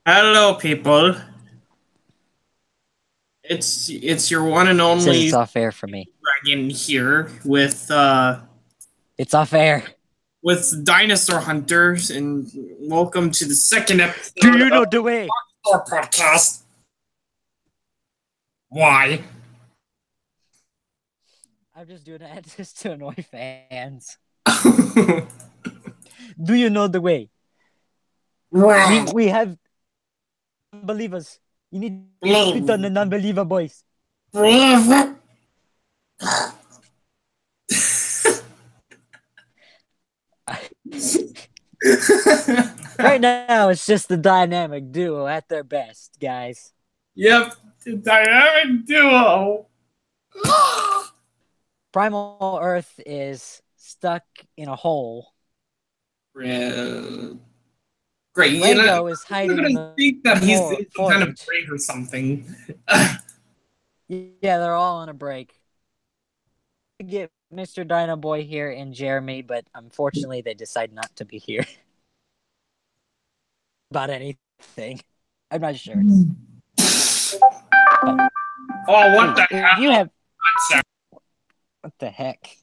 Hello, people. It's your one and Says only it's not fair for me. dragon here It's not fair. with dinosaur hunters, and welcome to the second Do episode you of know the way? our podcast. Why? I'm just doing it just to annoy fans. Do you know the way? We have unbelievers. You need to spit on the non-believer boys. Right now, it's just the dynamic duo at their best, guys. Yep, the dynamic duo. Primal Earth is stuck in a hole. Great. You know, Lego is I'm hiding in gonna the think that he's in some kind of forage. break or something. Yeah, they're all on a break. We get Mr. Dino Boy here and Jeremy, but unfortunately, they decide not to be here about anything. I'm not sure. But, Oh, what the if you hell? have One sec. what the heck?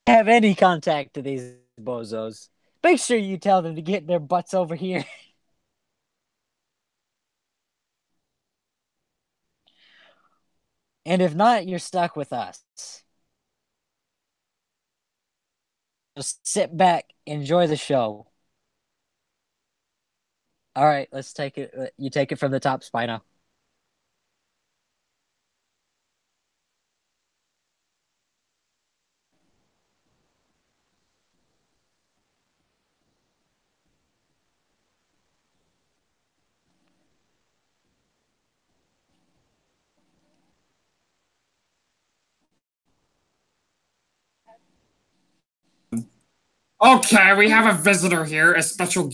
Have any contact to these bozos, make sure you tell them to get their butts over here. And if not, you're stuck with us. Just sit back, enjoy the show. All right, let's take it. You take it from the top, Spino. Okay, we have a visitor here, a special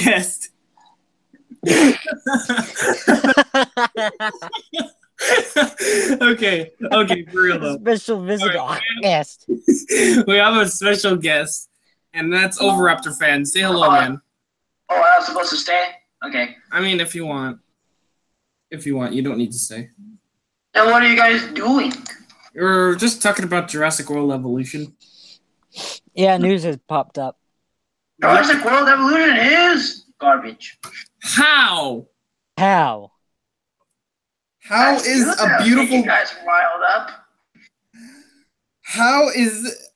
guest. Okay, for real though. Special visitor guest. We have a special guest, and that's Overraptor fan. Say hello, man. Oh, I was supposed to stay? Okay. I mean, if you want. If you want, you don't need to say. Then what are you guys doing? We're just talking about Jurassic World Evolution. Yeah, news has popped up. Jurassic World Evolution is garbage. How? How? How is a beautiful? You guys riled up. How is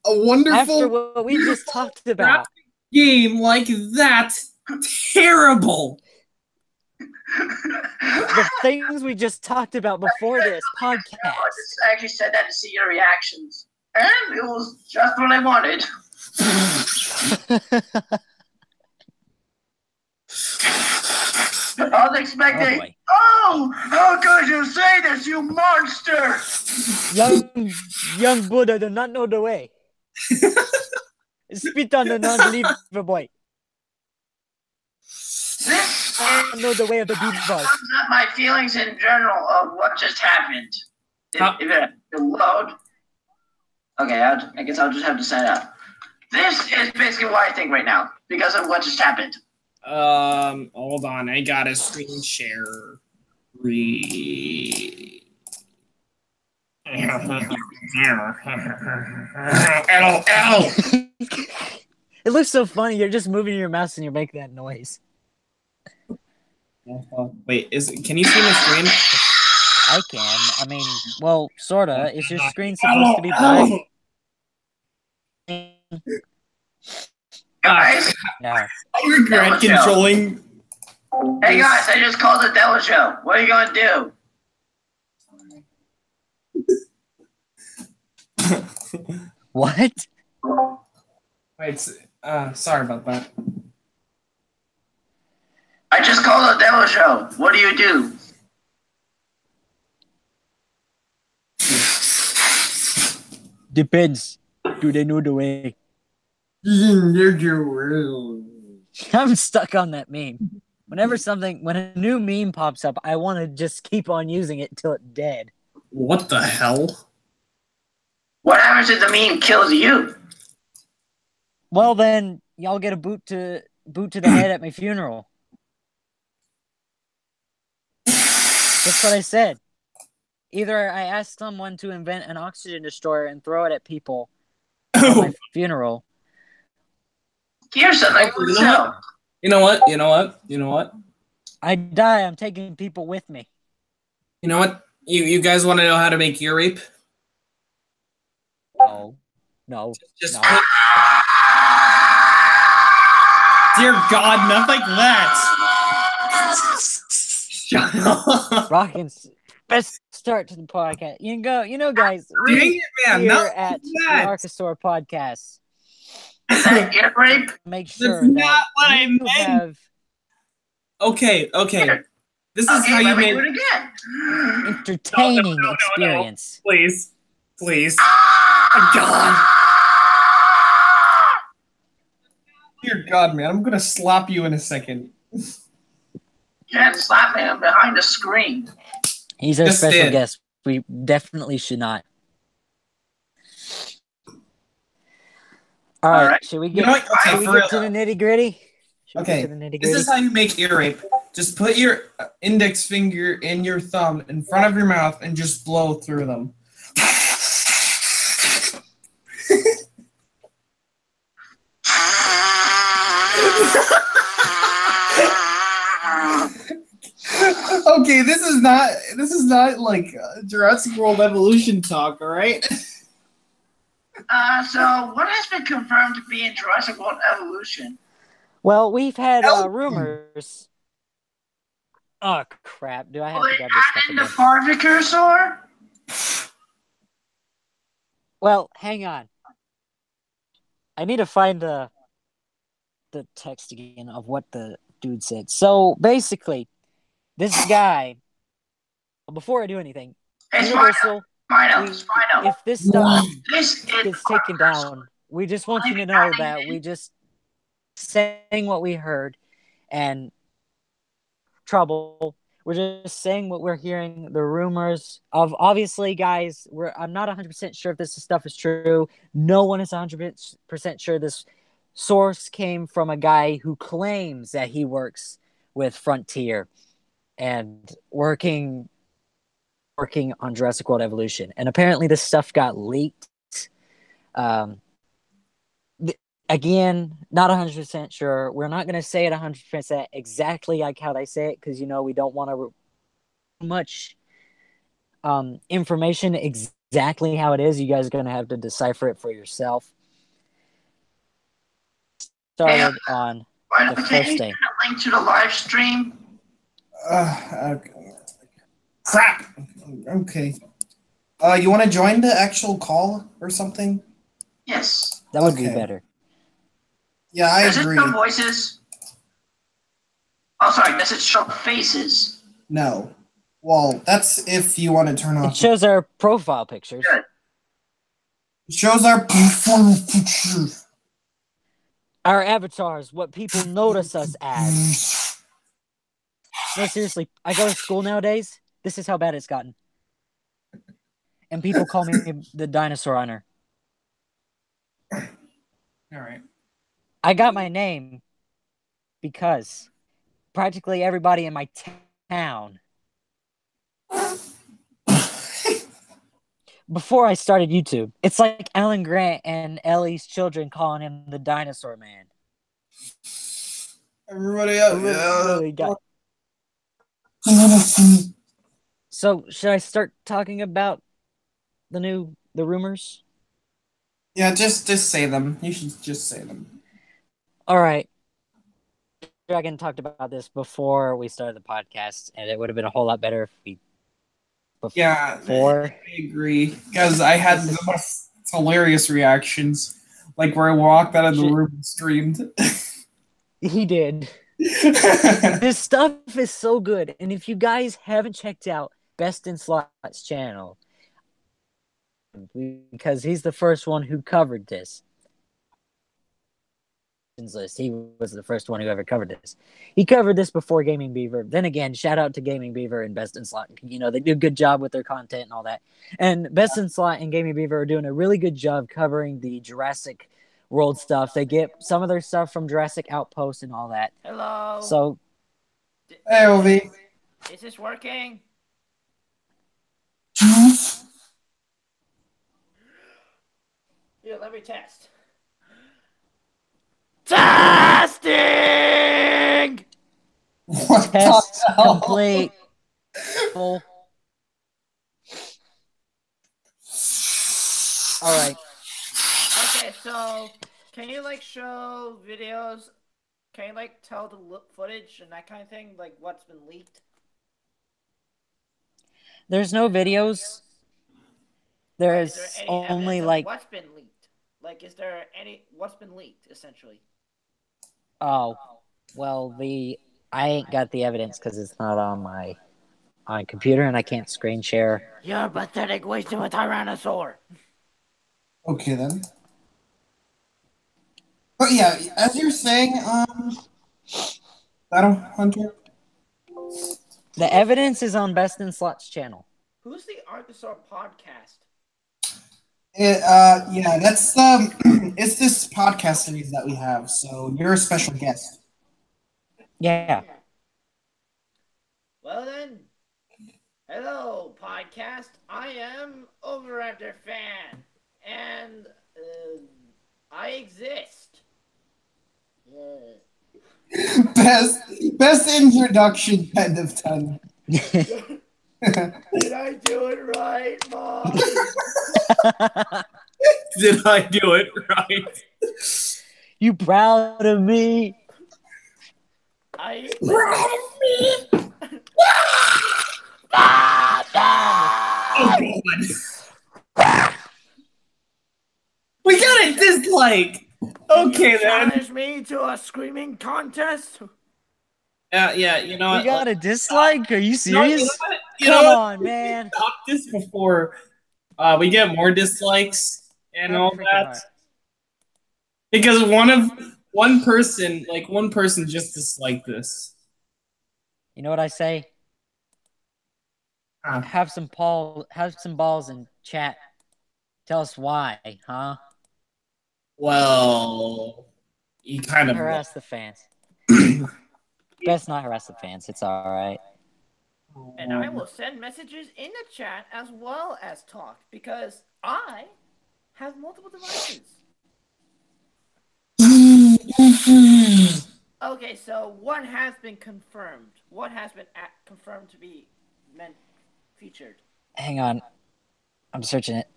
a wonderful After what we just talked about game like that terrible? the things we just talked about before this podcast. I actually said that to see your reactions, and it was just what I wanted. I was expecting. Oh, how could you say this, you monster! Young Buddha do not know the way. Spit on the non-believer boy. This know the way of the beat buzz. sums up my feelings in general of what just happened. If it load. Okay, I guess I'll just have to sign up. This is basically what I think right now because of what just happened. Hold on. I got a screen share. LOL. It looks so funny. You're just moving your mouse and you're making that noise. Wait, can you see my screen? I can. I mean, well, sorta. Is your screen supposed to be black? Guys, No. I regret controlling. Hey guys, I just called the Devil Show. What are you gonna do? What? Wait, sorry about that. I just called the Devil Show. What do you do? Depends. Do they know the way? I'm stuck on that meme. When a new meme pops up, I want to just keep on using it till it's dead. What the hell? What happens if the meme kills you? Well, then y'all get a boot to the head at my funeral. That's what I said. Either I ask someone to invent an oxygen destroyer and throw it at people at my funeral. Here's something. You know what? I die, I'm taking people with me. You know what? You guys want to know how to make ear rape? No. Just put... Dear God, not like that. Shut up. Rockin's best start to the podcast. You know, guys. Dang it, man! Here Not at like that. the Archosaur podcast, Ear rape? make sure That's that not what I you meant. have Okay. This is how you make it again. entertaining No. experience. Please. Oh, God. Dear God, man, I'm gonna slap you in a second. You can't slap me. I'm behind the screen. He's our Just special did. guest. We definitely should not. All right, should we get, You know what? Okay, should we for get real. to the nitty gritty? Okay, this is how you make ear rape. Just put your index finger in your thumb in front of your mouth and just blow through them. Okay, this is not like Jurassic World evolution talk, all right? So what has been confirmed to be in Jurassic World Evolution? Well, we've had Help. rumors. Oh crap! Do I have Will to they grab this stuff add in the again? Parvicusaur? Well, hang on. I need to find the text again of what the dude said. So basically, this guy. Before I do anything, It's Universal. Spino. If this stuff This is gets taken down, we just want you to know that we just saying what we heard and trouble. We're just saying what we're hearing, the rumors of. Obviously, guys, I'm not 100% sure if this stuff is true. No one is 100% sure this source came from a guy who claims that he works with Frontier and working on Jurassic World Evolution. And apparently this stuff got leaked. Again, not 100% sure. We're not going to say it 100% exactly like how they say it because, we don't want to much information exactly how it is. You guys are going to have to decipher it for yourself. Started on the first day. A link to the live stream. Crap. Okay. You want to join the actual call or something? Yes. That would be better. Yeah, I Does agree. it show voices? Oh, sorry. Does it show faces? No. Well, that's if you want to turn off. It shows our profile pictures. Good. It shows our profile pictures. Our avatars, what people notice us as. No, seriously, I go to school nowadays. This is how bad it's gotten. And people call me the dinosaur hunter. All right. I got my name because practically everybody in my town, before I started YouTube, it's like Alan Grant and Ellie's children calling him the dinosaur man. Everybody else. Really got... So, should I start talking about the rumors? Yeah, just say them. You should just say them. All right. Dragon talked about this before we started the podcast, and it would have been a whole lot better if we... Yeah, I agree. Because I had the most hilarious reactions. Like where I walked out of the room and screamed. He did. This stuff is so good. And if you guys haven't checked out Best in Slot's channel, because he's the first one who covered this list. He was the first one who ever covered this. He covered this before Gaming Beaver. Then again, shout out to Gaming Beaver and Best in Slot. They do a good job with their content and all that. And Best in Slot and Gaming Beaver are doing a really good job covering the Jurassic World stuff. They get some of their stuff from Jurassic Outpost and all that. Hello. So, hey, Ovi. Is this working? Here, let me test. Testing! What test the hell? complete. Full. All right. Okay, so can you like show videos? Can you like tell the footage and that kind of thing, like what's been leaked? There's no videos. Is there There's any only evidence of like, what's been leaked? Like, is there any what's been leaked essentially? oh, well, I ain't got the evidence because it's not on my computer and I can't screen share. You're a pathetic waste of a tyrannosaur. Okay then. But yeah, as you're saying, Battle Hunter. The evidence is on Best in Slots channel. Who's the Archosaur podcast? Yeah, that's it's this podcast series that we have. So you're a special guest. Yeah. Well then, hello podcast. I am Overactor Fan, and I exist. Best introduction kind of time. Did I do it right, Mom? Did I do it right? You proud of me? I Proud of me. We got a dislike. Okay then. Challenge me to a screaming contest. Yeah. You know We what? got a dislike? Are you No, serious? you know Come what? on, man. Stop this before we get more dislikes and all that. Because one person just disliked this. You know what I say? Huh. Have some balls in chat. Tell us why, huh? Well, you kind of Harass the fans. Best not harass the fans. It's all right. And I will send messages in the chat as well as talk because I have multiple devices. Okay, so what has been confirmed? What has been confirmed to be featured? Hang on. I'm searching it.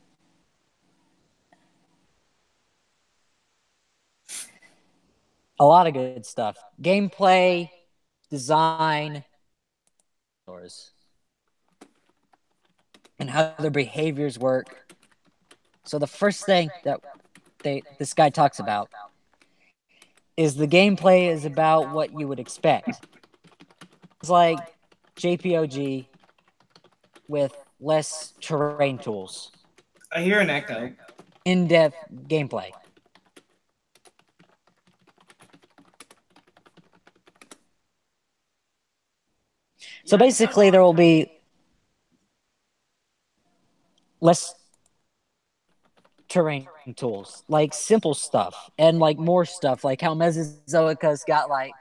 A lot of good stuff. Gameplay, design, and how their behaviors work. So the first thing that this guy talks about is the gameplay is about what you would expect. It's like JPOG with less terrain tools. I hear an echo. In-depth gameplay. So basically, there will be less terrain tools, like simple stuff, and like more stuff, like how Mesozoica's got like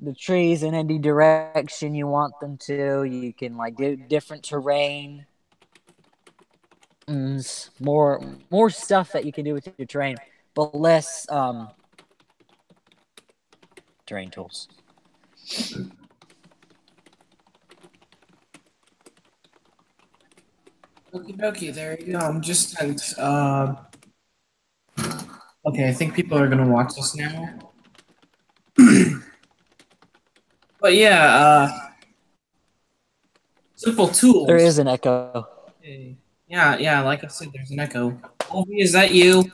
the trees in any direction you want them to. You can like do different terrain. More stuff that you can do with your terrain, but less terrain tools. Okie dokie, there you go. I'm just sent. Okay, I think people are gonna watch this now. But yeah, simple tools. There is an echo. Yeah, like I said, there's an echo. Ovi, is that you?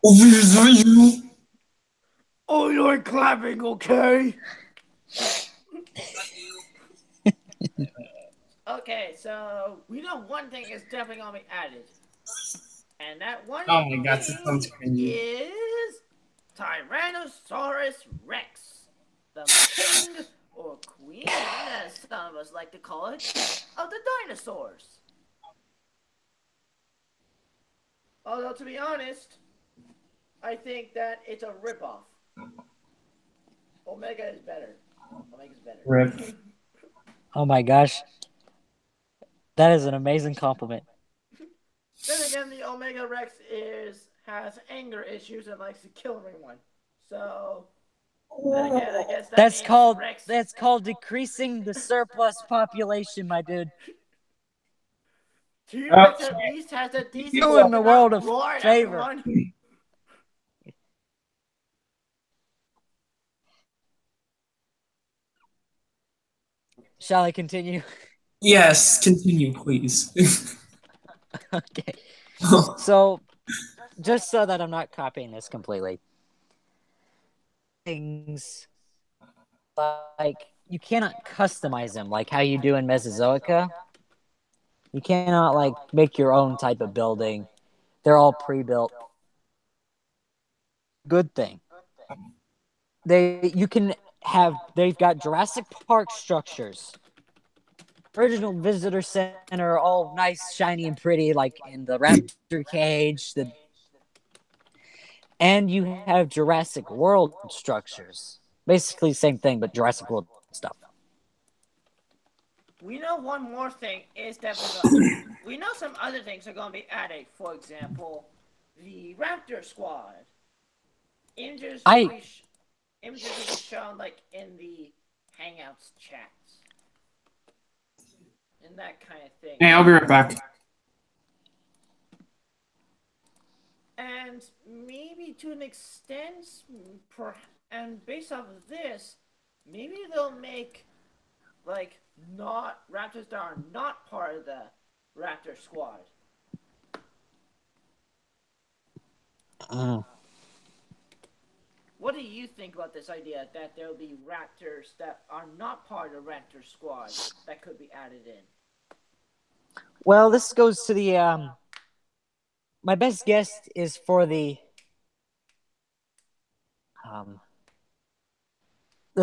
Ovi, is that you? Oh, you're clapping, okay? Okay, so we know one thing is definitely gonna be added, and that one thing is Tyrannosaurus Rex, the king or queen, as some of us like to call it, of the dinosaurs. Although to be honest, I think that it's a ripoff. Omega is better. Omega's better. Rip. Oh my gosh. That is an amazing compliment. Then again, the Omega Rex has anger issues and likes to kill everyone. So then again, I guess That's means called Rex. that's called decreasing the surplus population, my dude. T-Rex at least has a decent You in the world of roar at favor. everyone. Shall I continue? Yes, continue, please. Okay. So, just so that I'm not copying this completely, things like you cannot customize them like how you do in Mesozoica. You cannot like make your own type of building. They're all pre-built. Good thing. They've got Jurassic Park structures. Original visitor center, all nice, shiny, and pretty, like in the raptor cage. And you have Jurassic World structures. Basically, same thing, but Jurassic World stuff. We know one more thing is definitely we know some other things are going to be added. For example, the Raptor Squad. Images will be shown like in the Hangouts chats. And that kind of thing. Hey, I'll be right back. And maybe to an extent, and based off of this, maybe they'll make like not raptors that are not part of the Raptor Squad. What do you think about this idea that there'll be raptors that are not part of the Raptor Squad that could be added in? Well, this goes to the my best guess is for the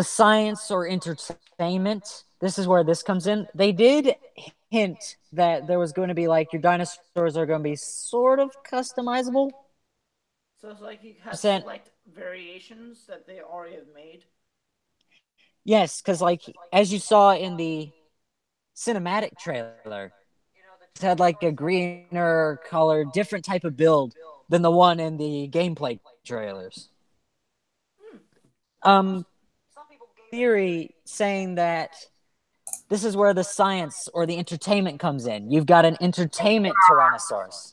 science or entertainment. This is where this comes in. They did hint that there was going to be like your dinosaurs are going to be sort of customizable. So it's like you have select variations that they already have made? Yes, because like as you saw in the cinematic trailer, it had like a greener color, different type of build than the one in the gameplay trailers. Some people theory saying that this is where the science or the entertainment comes in. You've got an entertainment Tyrannosaurus.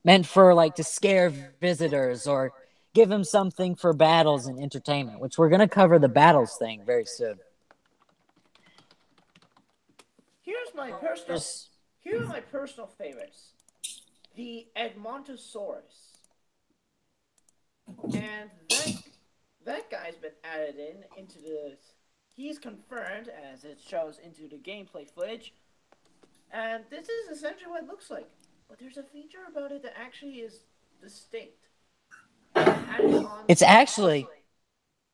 Meant for like to scare visitors or give them something for battles and entertainment, which we're going to cover the battles thing very soon. Here are my personal favorites. The Edmontosaurus. And that guy's been added into the... He's confirmed, as it shows into the gameplay footage. And this is essentially what it looks like. But there's a feature about it that actually is distinct. It's actually...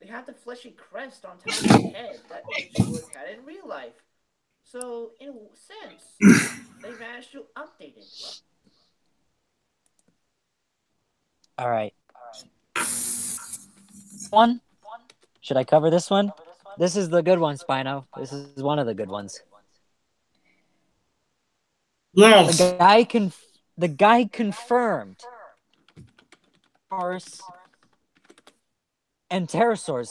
They have the fleshy crest on top of the head that Mitch would have had in real life. So, in a sense, they managed to update it. All right. One? Should I cover this one? This is the good one, Spino. This is one of the good ones. Yes. The guy confirmed Taurus and pterosaurs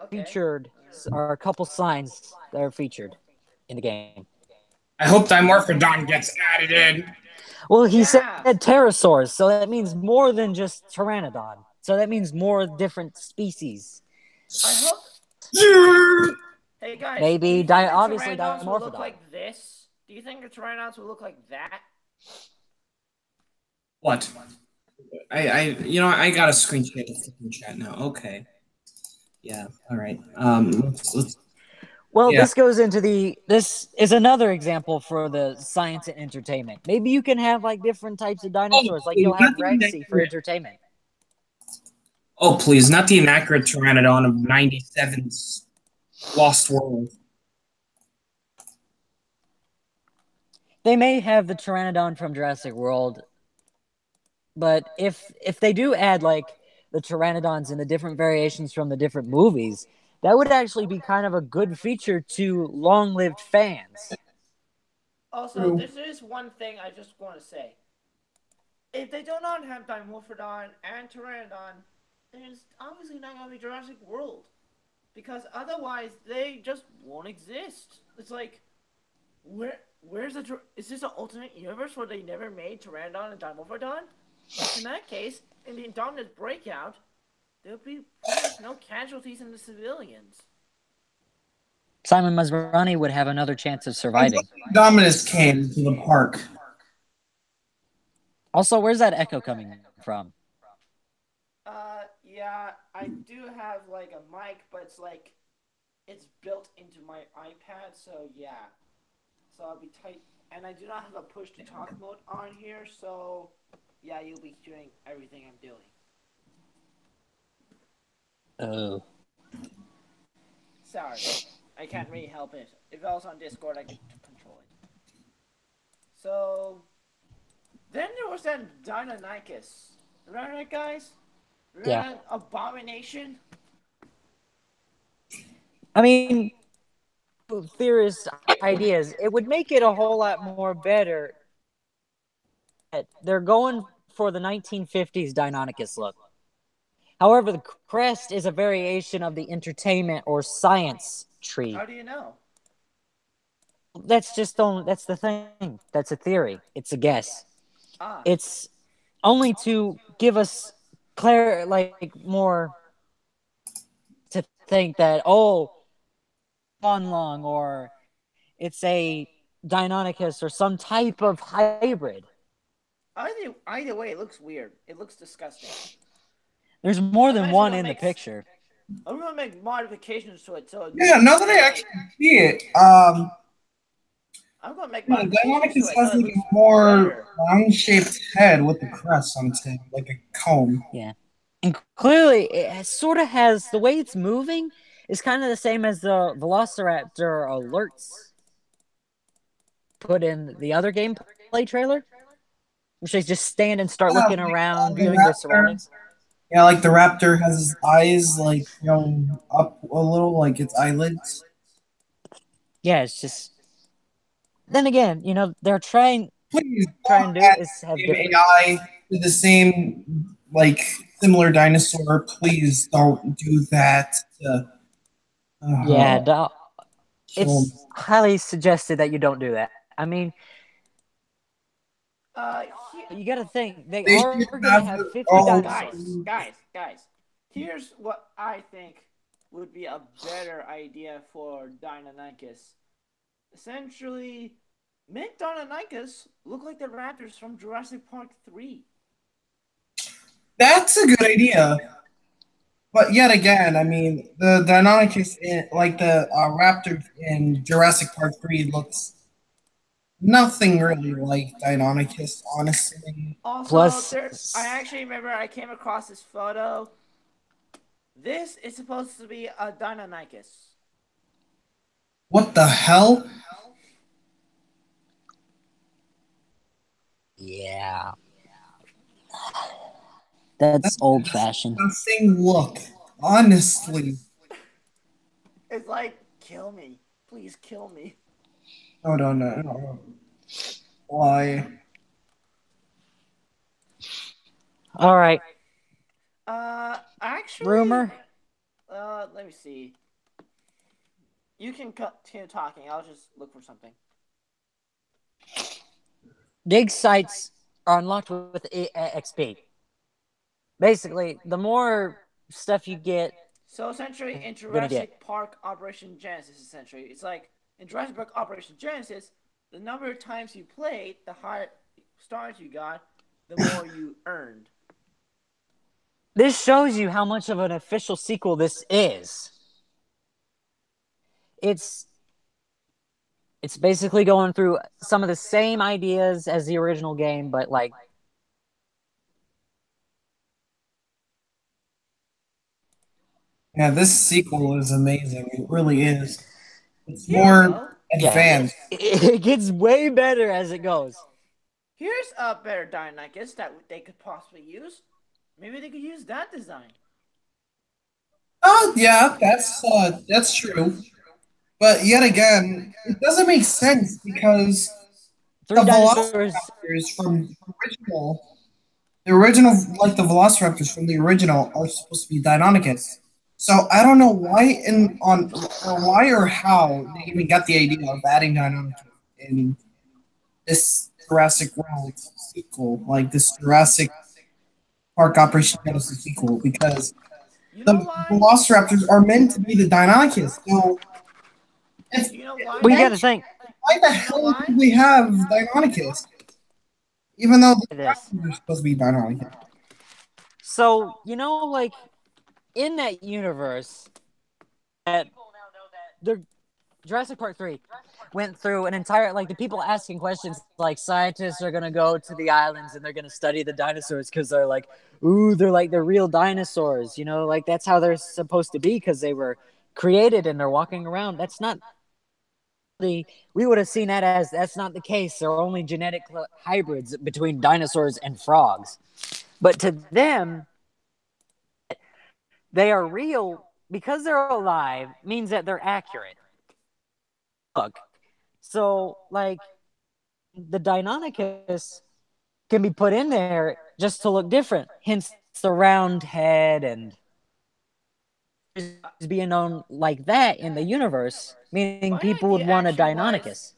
featured are a couple signs that are featured in the game. I hope Dimorphodon gets added in. Well, he said pterosaurs, so that means more than just pteranodon. So that means more different species. I hope. Hey guys, maybe obviously Dimorphodon will look Dimorphodon. like this. Do you think the Pteranodons will look like that? What? I got a screenshot of the chat now. Okay. Yeah. All right. Well, this goes into this is another example for the science and entertainment. Maybe you can have like different types of dinosaurs, like you'll have Rexy for entertainment. Oh, please, not the inaccurate Pteranodon of 97's Lost World. they may have the Pteranodon from Jurassic World, but if they do add like the Pteranodons and the different variations from the different movies, that would actually be kind of a good feature to long-lived fans. Also, this is one thing I just want to say. If they do not have Dimorphodon and Pteranodon, then it's obviously not going to be Jurassic World. Because otherwise, they just won't exist. It's like, where's the... Is this an alternate universe where they never made Pteranodon and Dimorphodon? In that case, in the Indominus breakout, there would be pretty much no casualties in the civilians. Simon Masrani would have another chance of surviving. Dominus came to the park. Also, where's that echo coming from? Yeah, I do have like a mic, but it's like it's built into my iPad, so yeah. So I'll be tight, and I do not have a push to talk mode on here, so yeah, you'll be hearing everything I'm doing. Oh. Sorry, I can't really help it. If I was on Discord, I could control it. So then there was that Deinonychus. Remember that, guys? Remember that abomination? I mean, theorist ideas, it would make it a whole lot more better. They're going for the 1950s Deinonychus look. However, the crest is a variation of the entertainment or science tree. How do you know? That's the thing. That's a theory. It's a guess. Ah. It's only to give us more to think that, long, or it's a Deinonychus or some type of hybrid. Either way, it looks weird. It looks disgusting. There's more than one in the picture. I'm gonna make modifications to it. Now that I actually see it, I'm gonna make modifications Deinonychus to it. has like a more round-shaped head with the crest on it, like a comb. Yeah, and clearly it sort of has the way it's moving is kind of the same as the Velociraptor alerts put in the other gameplay trailer, which they just stand and start looking around, viewing their surroundings. Yeah, like the raptor has his eyes like going up a little, like its eyelids. Yeah, it's just. Then again, they're trying to do is have different AI to the same like similar dinosaur. Please don't do that. Yeah, it's highly suggested that you don't do that. I mean, you got to think they are going to have 50 dinosaurs. Guys, here's what I think would be a better idea for Deinonychus. Essentially, make Deinonychus look like the raptors from Jurassic Park 3. That's a good idea. But yet again, I mean, the Deinonychus, like the raptor in Jurassic Park 3, looks nothing really like Deinonychus, honestly. Also, I actually remember I came across this photo. This is supposed to be a Deinonychus. What the hell? Yeah. That's old-fashioned. Same look, honestly. It's like, kill me. Please kill me. No. Why? All right. Actually... Rumor? Let me see. You can continue talking. I'll just look for something. Dig sites are unlocked with XP. Basically, the more stuff you get... So essentially, in Jurassic Park Operation Genesis, essentially, it's like, in Jurassic Park Operation Genesis, the number of times you played, the higher stars you got, the more you earned. This shows you how much of an official sequel this is. It's basically going through some of the same ideas as the original game, but like... Yeah, this sequel is amazing. It really is. It's more advanced. It gets way better as it goes. Here's a better Deinonychus that they could possibly use. Maybe they could use that design. Oh yeah, that's true. But yet again, it doesn't make sense because the Three dinosaurs. Velociraptors from the original, like the Velociraptors from the original, are supposed to be Deinonychus. So I don't know why why or how they even got the idea of adding Deinonychus in this Jurassic World sequel, like this Jurassic Park Operation Genesis sequel, because You know the why? Velociraptors are meant to be the Deinonychus. So if You know why? Well, you got to think why the You know hell why? do we have Deinonychus? Even though the this. Raptors are supposed to be Deinonychus. So, like in that universe, that the Jurassic Park 3 went through an entire, like, the people asking questions, like, scientists are going to go to the islands and they're going to study the dinosaurs because they're like, ooh, they're like the real dinosaurs, like, that's how they're supposed to be because they were created and they're walking around. That's not we would have seen that as that's not the case. They're only genetic hybrids between dinosaurs and frogs. But to them, they are real because they're alive means that they're accurate. Look, so like the Deinonychus can be put in there just to look different, hence the round head and being known like that in the universe, meaning My people would idea want a actually was Deinonychus.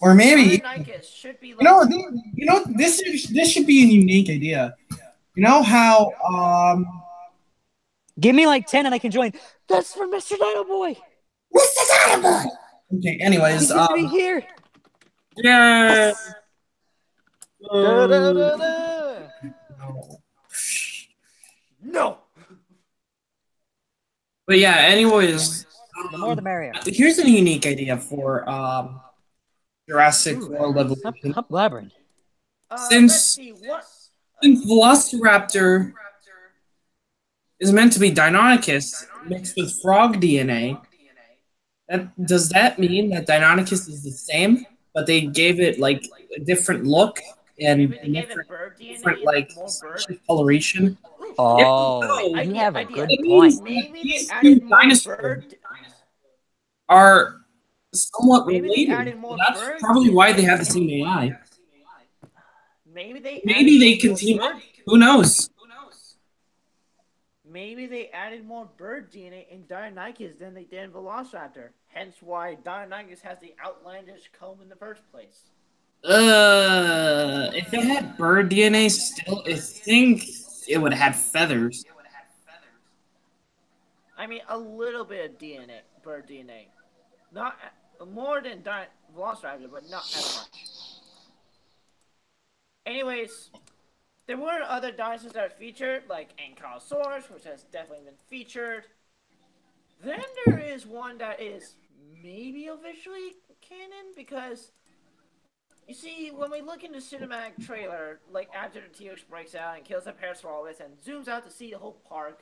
Or maybe Deinonychus should be you like. know this should be a unique idea. You know how Give me like 10 and I can join. That's from Mr. Dino Boy. Mr. Dynamite. Okay, anyways, He's gonna be here. yeah. Da, da, da, da. No! But yeah, anyways, The more the merrier. here's a unique idea for Jurassic Ooh, World Evolution. I'm blabbering. Let's Since see, what? since Velociraptor is meant to be Deinonychus mixed with frog DNA, does that mean that Deinonychus is the same, but they gave it like a different look and Maybe they gave it bird different DNA and like more bird. species coloration? Ooh, If Oh, so, you have a idea. good it point. means that Maybe they these added two more dinosaurs bird. are somewhat Maybe they related. added more That's bird probably why they DNA. have the same AI. Maybe they Maybe they added can more team up. bird. Who knows? Maybe they added more bird DNA in Deinonychus than they did in Velociraptor. Hence why Deinonychus has the outlandish comb in the first place. If it had bird DNA still, I think it would have had feathers. I mean, a little bit of DNA, bird DNA. Not more than Velociraptor, but not as much. Anyways, there were other dinosaurs that were featured, like Ankylosaurus, which has definitely been featured. Then there is one that is maybe officially canon because you see, when we look in the cinematic trailer, like after the T-Rex breaks out and kills the Parasaurus and zooms out to see the whole park,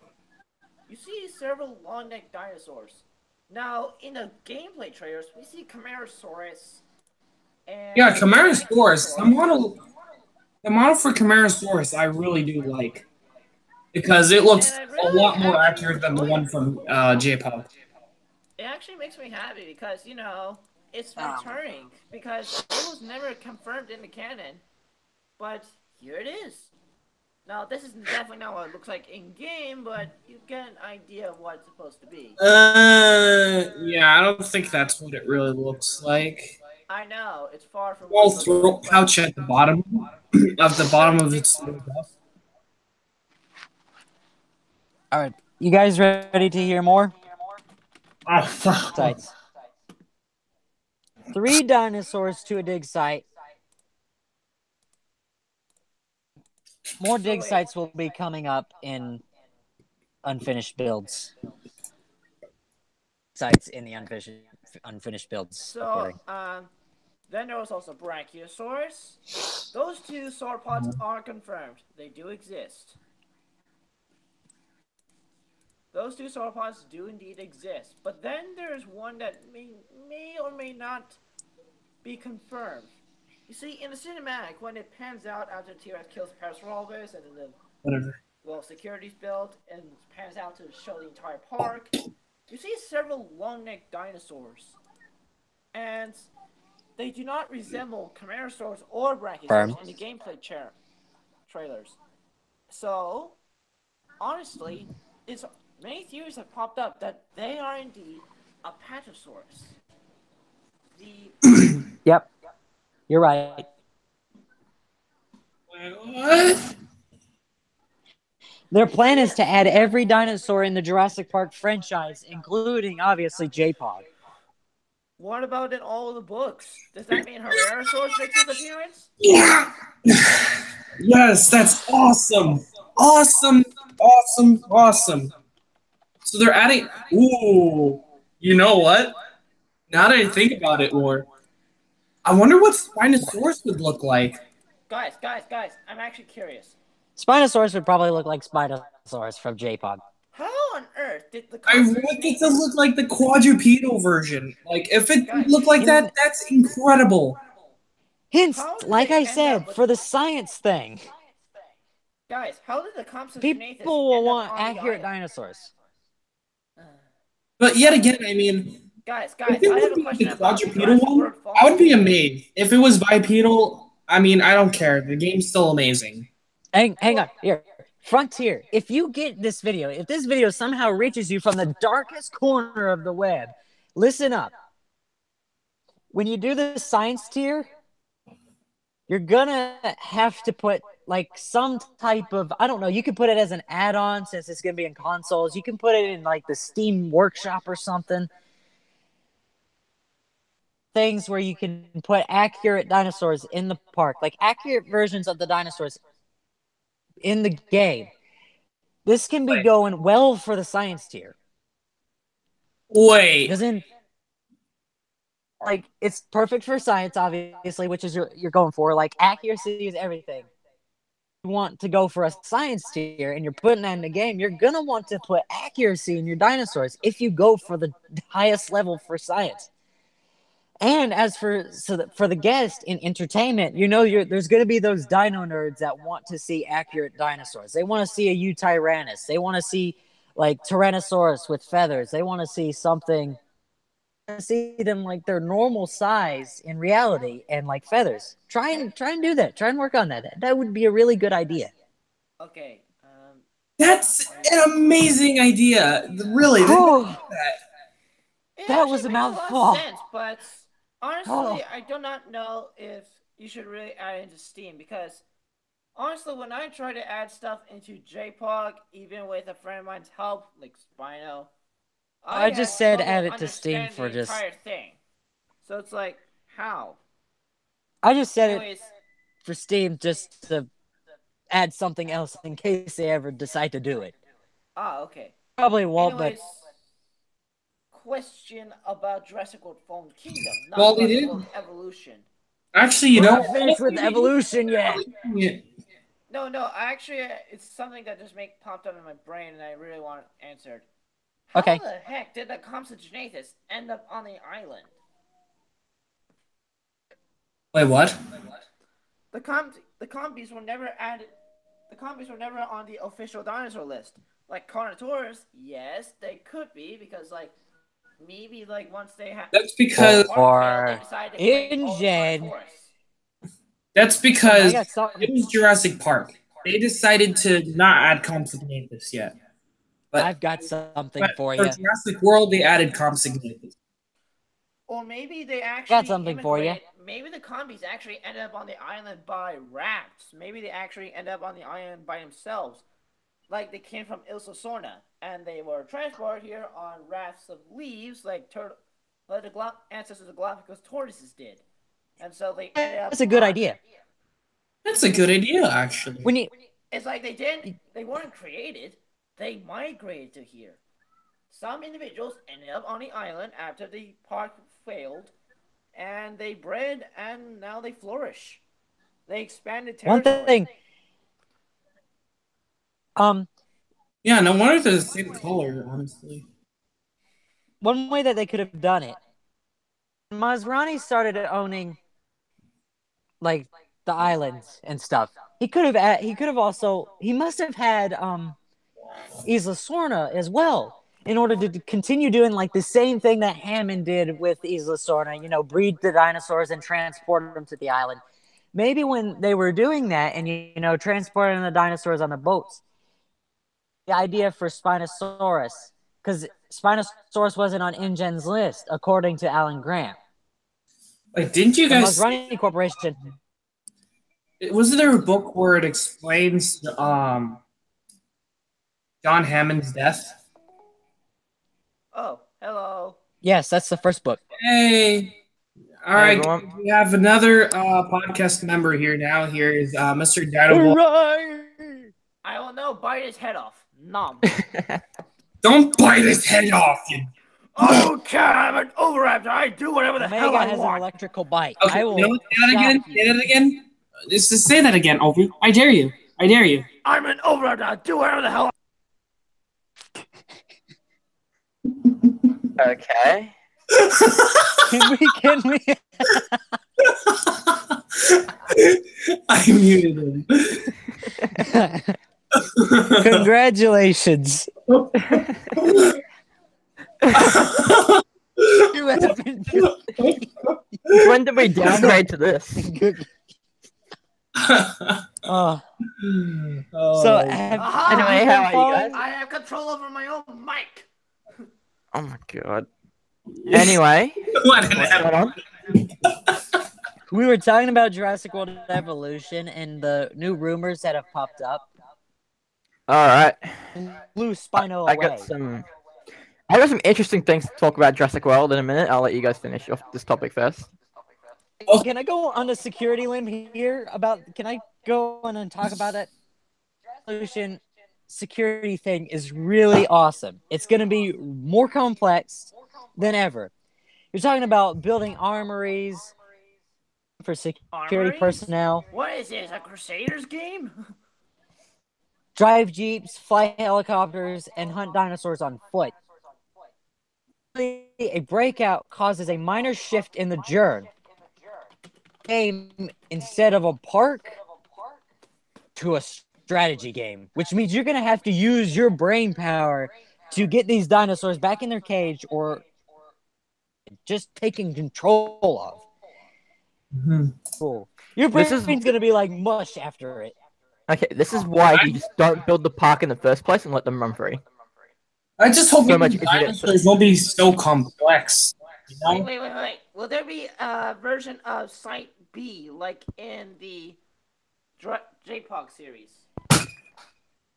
you see several long-necked dinosaurs. Now, in the gameplay trailers, we see Camarasaurus and Yeah, Camarasaurus. Ankylosaurus. The model for Camarasaurus, I really do like because it looks And I a really lot more actually accurate than the enjoy one it. from J-Pop. It actually makes me happy because, it's returning because it was never confirmed in the canon, but here it is. Now, this is definitely not what it looks like in game, but you get an idea of what it's supposed to be. Yeah, I don't think that's what it really looks like. I know it's far from what Small it looks throat like, but pouch at the bottom of the it's bottom very of big its. parts. All right, you guys ready to hear more? Oh, Sites. 3 dinosaurs to a dig site. More dig wait. sites will be coming up in unfinished builds. Sites in the unfinished builds So, according. then there was also Brachiosaurus. Those 2 sauropods are confirmed. They do exist. Those 2 sauropods do indeed exist. But then there's one that may or may may not be confirmed. You see, in the cinematic, when it pans out after T-Rex kills Parasaurolophus and then security's built and pans out to show the entire park, you see several long-necked dinosaurs. And they do not resemble Camarasaurs or Brachiosaurs in the gameplay trailers. So, honestly, many theories have popped up that they are indeed Apatosaurus. Yep, you're right. What? Their plan is to add every dinosaur in the Jurassic Park franchise, including, obviously, J-Pog. What about in all of the books? Does that mean Herrerasaurus makes his appearance? Yeah. Yes, that's awesome. Awesome. So they're adding. Ooh. You know what? Now that I think about it more, I wonder what Spinosaurus would look like. Guys, I'm actually curious. Spinosaurus would probably look like Spinosaurus from J-Pog. How on earth did the I want it to look like the quadrupedal version. Like, if it looked like that, that's incredible. Hence, like I said, for the science thing. Guys, how did the Compsognathus people will want accurate dinosaurs. But yet again, I mean, guys, if it I have would a be question the about quadrupedal one, I would be amazed. If it was bipedal, I mean, I don't care. The game's still amazing. Hang on. Here. Frontier, if you get this video, if this video somehow reaches you from the darkest corner of the web, listen up. When you do the science tier, you're gonna have to put like some type of, I don't know, you can put it as an add-on since it's gonna be in consoles. You can put it in like the Steam Workshop or something. Things where you can put accurate dinosaurs in the park, like accurate versions of the dinosaurs in the game. This can be going well for the science tier. Wait. Because like, it's perfect for science, obviously, which is you're going for. Like, accuracy is everything. You want to go for a science tier and you're putting that in the game, you're going to want to put accuracy in your dinosaurs if you go for the highest level for science. And as for for the guest in entertainment, you know, there's going to be those dino nerds that want to see accurate dinosaurs. They want to see a Eutyrannus. They want to see like Tyrannosaurus with feathers. They want to see something. See them like their normal size in reality and like feathers. Try and do that. Try and work on that. That would be a really good idea. Okay. That's an amazing idea. Really. That was a mouthful. Sense, but honestly, I do not know if you should really add it into Steam because honestly, when I try to add stuff into JPOG, even with a friend of mine's help, like Spino, I just said add it to Steam for the entire thing. So it's like, how? I just said it for Steam just to add something else in case they ever decide to do it. Ah, okay. Probably won't, but question about Jurassic World Fallen Kingdom, not Jurassic World Evolution. Actually, you know, finished with Evolution yet. No. Actually, it's something that just popped up in my brain, and I really want it answered. How the heck did the Compsognathus end up on the island? Wait, what? The combies were never added. The combies were never on the official dinosaur list. Like Carnotaurus, yes, they could be because like maybe like once they have. That's because InGen. That's because it was Jurassic Park. They decided to not add Compsognathus yet. But I've got something for you. For Jurassic World, they added Compsognathus. Or maybe they actually got something for you. Maybe the combies actually ended up on the island by rafts. Maybe they actually ended up on the island by themselves. Like they came from Ilsa Sorna, and they were transported here on rafts of leaves, like the ancestors of Galapagos tortoises did. And so they ended up. That's a good idea. That's a good idea, actually. It's like they weren't created. They migrated to here. Some individuals ended up on the island after the park failed, and they bred, and now they flourish. They expanded territory. One thing. Yeah, no wonder they're the same color, honestly. One way that they could have done it, Masrani started owning like the islands and stuff, he must have had Isla Sorna as well, in order to continue doing like the same thing that Hammond did with Isla Sorna, breed the dinosaurs and transport them to the island. Maybe when they were doing that and, transporting the dinosaurs on the boats, the idea for Spinosaurus, because Spinosaurus wasn't on InGen's list, according to Alan Grant. Like, didn't you The guys... Masrani Corporation... Wasn't there a book where it explains John Hammond's death? Oh, hello. Yes, that's the first book. Hey. All Hey, right, everyone. we have another podcast member here now. Here is Mr. Dino. I don't know. Bite his head off. Nom. Don't bite his head off, you... Okay, I'm an overraptor. I do whatever the hell Omega I has an want. electrical bite. Okay, I will say that again. shock you. Say that again. Just say that again, Ovi. I dare you. I dare you. I'm an overraptor. I do whatever the hell Okay. Can we? I muted him. Congratulations. You have been When did we downgrade to this? good. Oh, So, Aha! Anyway, how are you guys? I have control over my own mic. Oh my god. Anyway, what what's going on? we were talking about Jurassic World Evolution and the new rumors that have popped up. Alright. Blew Spino I away. got some interesting things to talk about Jurassic World in a minute. I'll let you guys finish off this topic first. Can I go on a security limb here can I go on and talk about that? Evolution security thing is really awesome. It's going to be more complex than ever. You're talking about building armories for security Armories? personnel, What is this? A Crusaders game? drive jeeps, fly helicopters, and hunt dinosaurs on foot. A breakout causes a minor shift in the journey. Game instead of a park to a strategy game, which means you're going to have to use your brain power to get these dinosaurs back in their cage or just taking control of. Mm-hmm. Cool. Your brain's going to be like mush after it. Okay, this is why you just don't build the park in the first place and let them run free. I just hope So much the easier to dinosaurs won't be so complex. You know? Wait. Will there be a version of Site B like in the J-Pog series?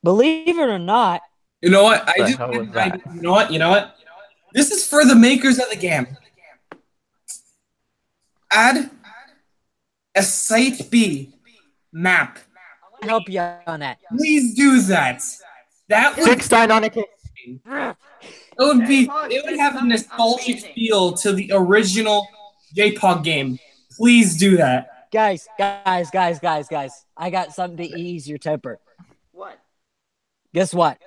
Believe it or not, You know what? The hell was that? You know what? You know what? This is for the makers of the game. Add a Site B map. I'll help you on that. Please do that. That would Fix Deinonychus. it would have a nostalgic feel to the original J-Pog game. Please do that. Guys. I got something to ease your temper. What? Guess what?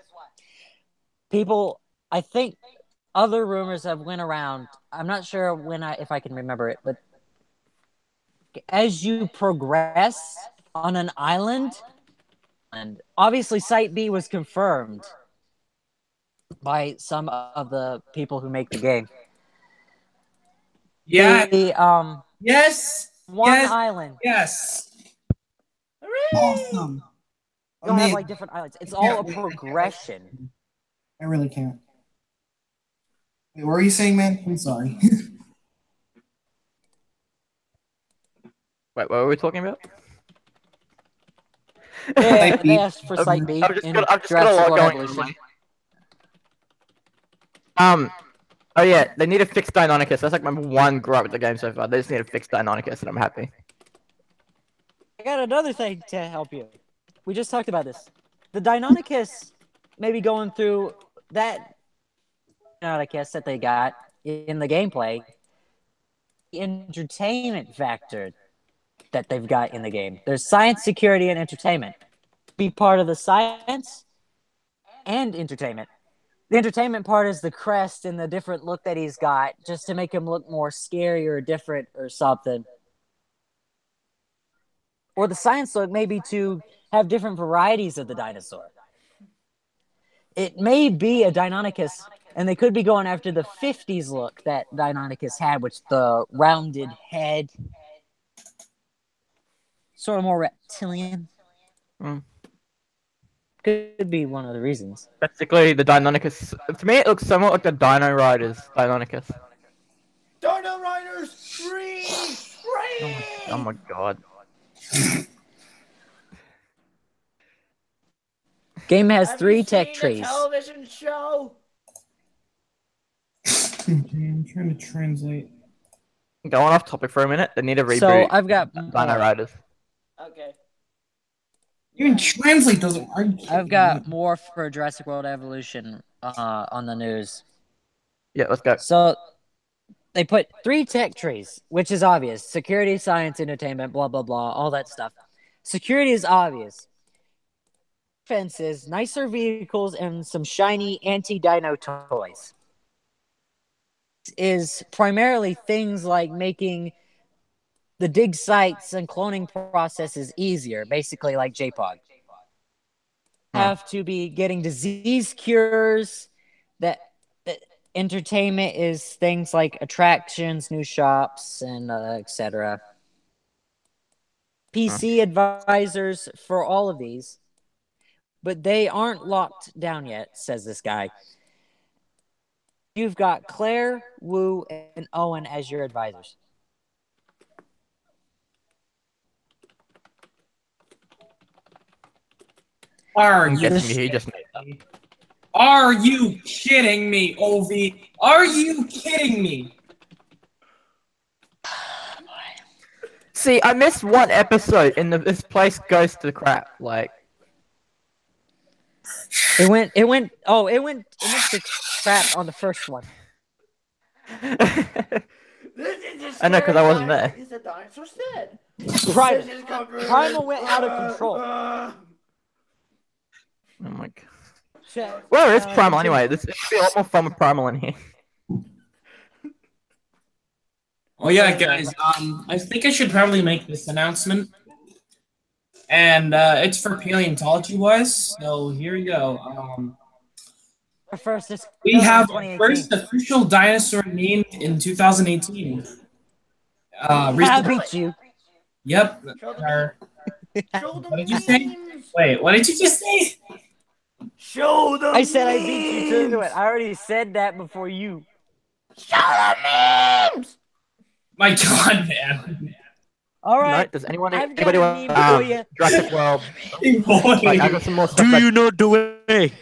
People, I think other rumors have went around. I'm not sure if I can remember it, but as you progress on an island, and obviously Site B was confirmed by some of the people who make the game. Yeah. Yes. One Yes. island. Yes. Awesome. You don't have like different islands. It's all a progression. I really can't. Wait, what were you saying, man? I'm sorry. Wait, what were we talking about? Yeah, they asked for Site B I've just in got a Jurassic lot World going Evolution. on. Oh yeah, they need to fix Deinonychus. That's like my one gripe with the game so far. They just need to fix Deinonychus and I'm happy. I got another thing to help you. We just talked about this. The Deinonychus maybe going through that Deinonychus that they got in the gameplay, the entertainment factor that they've got in the game. There's science, security, and entertainment. Be part of the science and entertainment. The entertainment part is the crest and the different look that he's got, just to make him look more scary or different or something. Or the science look, maybe to have different varieties of the dinosaur. It may be a Deinonychus, and they could be going after the 50s look that Deinonychus had, which the rounded head, sort of more reptilian. Could be one of the reasons. Basically, the Deinonychus. To me, it looks somewhat like the Dino Riders Deinonychus. Dino Riders, free! Oh my god. Game has Have 3 you tech seen trees. the television show? Okay, I'm trying to translate. Going off topic for a minute, they need a reboot. So I've got Dino Riders. Okay. Even translate doesn't. I've got more for Jurassic World Evolution on the news. Yeah, let's go. So they put 3 tech trees, which is obvious. Security, science, entertainment, blah, blah, blah, all that stuff. Security is obvious. Fences, nicer vehicles, and some shiny anti-dino toys. Is primarily things like making the dig sites and cloning processes easier, basically like JPOG. Have to be getting disease cures. That entertainment is things like attractions, new shops, and etc. PC advisors for all of these, but they aren't locked down yet, says this guy. You've got Claire, Wu, and Owen as your advisors. Are I'm you? guessing he just made that. Are you kidding me, Ovi? Are you kidding me? See, I missed one episode, and this place goes to crap. Like, It went to crap on the first one. I know, because I wasn't there. Is the dinosaur dead? Right. Primal went out of control. Oh my god. Where is Primal anyway? This should be a lot more fun with Primal in here. Oh yeah, guys. I think I should probably make this announcement, and it's for paleontology wise. So here you go. We have our first official dinosaur named in 2018. I beat you. Yep. What did you say? Wait, what did you just say? Show them. I said I beat you to it. I already said that before you. Show the memes. My god, man. All right. Does anyone? I've got Anybody a want meme for you. Jurassic World? Boy. Like, I got some more stuff. Do you know the way?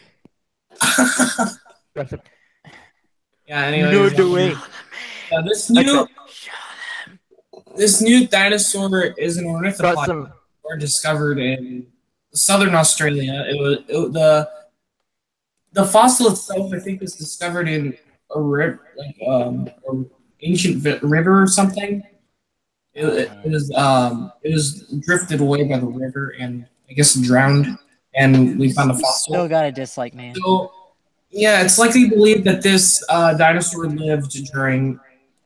Jurassic. Yeah. Anyway. You know the way. This new dinosaur is an ornithopod discovered in southern Australia. The fossil itself, I think, was discovered in a river, like an ancient river or something. It was drifted away by the river and I guess drowned, and we found a fossil. Still got a dislike, man. So, yeah, it's likely believed that this dinosaur lived during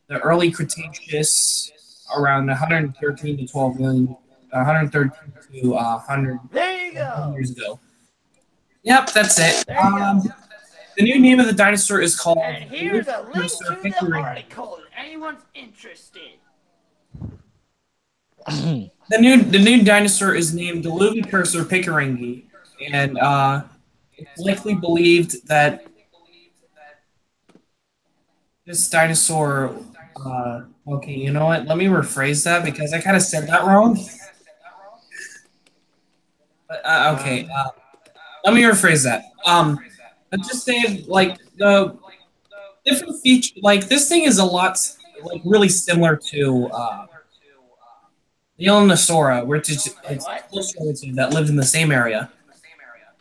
the early Cretaceous, around 113 to 12 million, 113 to 100 There you go. years ago. Yep, that's it. The new name of the dinosaur is called. And here's a link to the article if anyone's interested. The new dinosaur is named Luvicursor pickeringii, and it's likely believed that this dinosaur. Okay, you know what? Let me rephrase that because I kind of said that wrong. But, okay, let me rephrase that. Let's just say like the different feature. Like this thing is a lot like really similar to the Elenosaura, which is a close relative that lived in the same area.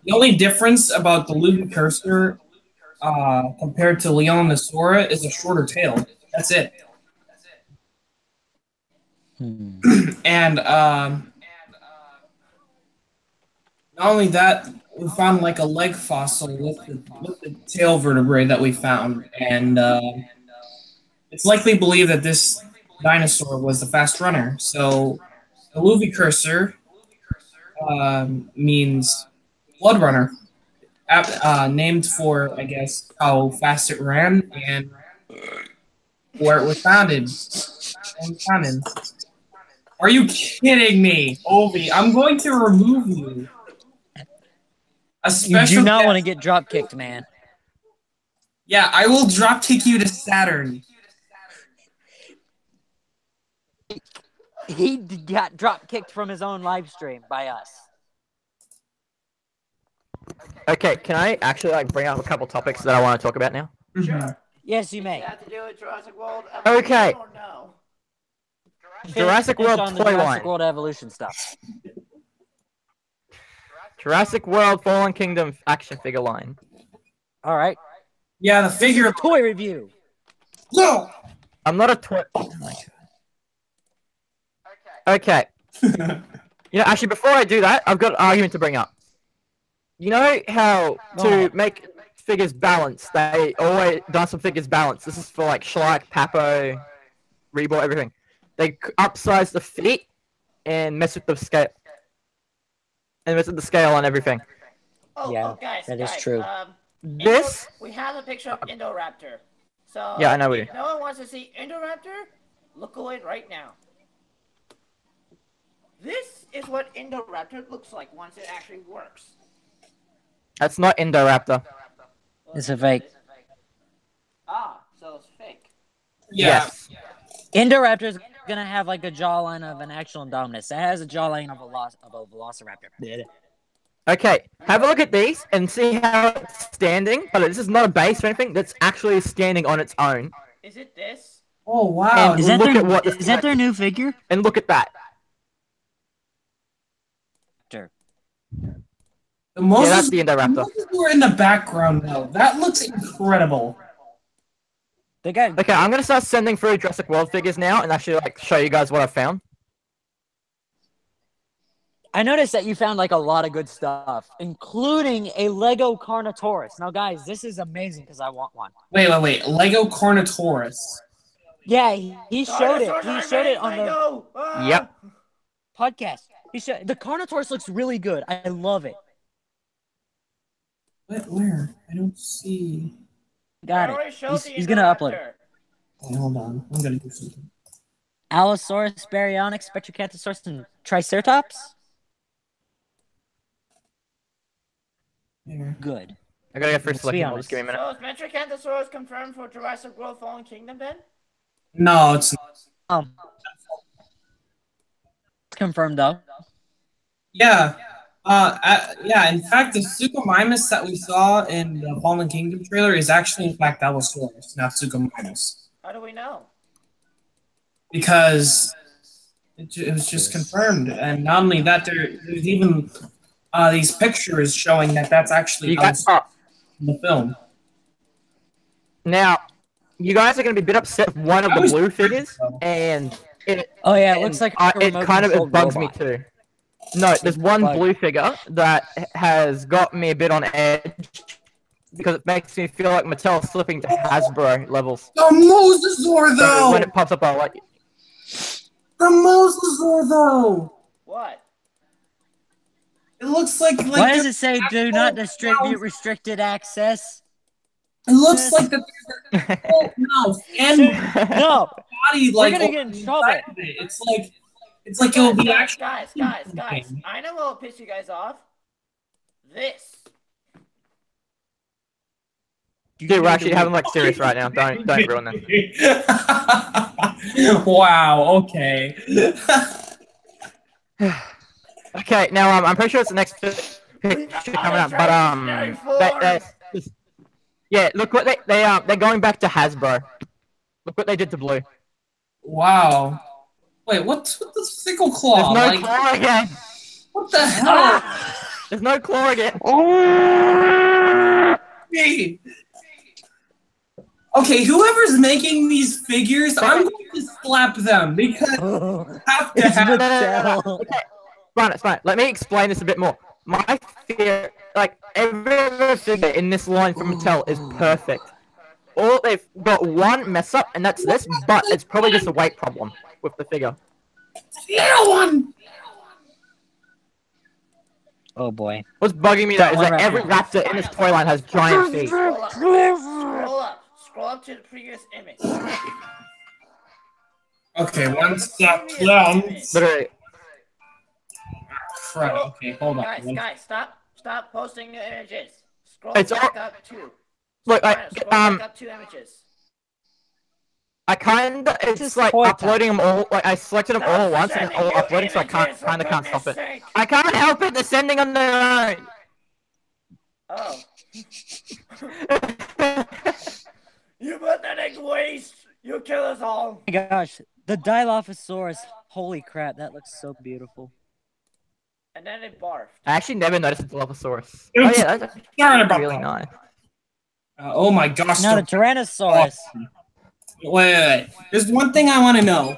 The only difference about the Luvicursor compared to Leonosaura is a shorter tail. That's it. And not only that, we found like a leg fossil with the tail vertebrae that we found, and it's likely believed that this dinosaur was the fast runner. So the Luvi cursor means blood runner, named for, I guess, how fast it ran and where it was founded. Are you kidding me, Ovi? I'm going to remove you. You do not want to get drop kicked, man. Yeah, I will drop kick you to Saturn. He got drop kicked from his own live stream by us. Okay, can I actually like bring up a couple topics that I want to talk about now? Sure. Yes, you may. You have to do with Jurassic World. Okay. Or no? Jurassic Finish World on the toy Jurassic line. World evolution stuff. Jurassic World Fallen Kingdom action figure line. All right. Yeah, the figure. Toy review. No. I'm not a toy. Okay. Actually, before I do that, I've got an argument to bring up. You know how to make figures balance, they always done some figures balance. This is for like Schleich, Papo, Reebok, everything. They upsize the feet and mess with the scale. And mess with the scale on everything. Guys, that is true. This? We have a picture of Indoraptor. So Yeah, I know we do. If no one wants to see Indoraptor, look away right now. This is what Indoraptor looks like once it actually works. That's not Indoraptor. It's a fake. So it's fake. Yeah. Yes. Indoraptor is gonna have like a jawline of an actual Indominus. It has a jawline of a Velociraptor. Okay, have a look at these and see how it's standing. But this is not a base or anything. That's actually standing on its own. Is it this? Oh wow! And Is that look their at what is that their new figure? And look at that. The Moses, that's the Indoraptor. Moses were in the background though. That looks incredible. They got. Okay, I'm gonna start sending through Jurassic World figures now and actually like show you guys what I found. I noticed that you found like a lot of good stuff, including a Lego Carnotaurus. Now, guys, this is amazing because I want one. Wait. Lego Carnotaurus. Yeah, he showed it. He showed it on the Yep. podcast. He showed the Carnotaurus looks really good. I love it. Where? I don't see. Got it. He's gonna upload it. Wait, hold on. I'm gonna do something. Allosaurus, Baryonyx, Spectrocanthosaurus, and Triceratops. Here. Good. I gotta get first Let's be selection. honest. Just give me a minute. So is Metrocanthosaurus confirmed for Jurassic World Fallen Kingdom then? No, it's not. Confirmed though. Yeah. Yeah, in fact, the Suchomimus that we saw in the Fallen Kingdom trailer is actually, in fact, Allosaurus, not Suchomimus. How do we know? Because it was just confirmed. And not only that, there's even these pictures showing that that's actually Allosaurus in the film. Now, you guys are gonna be a bit upset with one of the blue figures, and it looks like a it kind of remote-controlled bugs robot. me too. No, there's one blue figure that has got me a bit on edge because it makes me feel like Mattel's slipping to Hasbro levels. The Mosasaur, though! So when it pops up, I'll let you. The Mosasaur, though! What? It looks like Why does it say do not distribute restricted access? It looks like that there's a whole mouth and No, body we're like gonna get in trouble. inside of it. It's like it will be actually. Guys. I know what will piss you guys off. This. Dude, we're actually having like serious right now. Don't ruin this. Wow. Okay. Okay, now I'm pretty sure it's the next picture coming up, but yeah, look what they're going back to Hasbro. Look what they did to Blue. Wow. Wait, what's with the sickle claw? There's no claw again. What the hell? There's no claw again. Hey. Okay, whoever's making these figures, I'm going to slap them because you have to have. Okay. Fine. Let me explain this a bit more. My fear like every other figure in this line from Mattel is perfect. All they've got one mess up, and that's this. But it's probably just a weight problem with the figure. Little one. Oh boy. What's bugging me though is that every raptor in this toy line has giant feet. Scroll up. Scroll up. Scroll up to the previous image. Okay, one step down. Literally. Crap. Okay, hold on. Guys, stop posting the images. Scroll It's back up 2. Look, Scroll back up 2 images. I kinda, it's like toy uploading them all, like I selected them all at once and sending all you uploading, so I images, kinda for can't stop goodness it. sake. I can't help it, they're sending on their own! Oh. You pathetic waste! You kill us all! Oh my gosh, the Dilophosaurus. Holy crap, that looks so beautiful. And then it barfed. I actually never noticed the Dilophosaurus. Oops. Oh yeah, that's Sorry about really that. nice. Oh my gosh. Now the Tyrannosaurus. Wait. There's one thing I want to know.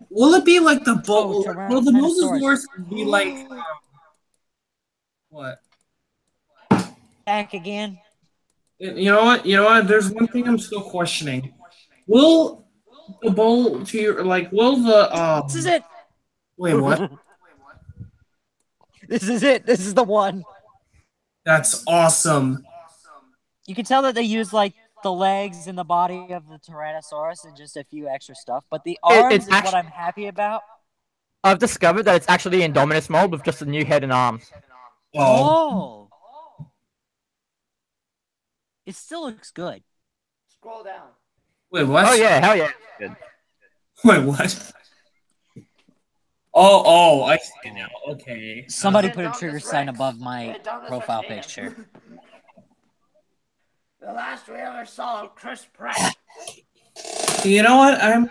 Will it be like the Oh, will the Tyrannosaurus. Mosasaurus be like what? Back again. You know what? There's one thing I'm still questioning. Will the bowl to your will the This is it. wait, what? This is it. This is the one. That's awesome. You can tell that they use like the legs and the body of the Tyrannosaurus and just a few extra stuff. But the arms is what I'm happy about. I've discovered that it's actually Indominus mold with just a new head and arms. Oh. It still looks good. Scroll down. Wait, what? Oh yeah, hell yeah. Good. Wait, what? Oh, I see now. Okay. Somebody put a trigger sign above my profile picture. The last we ever saw of Chris Pratt. You know what? I'm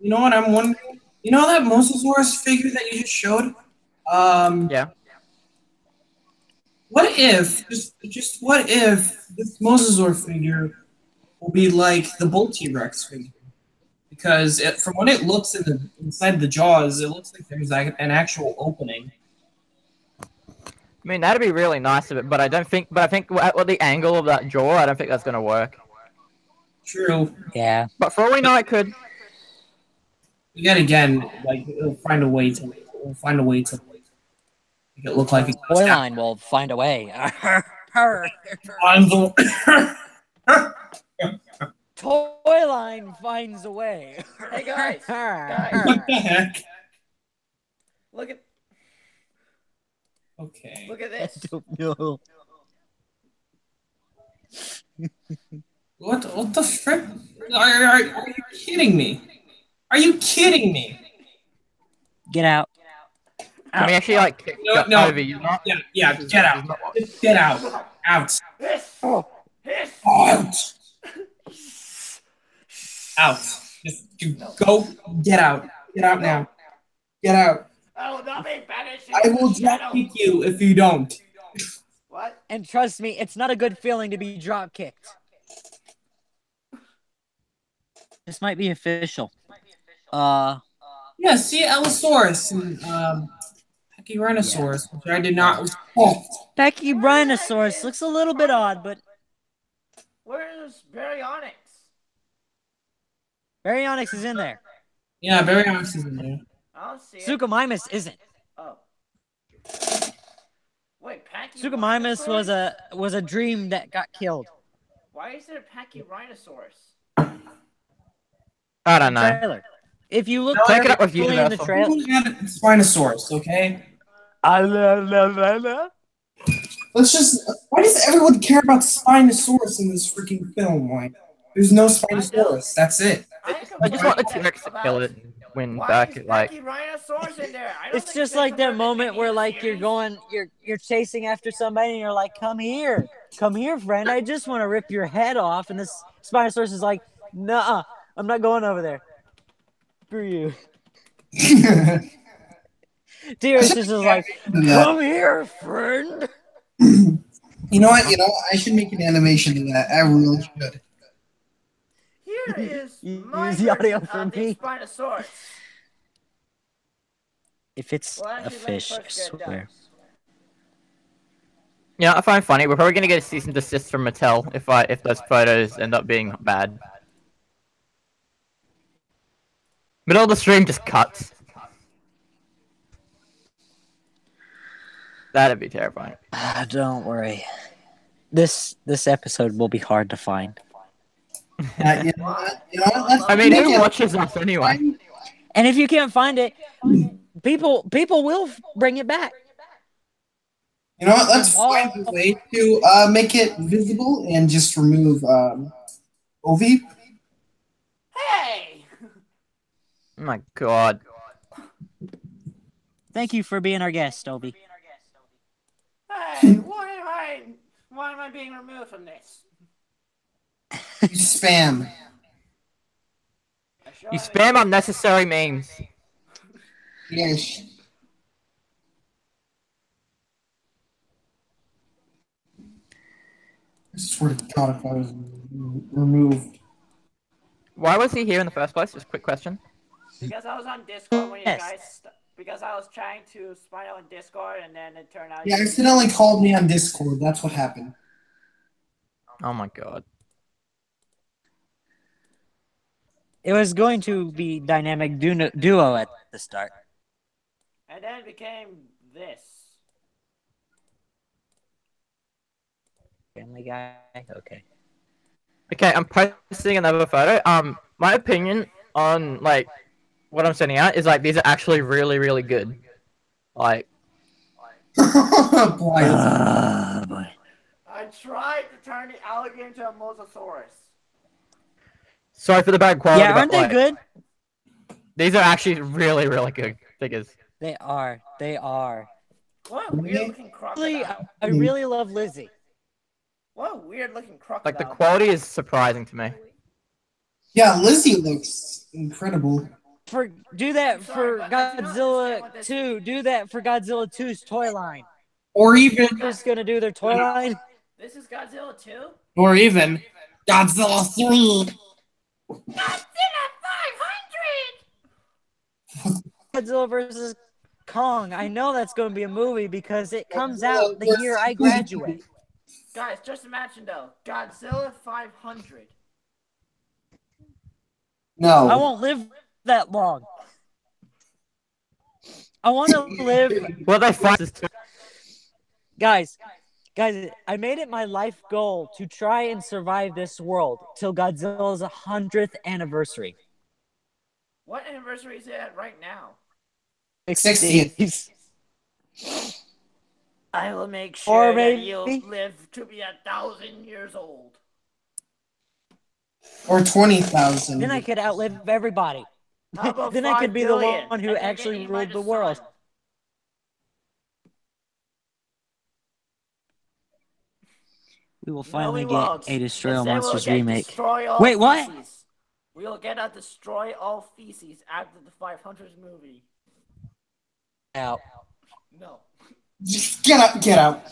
wondering. You know that Mosasaurus figure that you just showed? Yeah. What if just what if this Mosasaur figure will be like the Bull T-Rex figure? Because from what it looks inside the jaws, it looks like there's like an actual opening. I mean, that'd be really nice of it, but I think with the angle of that jaw, I don't think that's gonna work. True. Yeah. But for all we know, it could. Yet again, we'll find a way to make it look like a Toy line will find a way. Toy line finds a way. Hey guys, What the heck? look at Okay. this. Don't know. What the frick? Are you kidding me? Are you kidding me? Get out. Can we actually like kick No. over you? Not? Yeah, get out. Just get out. Out. Out. Out. Just go. Get out. Get out now. Get out. I will not be banished. I will drop kick you if you don't. What? And trust me, it's not a good feeling to be drop kicked. This might be official. Yeah, see Allosaurus and Pachyrhinosaurus, which I did not respect. Pachyrhinosaurus looks a little bit odd, but Where's Baryonyx? Baryonyx is in there. Yeah, Baryonyx is in there. I don't see it. Suchomimus isn't. Oh. Wait, Suchomimus was a dream that got killed. Why is there Pachyrhinosaurus? I don't know. Trailer. If you look Take it up with carefully in the Universal. trailer, We had Spinosaurus, okay? Let's just. Why does everyone care about Spinosaurus in this freaking film? Like, there's no Spinosaurus. That's it. I just want the T-Rex to kill it and win back. Like, Pachyrhinosaurus in there? I don't it's think just there's like that a moment where Pachyrhinosaurus like you're chasing after somebody and you're like, come here, friend. I just want to rip your head off. And this Spinosaurus is like, nah, I'm not going over there. Screw you. T-Rex is just like, come here, friend. You know what? I should make an animation of that. I really should. Here is my Use the audio version for of the me. Spinosaurus. If it's Well, a actually, let me fish, I first get it done. swear. Yeah, I find funny. We're probably gonna get a cease and desist from Mattel if those photos end up being bad. Middle of the stream just cuts. That'd be terrifying. Don't worry. This episode will be hard to find. You know what? Let's I mean, make who it watches us anyway? And if you can't find it, people will bring it back. You know what? Let's find a way to make it visible and just remove OV. Hey! Oh my god. Thank you for being our guest, Obi. Hey, why am I being removed from this? You spam. You spam unnecessary memes. Yes. I swear to God, if I was removed. Why was he here in the first place? Just a quick question. Because I was on Discord when you Yes. guys. Because I was trying to spy on Discord, and then it turned out. Yeah, accidentally called me on Discord. That's what happened. Oh my god. It was going to be dynamic duo at the start. And then it became this. Family Guy. Okay. Okay, I'm posting another photo. My opinion on like what I'm sending out is like these are actually really, really good. Like, Boy. Boy. I tried to turn the alligator into a mosasaurus. sorry for the bad quality. Yeah, aren't but, they like, good? These are actually really, really good figures. They are. They are. What a weird looking Really, crocodile. I really love Lizzie. What a weird looking crocodile. Like the quality is surprising to me. Yeah, Lizzie looks incredible. Do that for Sorry, but I do not understand what Godzilla this 2. Do that for Godzilla 2's toy line. Or even Who's gonna do their toy line? This is Godzilla 2? Godzilla 3. Godzilla 500! Godzilla versus Kong. I know that's going to be a movie because it comes out the year I graduate. Guys, just imagine though. Godzilla 500. No. I won't live that long. I want to live. Well, they find this too. Guys, I made it my life goal to try and survive this world till Godzilla's 100th anniversary. What anniversary is it at right now? 60th. I will make Or sure that maybe- you'll live to be 1,000 years old. Or 20,000. Then I could outlive everybody. How about Then I 5 could be billion, the one who and then get actually eaten by ruled the world. sun? We will No, finally we get won't. a Destroy All Instead, we'll Monsters get remake. Destroy All Wait, what? Feces. We'll get a Destroy All Feces after the 500 movie. Out. No. Just get out. Get out.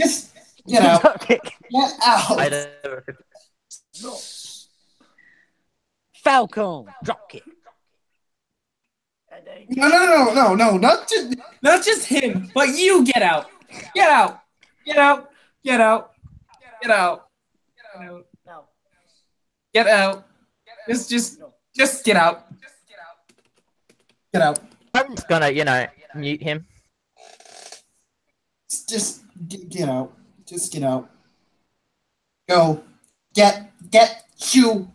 Just get out. Okay. Get out. No. Falcon. Drop kick. And then No. Not just him, but you get out. Get out. Get out. Get out. Get out. no. Get out. Just get out. Get out. I'm just gonna, mute him. Just get out. Just get out. Go. Get you.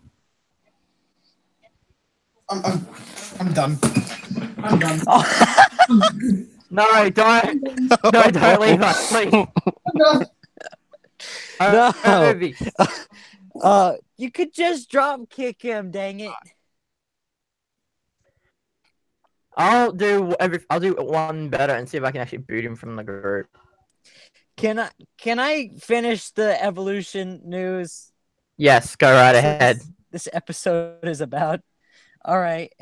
I'm done. I'm done. No, don't. No, don't leave us, please. No. Obi. You could just drop kick him, dang it. I'll do one better and see if I can actually boot him from the group. Can I finish the evolution news Yes, go right ahead. this episode is about? All right.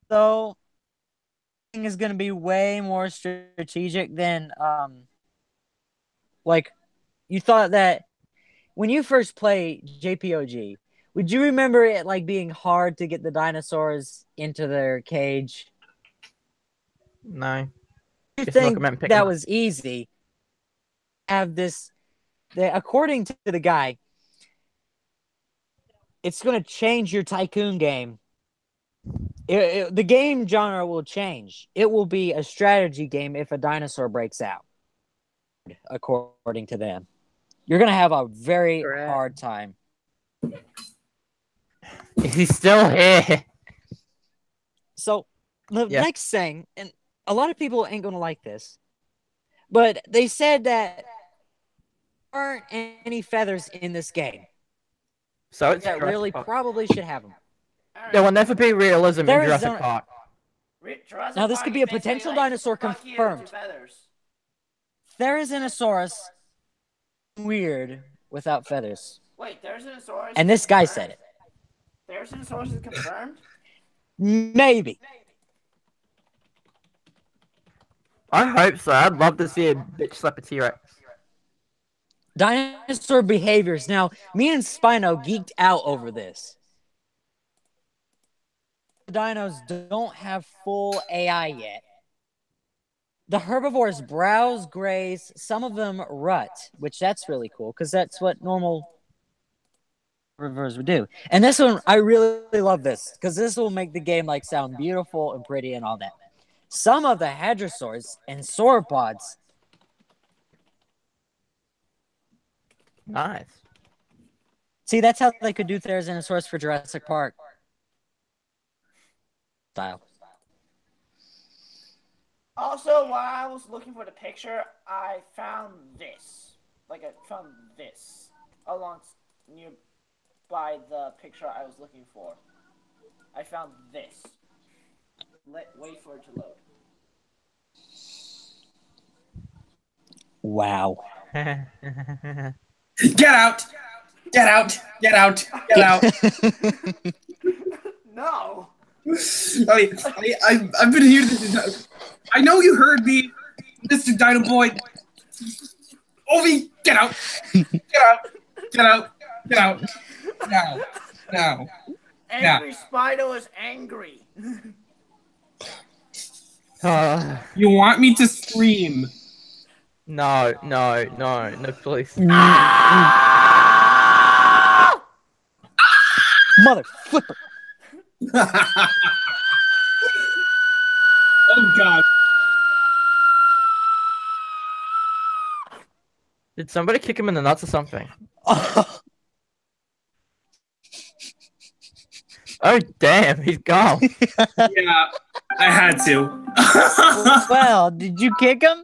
So is going to be way more strategic than like you thought that when you first play JPOG, would you remember it like being hard to get the dinosaurs into their cage? No. You Just think knock 'em out and pick 'em that up. was easy? have this. According to the guy, it's going to change your tycoon game. The game genre will change. It will be a strategy game if a dinosaur breaks out, according to them. You're going to have a very hard time. He's still here. So, the next thing, and a lot of people ain't going to like this, but they said that there aren't any feathers in this game. So it's that really probably should have them. There will never be realism in Jurassic Park. Now, this could be a potential dinosaur confirmed. Therizinosaurus weird without feathers. Wait, Therizinosaurus? And this guy said it. Therizinosaurus is confirmed? Maybe. I hope so. I'd love to see a bitch slap a T-Rex. Dinosaur behaviors. Now, me and Spino geeked out over this. The dinos don't have full AI yet. The herbivores browse, graze, some of them rut, which that's really cool because that's what normal herbivores would do. And this one, I really love this because this will make the game like sound beautiful and pretty and all that. Some of the hadrosaurs and sauropods. Nice. See, that's how they could do Therizinosaurus for Jurassic Park. Style. Also, while I was looking for the picture, I found this. I found this nearby the picture I was looking for. I found this. Wait for it to load. Wow. Get out! Get out! Get out! Get out! No! I've been here this entire... I know you heard me, Mr. Dino Boy. Ovi, get out! Get out! Get out! Get out! Now! Now! Angry Spino is angry. You want me to scream? No, please. Mother flipper. Oh God. Did somebody kick him in the nuts or something? Oh damn, he's gone. Yeah, I had to. Well, did you kick him?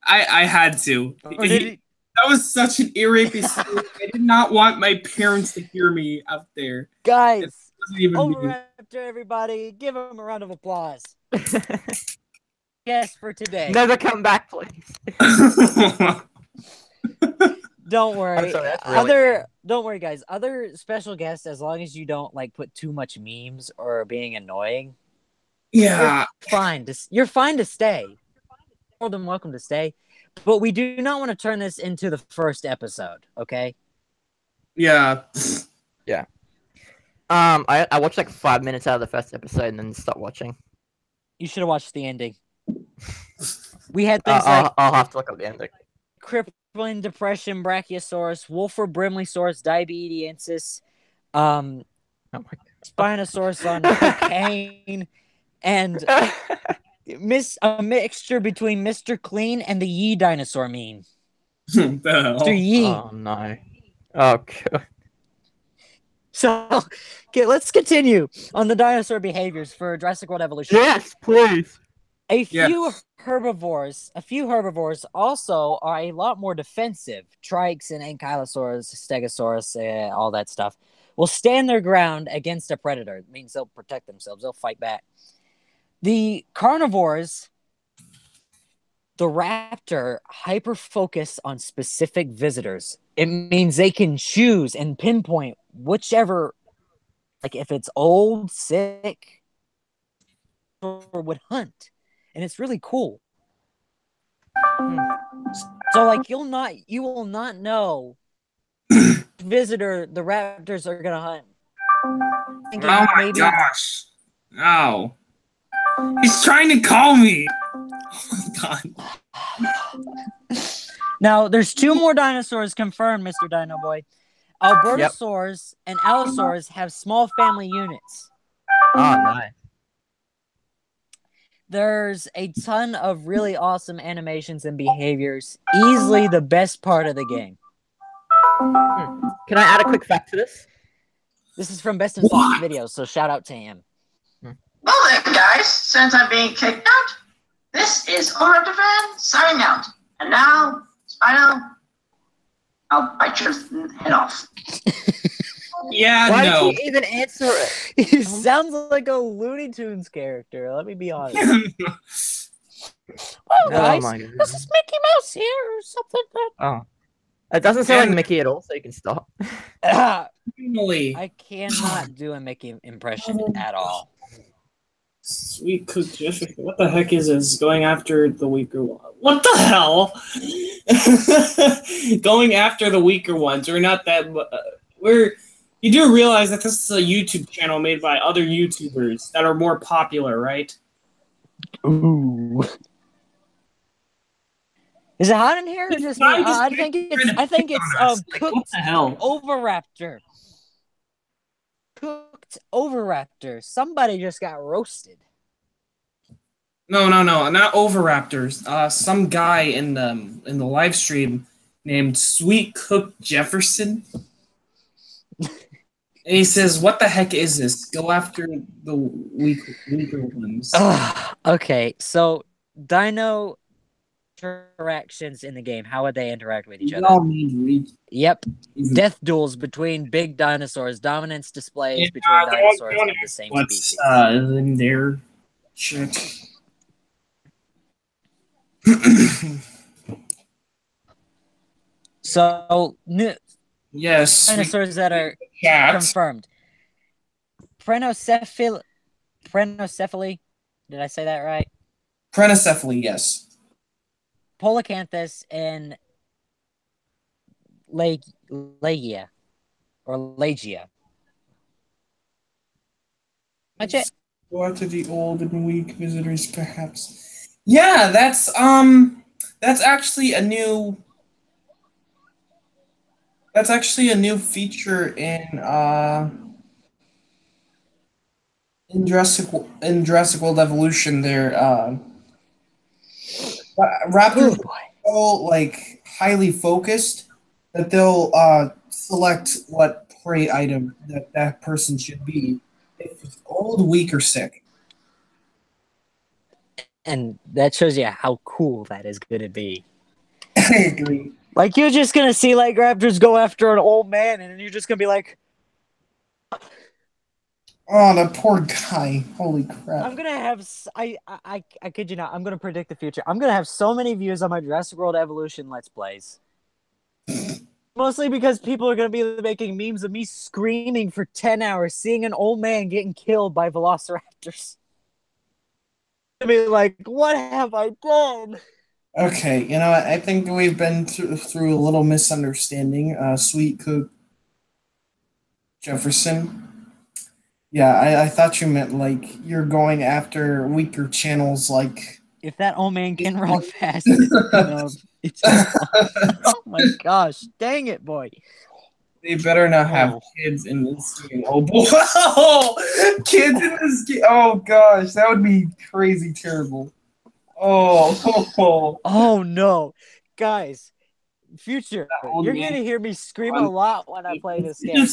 I had to. That was such an irritating story. I did not want my parents to hear me out there. Guys, Overraptor, everybody, give him a round of applause. Yes, for today. Never come back, please. Don't worry. Sorry, don't worry, guys. Other special guests, as long as you don't put too much memes or being annoying. Yeah. You're fine to stay. More than welcome to stay. But we do not want to turn this into the first episode, okay? Yeah. Yeah. I watched 5 minutes out of the first episode and then stopped watching. You should have watched the ending. We had things I'll have to look up the ending. Crippling depression, Brachiosaurus, Wolfer Brimleysaurus, Diabetiensis, Oh my God. Spinosaurus on cocaine, and a mixture between Mr. Clean and the Yee dinosaur meme. Mr. Yee. Oh no. Oh God. So, okay, let's continue on the dinosaur behaviors for Jurassic World Evolution. Yes, please. A few herbivores also are a lot more defensive. Trikes and Ankylosaurus, Stegosaurus, all that stuff will stand their ground against a predator. It means they'll protect themselves. They'll fight back. The carnivores, the raptor, hyper-focus on specific visitors. It means they can choose and pinpoint whichever, if it's old, sick, or would hunt. And it's really cool. So, you will not know visitor the raptors are gonna hunt. Oh my gosh. Oh. He's trying to call me. Oh my God. Now, there's 2 more dinosaurs confirmed, Mr. Dino Boy. Albertosaurs and Allosaurs have small family units. Oh, nice. There's a ton of really awesome animations and behaviors. Easily the best part of the game. Can I add a quick fact to this? This is from Best in Fox Videos, so shout out to him. Well then, guys, since I'm being kicked out, this is Overraptor Fan signing out. And now, Spino, I'll bite your head off. Yeah, Why no. did you even answer it? He sounds like a Looney Tunes character, let me be honest. Well, guys, my goodness. this is Mickey Mouse here or something. Oh. It doesn't sound like Mickey at all, so you can stop. Finally, I cannot do a Mickey impression at all. Sweet Cook Jessica. What the heck is this? Going after the weaker one. What the hell? Going after the weaker ones. We're not that. You do realize that this is a YouTube channel made by other YouTubers that are more popular, right? Ooh. Is it hot in here or just me? I think it's cooked what the hell? Overraptor. Cooked Overraptor. Somebody just got roasted. No, not Overraptors. Some guy in the live stream named Sweet Cook Jefferson. And he says, "What the heck is this? Go after the weaker ones." Okay, so Dino interactions in the game. How would they interact with each other? Yep. Death duels between big dinosaurs. Dominance displays between dinosaurs of the same species. In their shit. So, yes. Dinosaurs that are confirmed. Prenocephaly. Did I say that right? Prenocephaly, yes. Polacanthus and Lagia. Or Lagia. That's it. Go out to the old and weak visitors, perhaps. Yeah, that's actually a new. That's actually a new feature in Jurassic World Evolution. There, raptors are so like highly focused that they'll select what prey item that person should be if it's old, weak, or sick. And that shows you how cool that is going to be. I agree. Like, you're just going to see, like, raptors go after an old man, and you're just going to be like... Oh, that poor guy. Holy crap. I'm going to have... I kid you not. I'm going to predict the future. I'm going to have so many views on my Jurassic World Evolution Let's Plays. Mostly because people are going to be making memes of me screaming for 10 hours, seeing an old man getting killed by velociraptors. To be like, what have I done? Okay, you know, I think we've been through a little misunderstanding. Sweet Cook Jefferson. Yeah, I thought you meant like you're going after weaker channels like... If that old man can run fast, it's oh my gosh, dang it, boy. They better not have kids in this game. Oh, boy. Kids in this game. Oh, gosh, that would be crazy terrible. Oh no. Guys, future, you're going to hear me scream a lot when I play this game.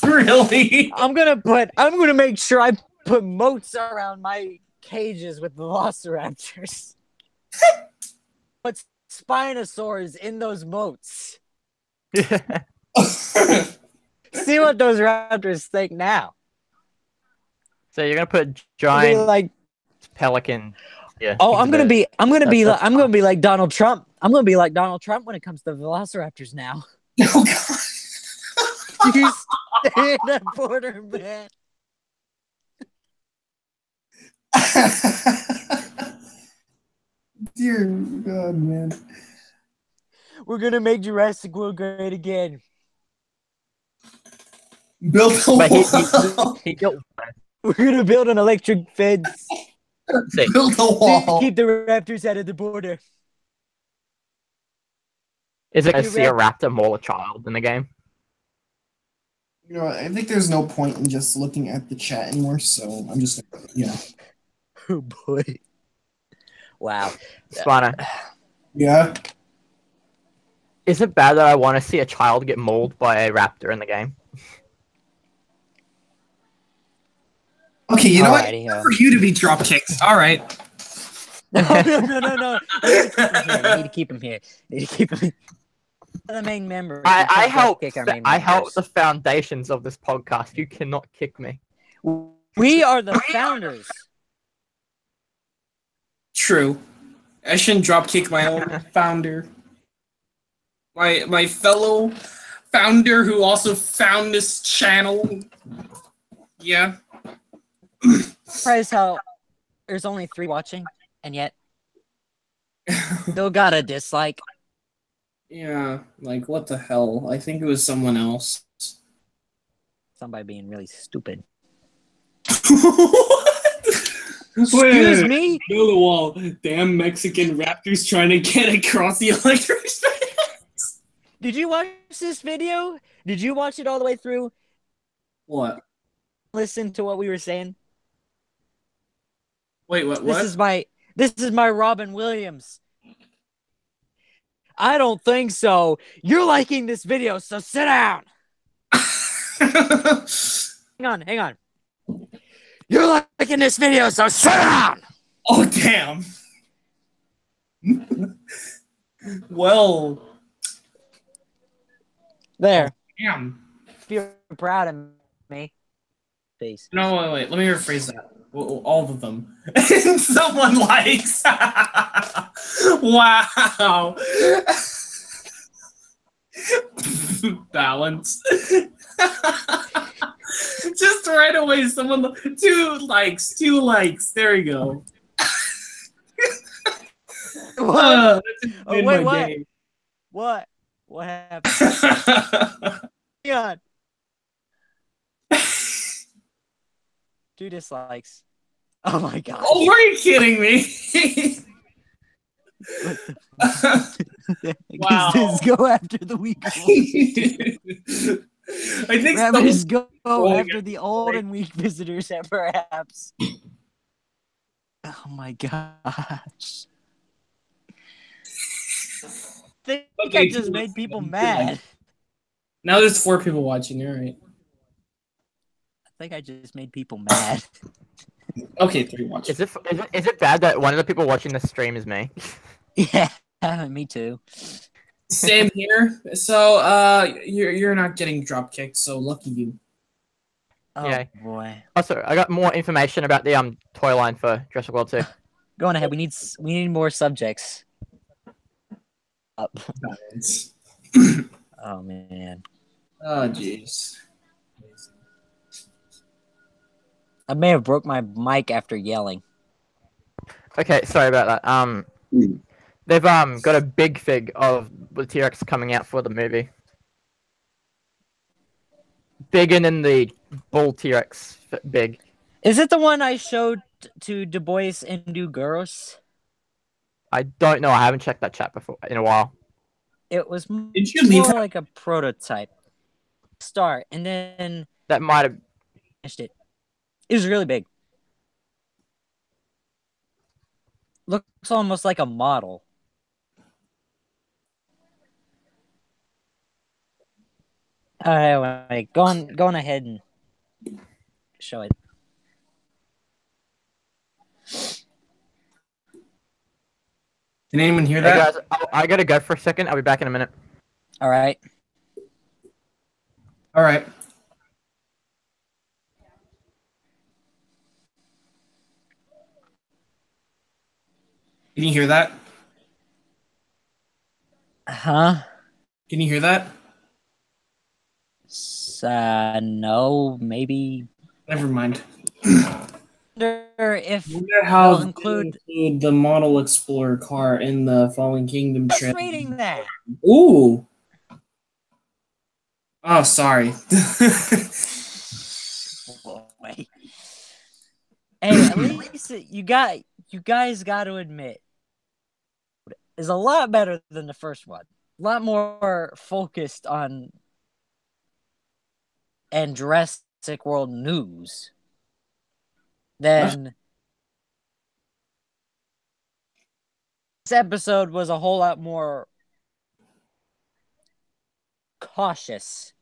Really? I'm going to make sure I put moats around my cages with velociraptors. Put Spinosaurs in those moats. See what those raptors think now. So you're gonna put giant like pelican. Yeah. Oh, I'm gonna be like Donald Trump. I'm gonna be like Donald Trump when it comes to velociraptors now. Oh God. You stay at that border, man. Dear God, man. We're gonna make Jurassic World great again. Build a wall. We're gonna build an electric fence. Build a wall. Keep the raptors out of the border. Is it You to see a read- raptor maul a child in the game? You know, I think there's no point in just looking at the chat anymore, so I'm just, Oh boy. Wow. Spawner, Yeah. is it bad that I want to see a child get mauled by a raptor in the game? Okay, you know what? Alrighty, For you to be drop kicked. All right. No. We need to keep him here. We need to keep him here. The main members. I help. Kick our main I help members. the foundations of this podcast. You cannot kick me. We are the founders. True. I shouldn't drop kick my own founder. My fellow founder who also found this channel. Yeah. Surprised how there's only 3 watching, and yet still got a dislike. Yeah, like what the hell? I think it was someone else. Somebody being really stupid. Excuse me? Build a wall. Damn Mexican raptors trying to get across the electric fence. Did you watch this video? Did you watch it all the way through? What? Listen to what we were saying. Wait, what? This is my Robin Williams. I don't think so. You're liking this video, so sit down. Hang on. You're liking this video, so sit down. Oh, damn. Well, There. damn. If you're proud of me, please. No, wait. Let me rephrase that. All of them. Someone likes. Wow. Balance. Just right away, someone 2 likes. There we go. What? That Oh, made wait, my what? day. What? What happened? Hang on. 2 dislikes. Oh my god. Oh, are you kidding me? Wow. Just go after the weak. I think Just go Oh, after the old and weak visitors, perhaps. Oh my gosh. I think Okay, I just made people mad. now there's 4 people watching. All right. I think I just made people mad. Okay, 3 watching. Is it bad that one of the people watching the stream is me? Yeah, me too. Same here. So, you're not getting drop kicked. So lucky you. Oh Yeah. boy. Also, I got more information about the toy line for Jurassic World 2. Go on ahead. We need more subjects. Up. Oh man. Oh jeez. I may have broke my mic after yelling. Okay, sorry about that. They've got a big fig of the T-Rex coming out for the movie. Bigger than the bull T-Rex. Big. Is it the one I showed to Du Bois and Duguros? I don't know. I haven't checked that chat before in a while. It was Did you leave more that? like a prototype. Start and then That might have. finished it. It was really big. Looks almost like a model. Alright, go on ahead and show it. Did anyone hear Hey that? guys, I gotta go for a second. I'll be back in a minute. Alright. All right. Can you hear that? Huh? Can you hear that? No, maybe. Never mind. Wonder if I wonder how they'll they include include the Model Explorer car in the Fallen Kingdom just trailer. reading that. Ooh. Oh, sorry. Boy. Hey, at least you guys got to admit is a lot better than the first one. lot more focused on and Jurassic World news than this episode was a whole lot more cautious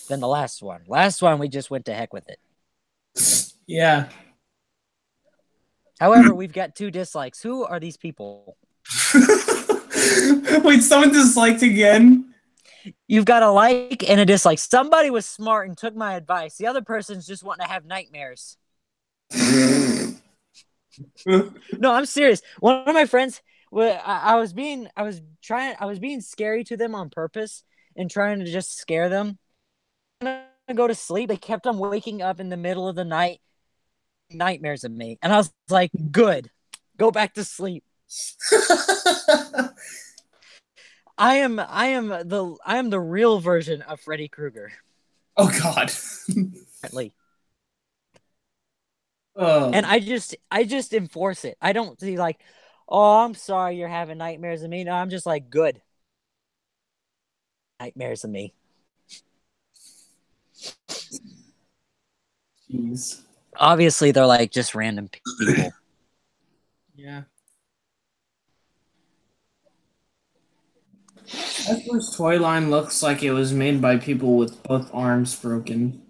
than the last one. Last one, we just went to heck with it. Yeah. However, we've got 2 dislikes. Who are these people? Wait, someone disliked again? You've got a like and a dislike. Somebody was smart and took my advice. The other person's just wanting to have nightmares. No, I'm serious. One of my friends, I was being scary to them on purpose and trying to just scare them. To go to sleep. They kept on waking up in the middle of the night, nightmares of me, and I was like, "Good, go back to sleep." I am the real version of Freddy Krueger. Oh God. Apparently. Oh. And I just enforce it. I don't see like, "Oh, I'm sorry you're having nightmares of me." No, I'm just like, "Good. Nightmares of me." Jeez. Obviously, they're like just random people. Yeah. Kessler's toy line looks like it was made by people with both arms broken.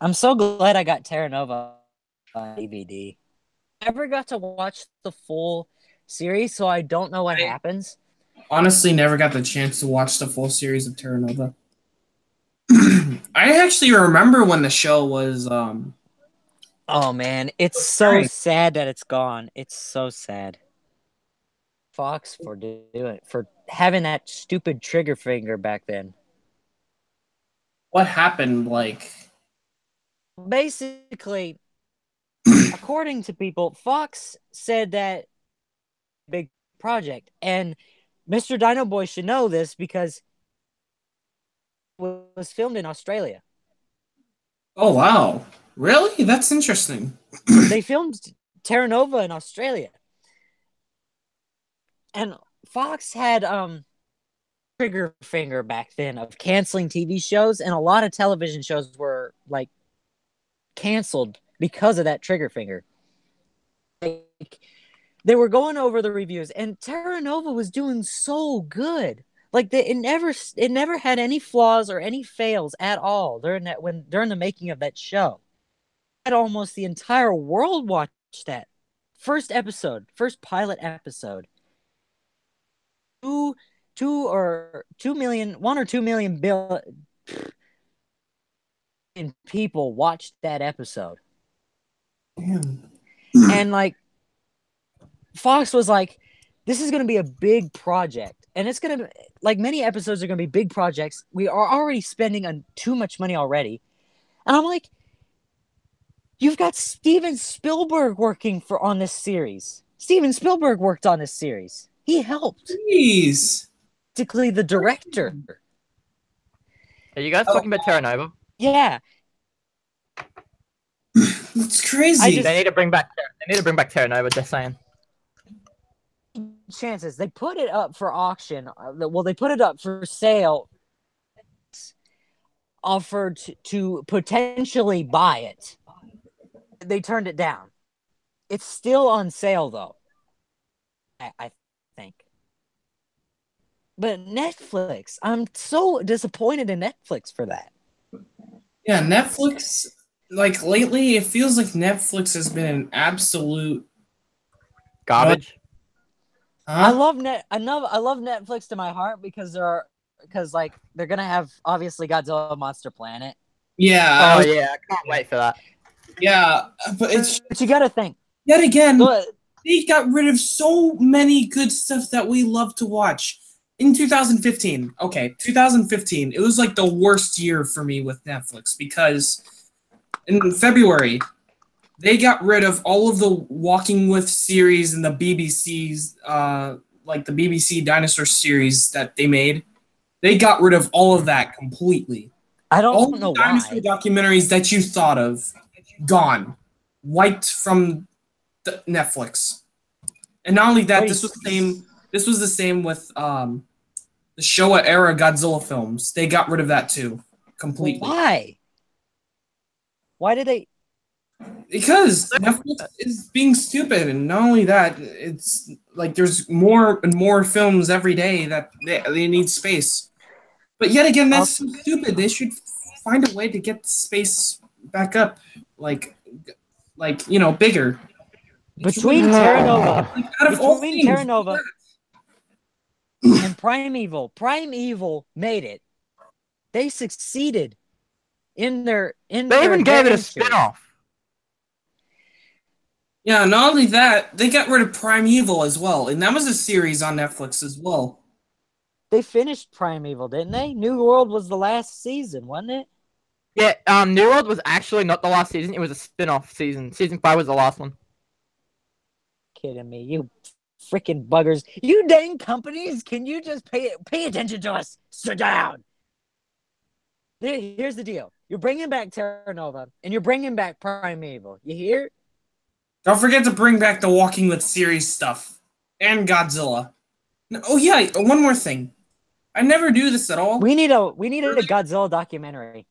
I'm so glad I got Terra Nova on DVD. I never got to watch the full series, so I don't know what happens. Honestly, never got the chance to watch the full series of Terra Nova. I actually remember when the show was Oh man, it's so sad that it's gone. It's so sad. Fox for having that stupid trigger finger back then. What happened? Like, basically, according to people, Fox said that big project, and Mr. Dino Boy should know this because it was filmed in Australia. oh wow, really? That's interesting. They filmed Terra Nova in Australia, and Fox had trigger finger back then of canceling TV shows, and a lot of television shows were like canceled because of that trigger finger. Like, they were going over the reviews, and Terra Nova was doing so good. Like it never had any flaws or any fails at all during the making of that show. Had almost the entire world watch that first pilot episode. 1 or 2 million people watched that episode. Damn. And like Fox was like, this is going to be a big project, and it's going to, like, many episodes are going to be big projects. We are already spending too much money already. And I'm like, you've got Steven Spielberg working on this series. Steven Spielberg worked on this series. He helped. Jeez. Basically the director. Are you guys talking about Terra Nova? Yeah. That's crazy. They need to bring back Terra Nova, just saying. Chances. They put it up for auction. Well, they put it up for sale. Offered to potentially buy it. They turned it down. It's still on sale, though. I think. But Netflix, I'm so disappointed in Netflix for that. Yeah, Netflix, like, lately, it feels like Netflix has been an absolute garbage. I love Netflix to my heart because they're gonna have obviously Godzilla Monster Planet. Yeah. Oh yeah, I can't wait for that. Yeah, but you gotta think. Yet again, they got rid of so many good stuff that we love to watch. In 2015, okay, 2015, it was like the worst year for me with Netflix because in February, they got rid of all of the Walking With series and the BBC's, like the BBC dinosaur series that they made. They got rid of all of that completely. I don't all know the dinosaur why. Documentaries that you thought of, gone, wiped from Netflix. And not only that, Wait, this was the same with the Showa era Godzilla films. They got rid of that too, completely. Why? Why did they? Because Netflix is being stupid, and not only that, it's like there's more and more films every day that they need space. But yet again, that's so stupid. They should find a way to get the space back up, like bigger. Between Terra Nova, Between Terra Nova and Primeval made it. They succeeded in their They even gave it a spin-off. Yeah, not only that, they got rid of Primeval as well, and that was a series on Netflix as well. They finished Primeval, didn't they? New World was the last season, wasn't it? Yeah, New World was actually not the last season. It was a spin-off season. Season 5 was the last one. Kidding me, you freaking buggers! You dang companies! Can you just pay attention to us? Sit down. Here's the deal: you're bringing back Terra Nova, and you're bringing back Primeval. You hear? Don't forget to bring back the Walking with series stuff and Godzilla. Oh yeah, one more thing. I never do this at all. We need a Godzilla documentary.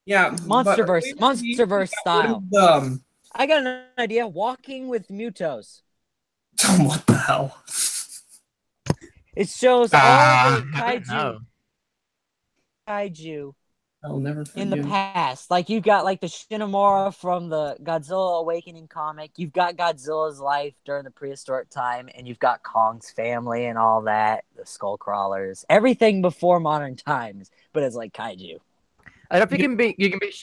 Yeah, Monsterverse style. I got an idea. Walking with Mutos. What the hell? It shows all the kaiju I'll never forget. in the past. Like you've got like the Shinamura from the Godzilla Awakening comic. You've got Godzilla's life during the prehistoric time, and you've got Kong's family and all that. The skull crawlers, everything before modern times, but it's like kaiju. I don't think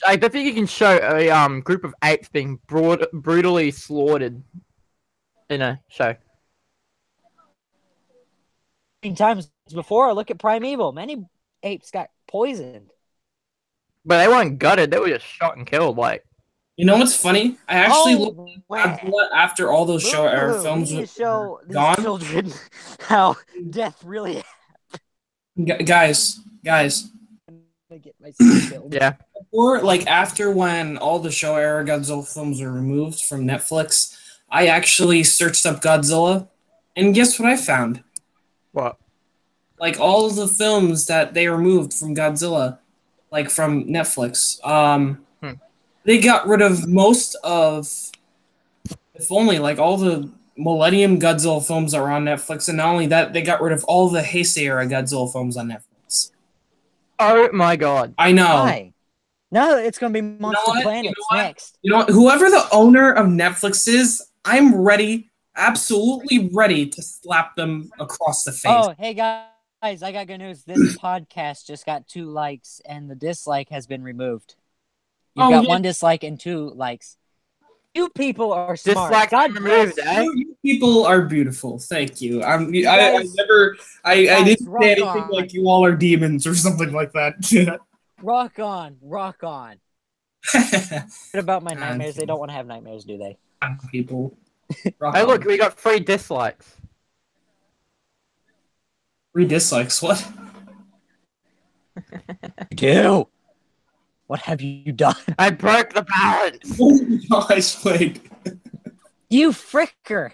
I don't think you can show a group of apes being brutally slaughtered in a show. Times before, look at Primeval. Many apes got poisoned. But they weren't gutted. They were just shot and killed. Like, you know what's funny? I actually looked at Godzilla after all those Showa era films were show gone. These children how death really happened. Guys. I get myself killed. Yeah. Or like after when all the Showa era Godzilla films were removed from Netflix, I actually searched up Godzilla, and guess what I found? What? Like all of the films that they removed from Godzilla, like from Netflix, they got rid of most of, if only like all the Millennium Godzilla films that were on Netflix, and not only that, they got rid of all the Heisei era Godzilla films on Netflix. Oh my god! I know. Why? No, it's gonna be Monster Planets next. You know what? Whoever the owner of Netflix is, I'm ready, absolutely ready to slap them across the face. Oh, hey guys, I got good news. This podcast just got 2 likes, and the dislike has been removed. You've got 1 dislike and 2 likes. You people are smart. Dislike God removed, bless You people are beautiful. Thank you. I didn't say anything like you all are demons or something like that. Rock on. What about my nightmares? They don't want to have nightmares, do they? People. Hey, look, we got 3 dislikes. 3 dislikes. What? Do. What have you done? I broke the balance. Oh my gosh, wait. You fricker.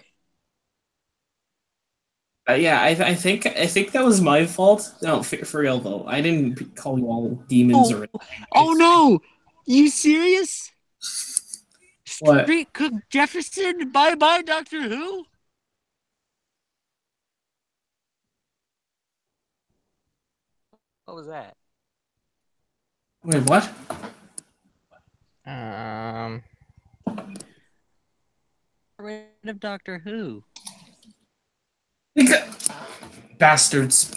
Yeah, I think that was my fault. No, for real though. I didn't call you all demons or anything. Oh no! You serious? What? Street Cook Jefferson? Bye-bye, Doctor Who? What was that? Wait, what? Rid of Doctor Who. Bastards.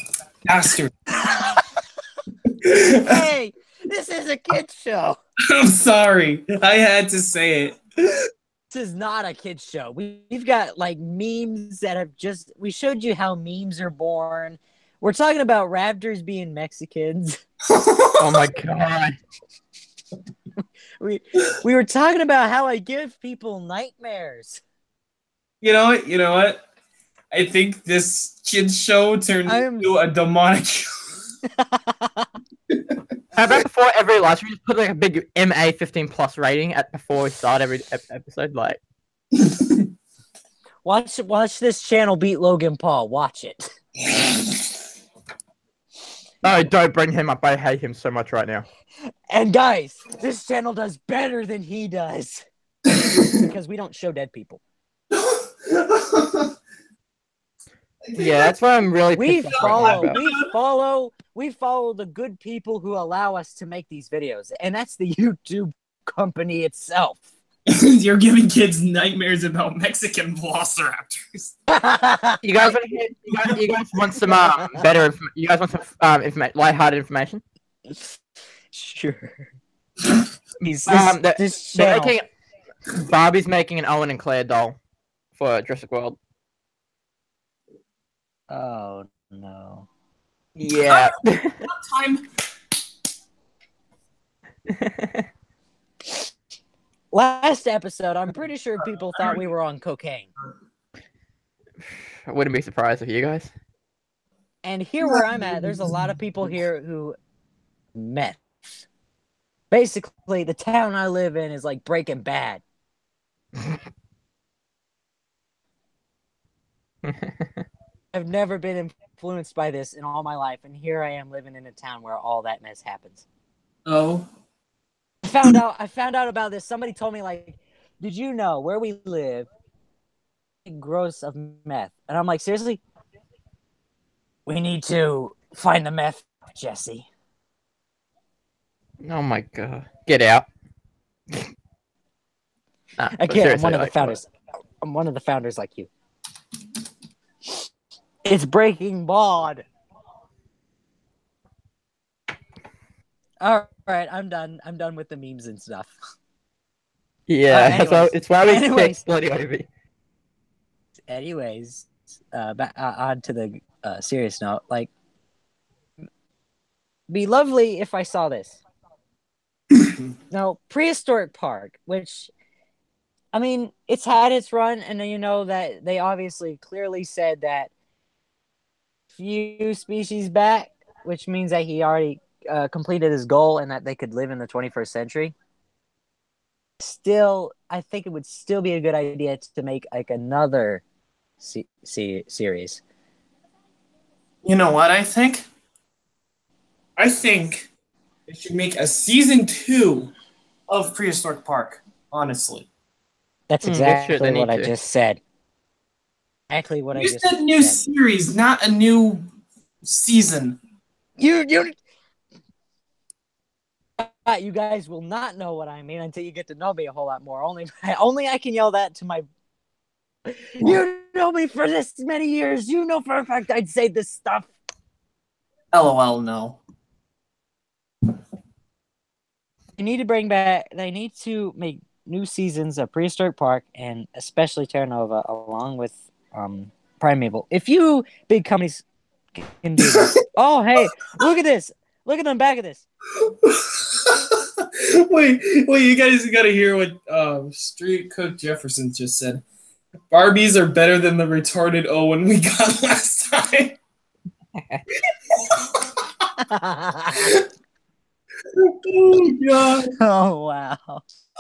Hey, this is a kid's show. I'm sorry. I had to say it. This is not a kid's show. We've got like memes that have just. We showed you how memes are born. We're talking about raptors being Mexicans. Oh my god. We were talking about how I give people nightmares. You know what? I think this kid's show turned into a demonic show. How about before every live stream, just put like a big MA 15+ rating before we start every episode? Like, Watch this channel beat Logan Paul. Watch it. No, don't bring him up. I hate him so much right now. And guys, this channel does better than he does because we don't show dead people. Yeah, that's why I'm really. We follow the good people who allow us to make these videos, and that's the YouTube company itself. You're giving kids nightmares about Mexican velociraptors. You guys want some better? You guys want some lighthearted information? Sure. Barbie's making an Owen and Claire doll for Jurassic World. Oh no. Yeah. Time. Last episode, I'm pretty sure people thought we were on cocaine. I wouldn't be surprised if you guys. And here where I'm at, there's a lot of people here who meth. Basically, the town I live in is like Breaking Bad. I've never been influenced by this in all my life, and here I am living in a town where all that mess happens. Oh. I found out about this. Somebody told me, like, did you know where we live gross of meth? And I'm like, seriously? We need to find the meth, Jesse. Oh my god. Get out. Again, I'm one of the founders. I'm one of the founders like you. It's Breaking Bad. All right, I'm done. I'm done with the memes and stuff. Yeah, so it's why we picked Bloody Ovi. Anyways, back on to the serious note. Like, be lovely if I saw this. No, Prehistoric Park, which, I mean, it's had its run, and you know that they obviously clearly said that few species back, which means that he already completed his goal and that they could live in the 21st century. Still, I think it would still be a good idea to make like another series. You know what I think? I think they should make a season 2 of Prehistoric Park, honestly. That's exactly what I just said. Exactly what I just said. You said new series, not a new season. You guys will not know what I mean until you get to know me a whole lot more. Only I can yell that to my... You know me for this many years. You know for a fact I'd say this stuff. LOL, no. They need to make new seasons of Prehistoric Park and especially Terra Nova along with Primeval. If you big companies can do this. Oh, hey, look at this. Look at the back of this. wait, you guys gotta hear what Street Cook Jefferson just said. Barbies are better than the retarded Owen we got last time. Oh, God. Oh, wow.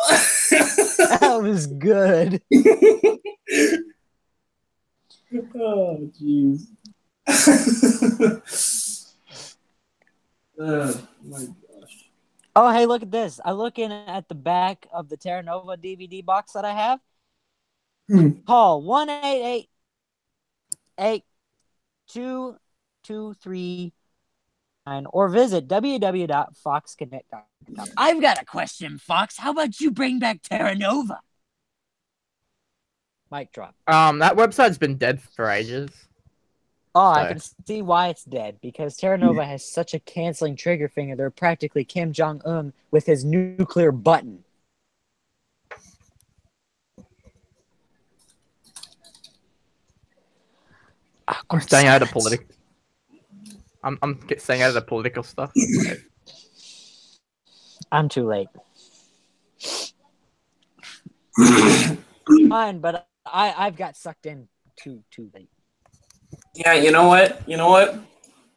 That was good. Oh, jeez. Oh, my gosh. Oh, hey, look at this. I'm looking at the back of the Terra Nova DVD box that I have. Call 1-888-8223 or visit www.foxconnect.com. I've got a question, Fox. How about you bring back Terra Nova? Mic drop. That website's been dead for ages. Oh, I can see why it's dead. Because Terra Nova has such a canceling trigger finger. They're practically Kim Jong-un with his nuclear button. I'm staying out of political. I'm staying out of the political stuff. I'm too late. Fine, but I've got sucked in too late. Yeah, you know what?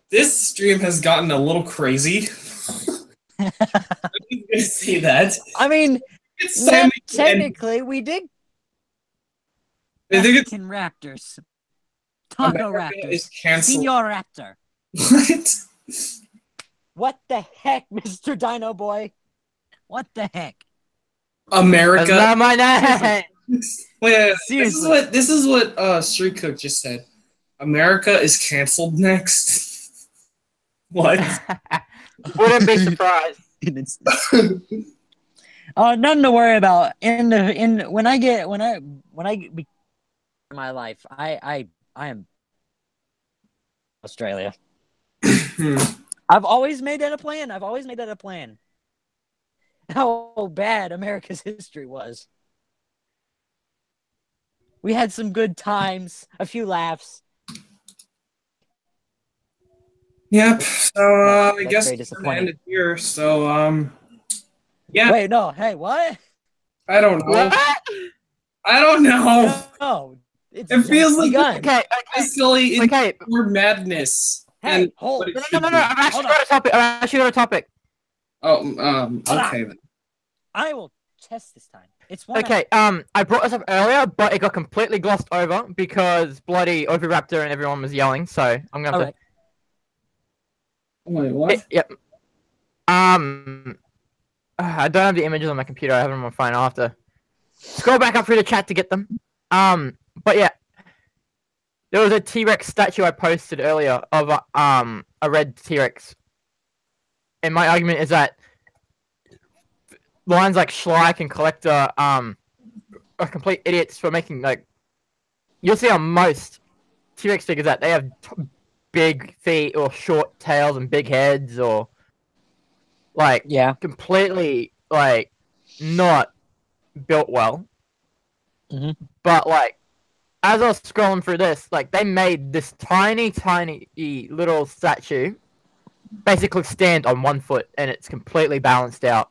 This stream has gotten a little crazy. I'm just gonna say that. I mean, technically, we did. I think it's Mexican raptors. Taco America raptors. is canceled. Senior raptor. What? What the heck, Mr. Dino Boy? What the heck? That's America. not my name. Wait, Seriously. this is what Street Cook just said. America is canceled next. What? Wouldn't be surprised. Nothing to worry about. When I be in my life, I am Australia. I've always made that a plan. How bad America's history was. We had some good times, a few laughs. Yep. So I That's guess very it's gonna disappointing. end it here. So yeah. Wait, no. Hey, what? I don't know. What? I don't know. No. It's It feels like begun. Okay, basically it's okay. more madness. Hey, And hold. what it No, should no, be. I've actually got a topic. Oh, okay then. I will test this time. It's one. Okay, I brought this up earlier, but it got completely glossed over because bloody Oviraptor and everyone was yelling, so I'm gonna have Alright. Wait, what? Yep. I don't have the images on my computer. I have them on my phone. I'll have to scroll back up through the chat to get them. But yeah, there was a T-Rex statue I posted earlier of a red T-Rex, and my argument is that lines like Schleich and Collector are complete idiots for making like. You'll see on most T-Rex figures that they have big feet or short tails and big heads, or like Yeah. completely like not built well. Mhm. But like as I was scrolling through this, like they made this tiny little statue basically stand on one foot, and it's completely balanced out.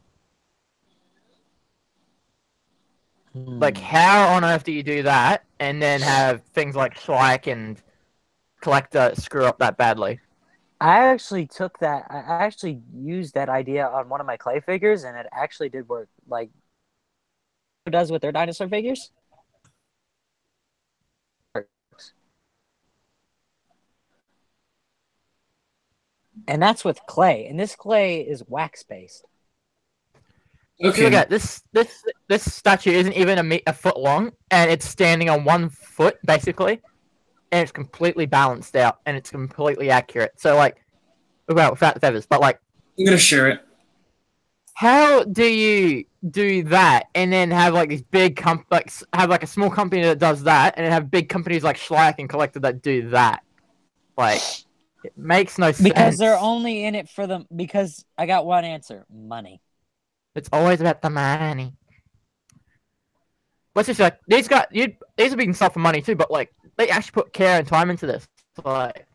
Like, how on earth do you do that and then have things like Schleich and Collector screw up that badly? I actually took that. I actually used that idea on one of my clay figures, and it actually did work. Like, who does with their dinosaur figures? And that's with clay, and this clay is wax based. If you look at this statue isn't even a foot long, and it's standing on one foot basically, and it's completely balanced out, and it's completely accurate. So like, well, without the feathers, but like, I'm gonna share it. how do you do that and then have like these big have like a small company that does that, and then have big companies like Schleich and Collector that do that? Like, it makes no sense. Because they're only in it for the. Because I got one answer: money. It's always about the money. Let's just like these are being sold for money too, but like they actually put care and time into this. Like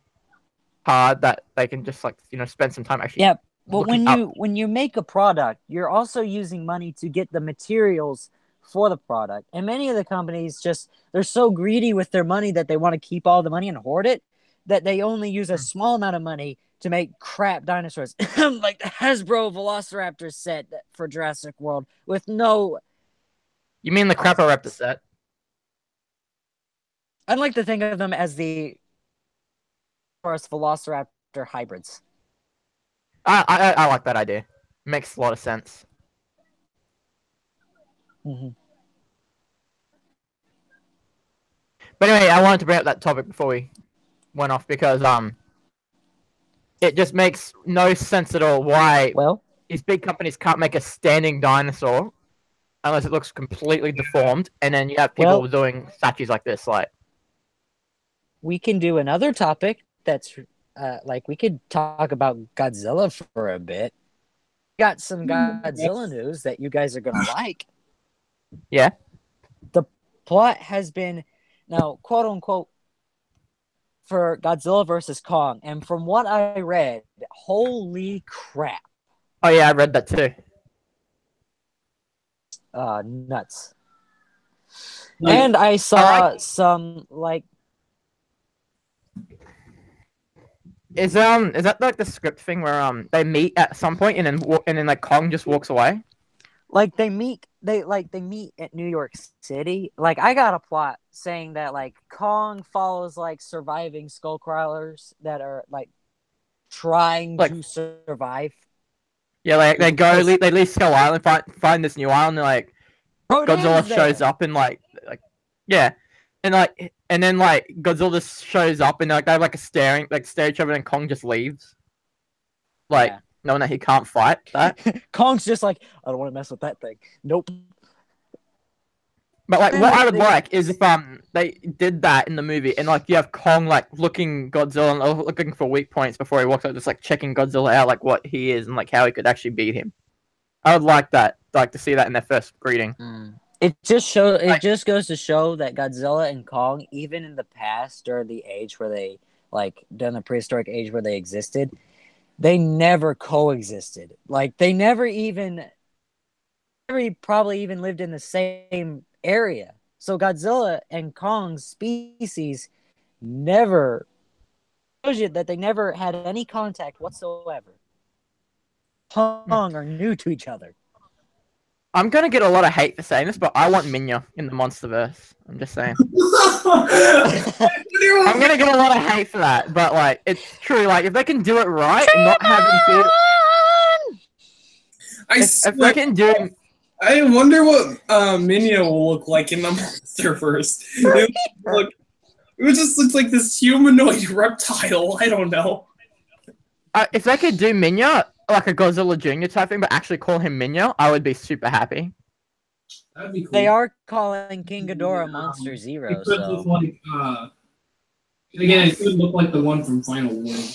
hard that they can just like spend some time actually. Yeah, but looking when you make a product, you're also using money to get the materials for the product. And many of the companies they're so greedy with their money that they want to keep all the money and hoard it, that they only use a small amount of money to make crap dinosaurs. Like the Hasbro Velociraptor set for Jurassic World with no. You mean the Craporaptor set? I'd like to think of them as the first Velociraptor hybrids. I like that idea. Makes a lot of sense. Mm-hmm. But anyway, I wanted to bring up that topic before we went off because it just makes no sense at all why these big companies can't make a standing dinosaur unless it looks completely deformed, and then you have people doing statues like this. Like, we can do another topic that's like we could talk about Godzilla for a bit. Got some Godzilla news that you guys are gonna like. Yeah. The plot has been now, quote unquote, for Godzilla versus Kong, and from what I read, holy crap! Oh yeah, I read that too. Nuts. And I saw some like. Is that like the script thing where they meet at some point and then like Kong just walks away? Like they meet they meet at New York City. Like, I got a plot saying that like Kong follows like surviving skull crawlers that are like trying Like- to survive. Yeah, like they Because they leave Skull Island, find this new island, and like Godzilla Rodan's shows there. up and like yeah, and then like Godzilla just shows up and like they have like stare each other and Kong just leaves, like Yeah. knowing that he can't fight that. Kong's just like, I don't want to mess with that thing. Nope. But like Then what I would they- like is if they did that in the movie and like you have Kong like looking Godzilla and looking for weak points before he walks out, just like checking Godzilla out like what he is and like how he could actually beat him. I would like that, like to see that in their first greeting. It just goes to show that Godzilla and Kong, even in the past during the age where they like during the prehistoric age where they existed, they never coexisted. Like they never probably even lived in the same area. So Godzilla and Kong's species never shows you that they never had any contact whatsoever. Kong are new to each other. I'm gonna get a lot of hate for saying this, but I want Minya in the MonsterVerse. I'm just saying. I'm gonna get a lot of hate for that, but like it's true. Like if they can do it right and not have him be, if they can do it, I wonder what Minya will look like in the MonsterVerse. It just looks like this humanoid reptile. I don't know. if they could do Minya like a Godzilla Jr. type thing, but actually call him Minya, I would be super happy. That'd be cool. They are calling King Ghidorah Monster Zero, It could so look like, again, it could look like the one from Final Warning.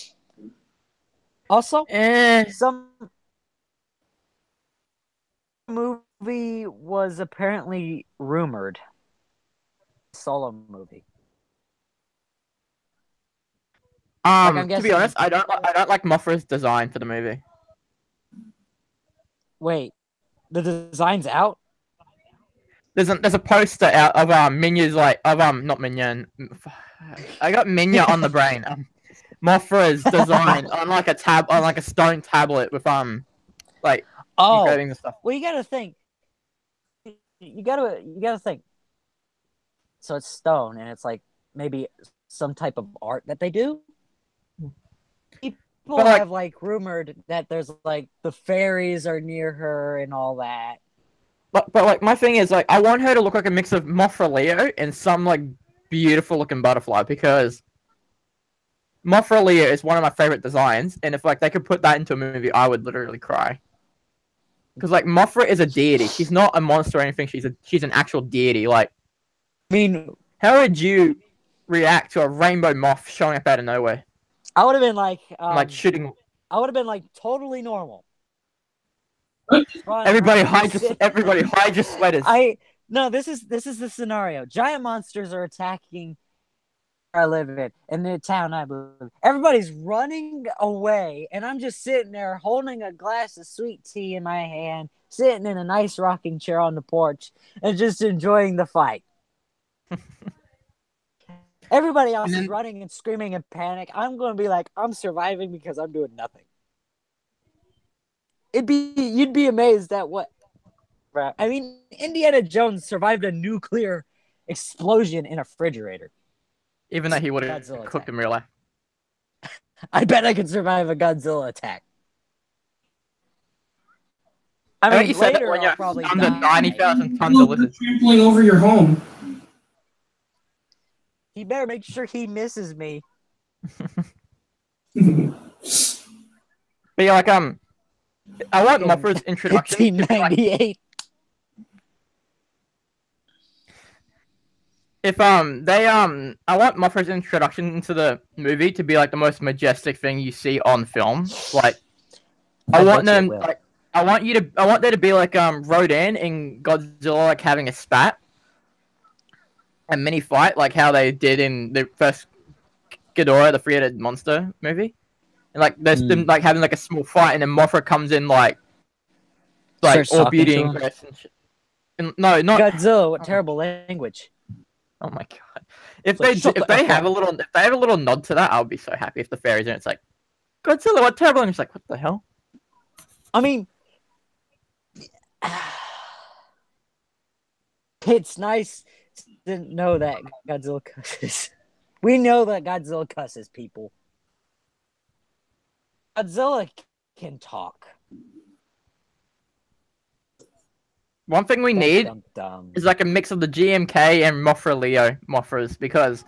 also Eh. some movie was apparently rumored. Solo movie. I'm To be guessing- honest, I don't like Mothra's design for the movie. Wait, the design's out? There's a poster out of Minya's like of not Minya. I got Minya on the brain. Mothra's design on like a stone tablet with like Oh, engravings and stuff. well, you gotta think. You gotta think. So it's stone, and it's like maybe some type of art that they do. People But, like- have like rumored that there's like the fairies are near her and all that. But like my thing is like I want her to look like a mix of Mothra Leo and some like beautiful looking butterfly because Mothra Leo is one of my favorite designs, and if like they could put that into a movie, I would literally cry. Because like Mothra is a deity. She's not a monster or anything. She's an actual deity. Like, I mean, how would you react to a rainbow moth showing up out of nowhere, I would have been like shooting? I would have been like totally normal. Everybody hide your sweaters. No, this is the scenario. Giant monsters are attacking where I live in the town I live in. Everybody's running away, and I'm just sitting there holding a glass of sweet tea in my hand, sitting in a nice rocking chair on the porch, and just enjoying the fight. Everybody else is running and screaming in panic. I'm going to be like, I'm surviving because I'm doing nothing. You'd be amazed at what. I mean, Indiana Jones survived a nuclear explosion in a refrigerator. Even though he would have Godzilla cooked attack. in real life. I bet I could survive a Godzilla attack. I I bet mean, you said that later when I'll you're probably under die. 90,000 tons of lizards. Trampling over your home. He better make sure he misses me. But yeah, like I want Mothra's introduction. to be, like, 1998. if I want Mothra's introduction into the movie to be like the most majestic thing you see on film. Like I want bet you them will. like I want there to be like Rodan and Godzilla like having a spat. A mini fight like how they did in the first Ghidorah, the three-headed monster movie. And like there's them like having like a small fight and then Mothra comes in like Starts all talking beauty to and him. grace and shit. And, no, not Godzilla, what terrible language. oh my god. If Like, they shut if the they F have up. a little nod to that, I'll be so happy if the fairies and it's like Godzilla, what terrible and it's like, what the hell? I mean, It's nice to know that Godzilla cusses. We know that Godzilla cusses, people. Godzilla can talk. One thing we need is like a mix of the GMK and Mothra Leo Mothras, because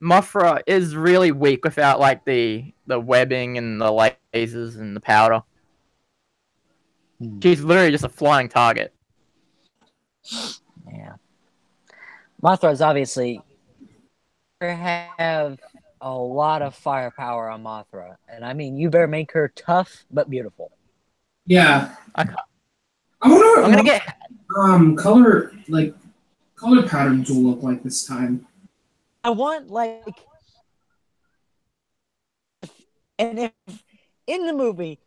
Mothra is really weak without like the webbing and the lasers and the powder. She's literally just a flying target. Yeah. Mothra is obviously have a lot of firepower on Mothra, and I mean, you better make her tough but beautiful. Yeah. I'm gonna get color patterns will look like this time. I want like, and if in the movie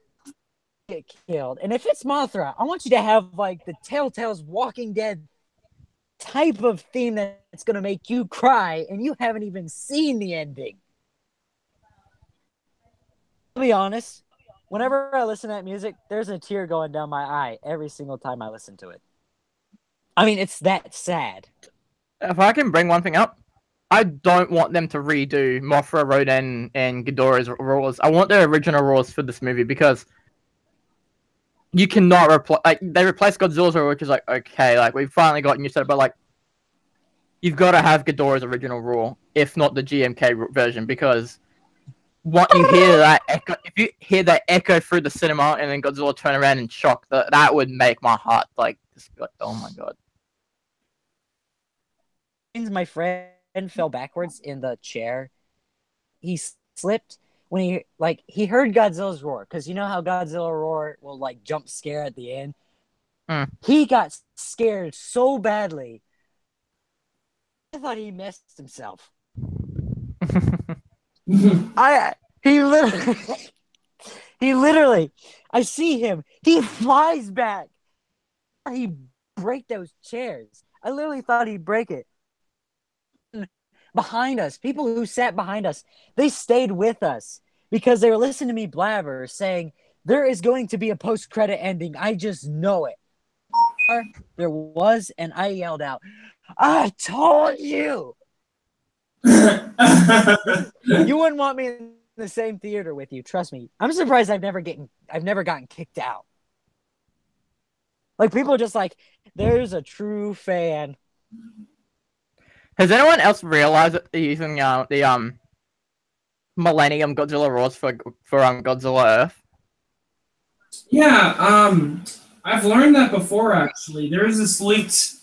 get killed, and if it's Mothra, I want you to have like the Telltale's Walking Dead type of theme that's gonna make you cry, and you haven't even seen the ending. To be honest, whenever I listen to that music, there's a tear going down my eye every single time I listen to it. I mean, it's that sad. If I can bring one thing up, I don't want them to redo Mothra, Rodan, and Ghidorah's roars. I want their original roars for this movie, because you cannot replace. Like, they replaced Godzilla's roar, which is like, okay, like we've finally gotten used to it, but like you've got to have Ghidorah's original roar, if not the GMK version, because what you hear that echo, if you hear that echo through the cinema and then Godzilla turn around in shock, that would make my heart like just be like, oh my god. My friend fell backwards in the chair. He slipped when he heard Godzilla's roar, because you know how Godzilla roar will like jump scare at the end. He got scared so badly, I thought he messed himself. He literally, I see him. He flies back. He break those chairs. I literally thought he'd break it. Behind us, people who sat behind us, they stayed with us because they were listening to me blabber saying, there is going to be a post-credit ending. I just know it. There was, and I yelled out, I told you. You wouldn't want me in the same theater with you, trust me. I'm surprised I've never gotten kicked out. Like, people are just like, there's a true fan. Has anyone else realized that they're using the Millennium Godzilla roars for Godzilla Earth? Yeah, I've learned that before, actually. There's this leaked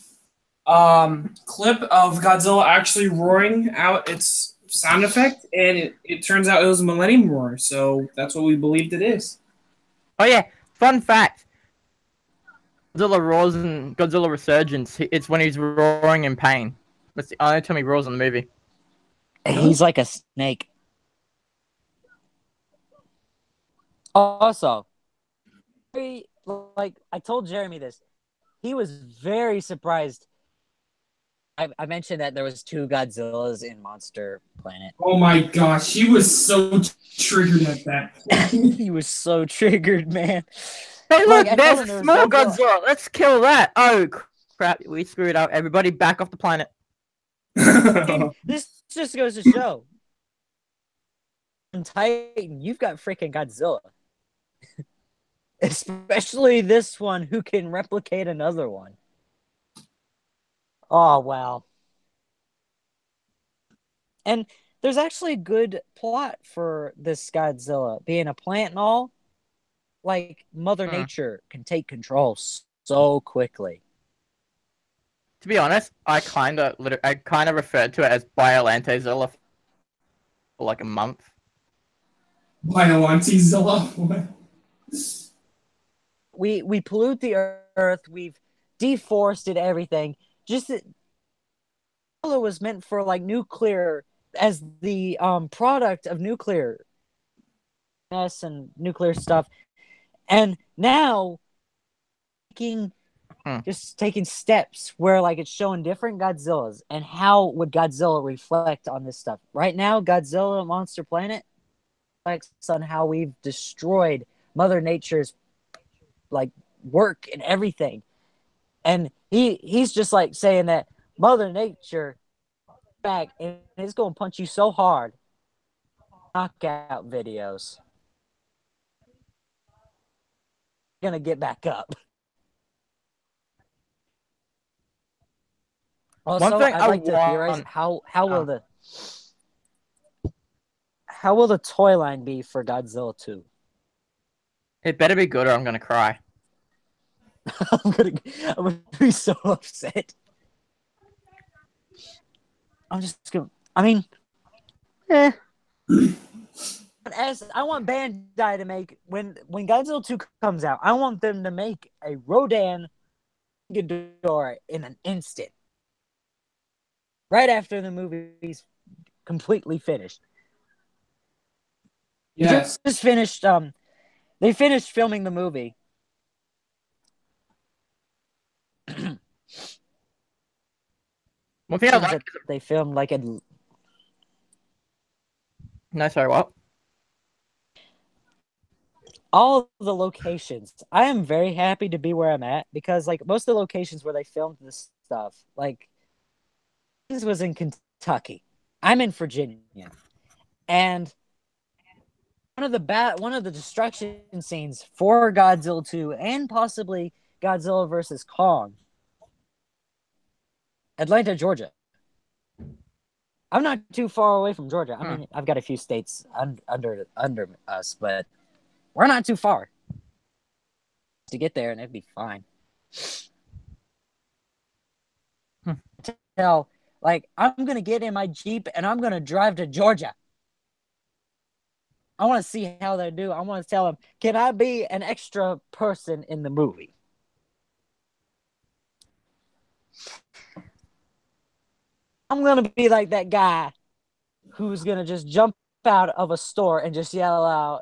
clip of Godzilla actually roaring out its sound effect, and it turns out it was a Millennium Roar, so that's what we believed it is. Oh yeah, fun fact. Godzilla roars in Godzilla Resurgence, it's when he's roaring in pain. That's the only time he roars in the movie. He's like a snake. Also, like I told Jeremy this, he was very surprised. I mentioned that there was 2 Godzillas in Monster Planet. Oh my gosh, he was so triggered at that. He was so triggered, man. Hey, look, there's a small Godzilla. Let's kill that. Oh crap, we screwed up. Everybody, back off the planet. This just goes to show, on Titan, you've got freaking Godzilla. Especially this one who can replicate another one. Oh, wow. And there's actually a good plot for this Godzilla. Being a plant and all, like, Mother Nature can take control so quickly. To be honest, I kind of referred to it as Biolante-Zilla for like a month. Biolante-Zilla? We pollute the earth. We've deforested everything. Just that it was meant for like nuclear, as the product of nuclear mess and nuclear stuff. And now just taking steps where like it's showing different Godzillas and how would Godzilla reflect on this stuff. Right now, Godzilla Monster Planet reflects on how we've destroyed Mother Nature's like work and everything. And he's just like saying that Mother Nature back and it's gonna punch you so hard. Knockout videos. Gonna get back up. Also, One thing I'd I like to theorize want- how will the toy line be for Godzilla 2? It better be good or I'm gonna cry. I'm gonna be so upset. I'm just gonna. I mean, eh. As I want Bandai to make when Godzilla 2 comes out, I want them to make a Rodan Ghidorah in an instant, right after the movie's completely finished. Yes. Just finished. They finished filming the movie. One thing I like that they filmed like a. No, sorry, what? All the locations. I am very happy to be where I'm at because, like, most of the locations where they filmed this stuff, like, this was in Kentucky. I'm in Virginia, and one of the destruction scenes for Godzilla 2 and possibly Godzilla versus Kong, Atlanta, Georgia. I'm not too far away from Georgia. I mean, I've got a few states under us, but we're not too far to get there, and it'd be fine. Tell, like, I'm gonna get in my Jeep and I'm gonna drive to Georgia. I want to see how they do. I want to tell them, can I be an extra person in the movie? I'm gonna be like that guy who's gonna just jump out of a store and just yell out,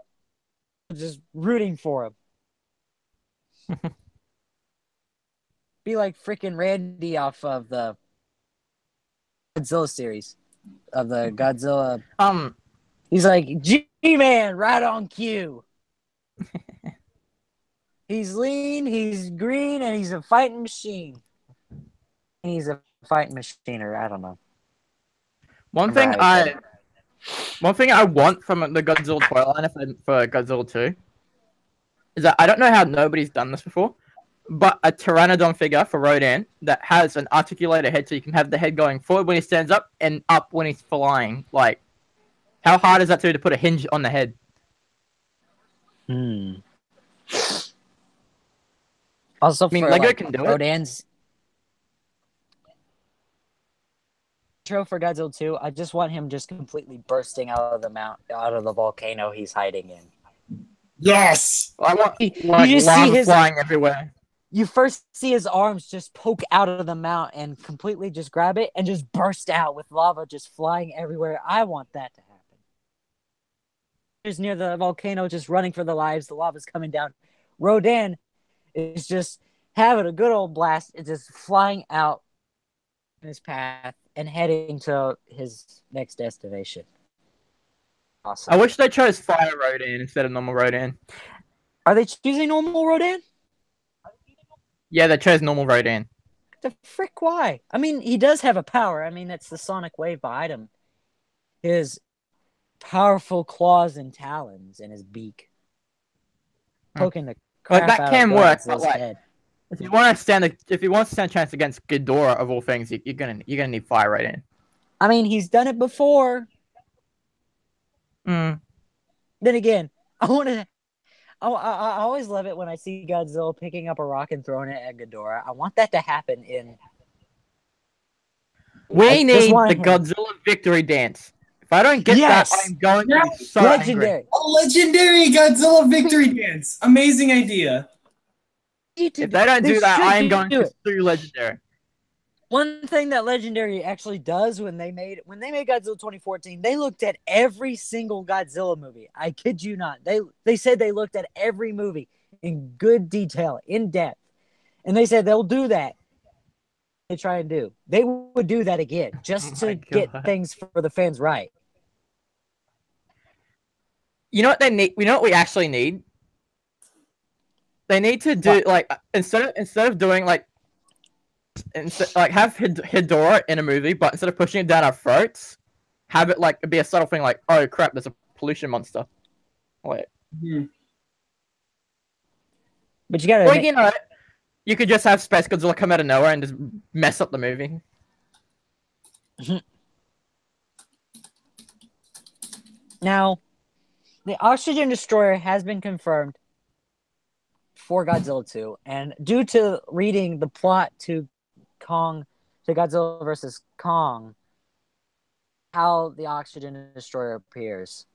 just rooting for him. Be like freaking Randy off of the Godzilla series, of the Godzilla. He's like, G-Man, right on cue. He's lean, he's green, and he's a fighting machine. He's a fighting machiner. I don't know. One thing I want from the Godzilla toy line for Godzilla 2 is that I don't know how nobody's done this before, but a Pteranodon figure for Rodan that has an articulated head so you can have the head going forward when he stands up and up when he's flying. Like, how hard is that to put a hinge on the head? Also, I mean, for, Lego like, can do Rodan's intro for Godzilla 2, I just want him just completely bursting out of the volcano he's hiding in. Yes! I want You just lava see his flying everywhere. You first see his arms just poke out of the mount and completely just grab it and just burst out with lava just flying everywhere. I want that to happen. He's near the volcano just running for their lives. The lava's coming down. Rodan is just having a good old blast. It's just flying out in his path and heading to his next destination. Awesome. I wish they chose Fire Rodan instead of normal Rodan. Are they choosing normal Rodan? Yeah, they chose normal Rodan. The frick, why? I mean, he does have a power. I mean, that's the sonic wave behind him. His powerful claws and talons in his beak. Poking the crap that out can of work, Godzilla's but like, head. if you want to stand a chance against Ghidorah of all things, you're gonna need Fire Rodan. I mean, he's done it before. Then again, I always love it when I see Godzilla picking up a rock and throwing it at Ghidorah. I want that to happen in. We need the Godzilla victory dance. If I don't get that, I'm going to be so legendary. angry. A legendary Godzilla victory dance. Amazing idea. If they don't do that, I am going to sue Legendary. One thing that Legendary actually does when they made Godzilla 2014, they looked at every single Godzilla movie. I kid you not. They said they looked at every movie in good detail, in depth. And they said they'll do that. They try and do. They would do that again just to get things for the fans right. You know what they need? You know what we actually need? They need to do like instead of doing like like have Hedorah in a movie, but instead of pushing it down our throats, have it like be a subtle thing, like, oh crap, there's a pollution monster. Wait. But you gotta Or admit, you could just have Space Godzilla come out of nowhere and just mess up the movie. now the Oxygen Destroyer has been confirmed for Godzilla 2, and due to reading the plot to Godzilla versus Kong, how the Oxygen Destroyer appears.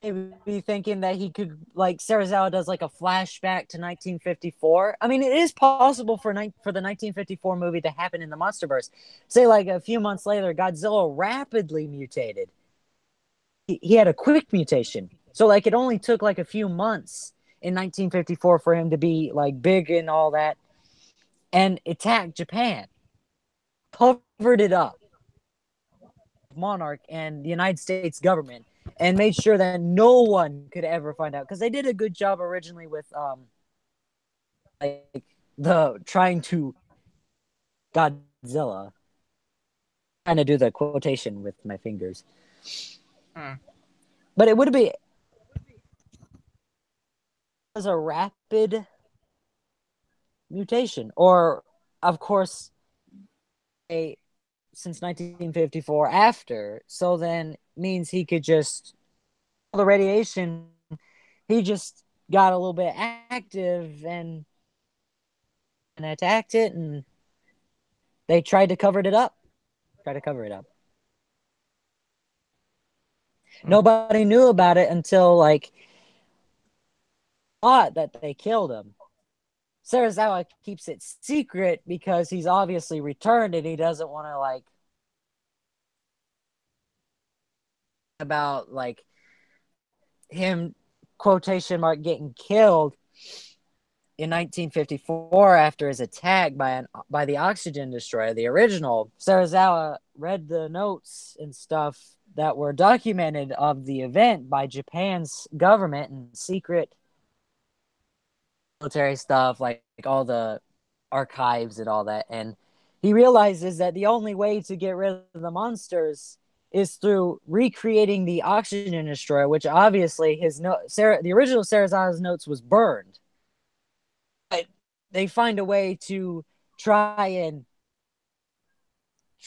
Maybe thinking that he could, like, Serizawa does like a flashback to 1954. I mean, it is possible for the 1954 movie to happen in the MonsterVerse. Say, like, a few months later, Godzilla rapidly mutated. He had a quick mutation. So, like, it only took, like, a few months in 1954 for him to be, like, big and all that, and attacked Japan. Covered it up. Monarch and the United States government, and made sure that no one could ever find out, because they did a good job originally with like the trying to Godzilla. Trying to do the quotation with my fingers. But it would be as a rapid mutation, or of course since 1954 after, so then means he could just the radiation, he just got a little bit active and attacked it, and they tried to cover it up. Nobody knew about it until like thought that they killed him. Serizawa keeps it secret because he's obviously returned and he doesn't want to like about like him quotation mark getting killed in 1954 after his attack by the Oxygen Destroyer, the original. Serizawa read the notes and stuff that were documented of the event by Japan's government and secret military stuff, like all the archives and all that, and he realizes that the only way to get rid of the monsters is through recreating the Oxygen Destroyer, which obviously the original Serizawa's notes was burned, but they find a way to try and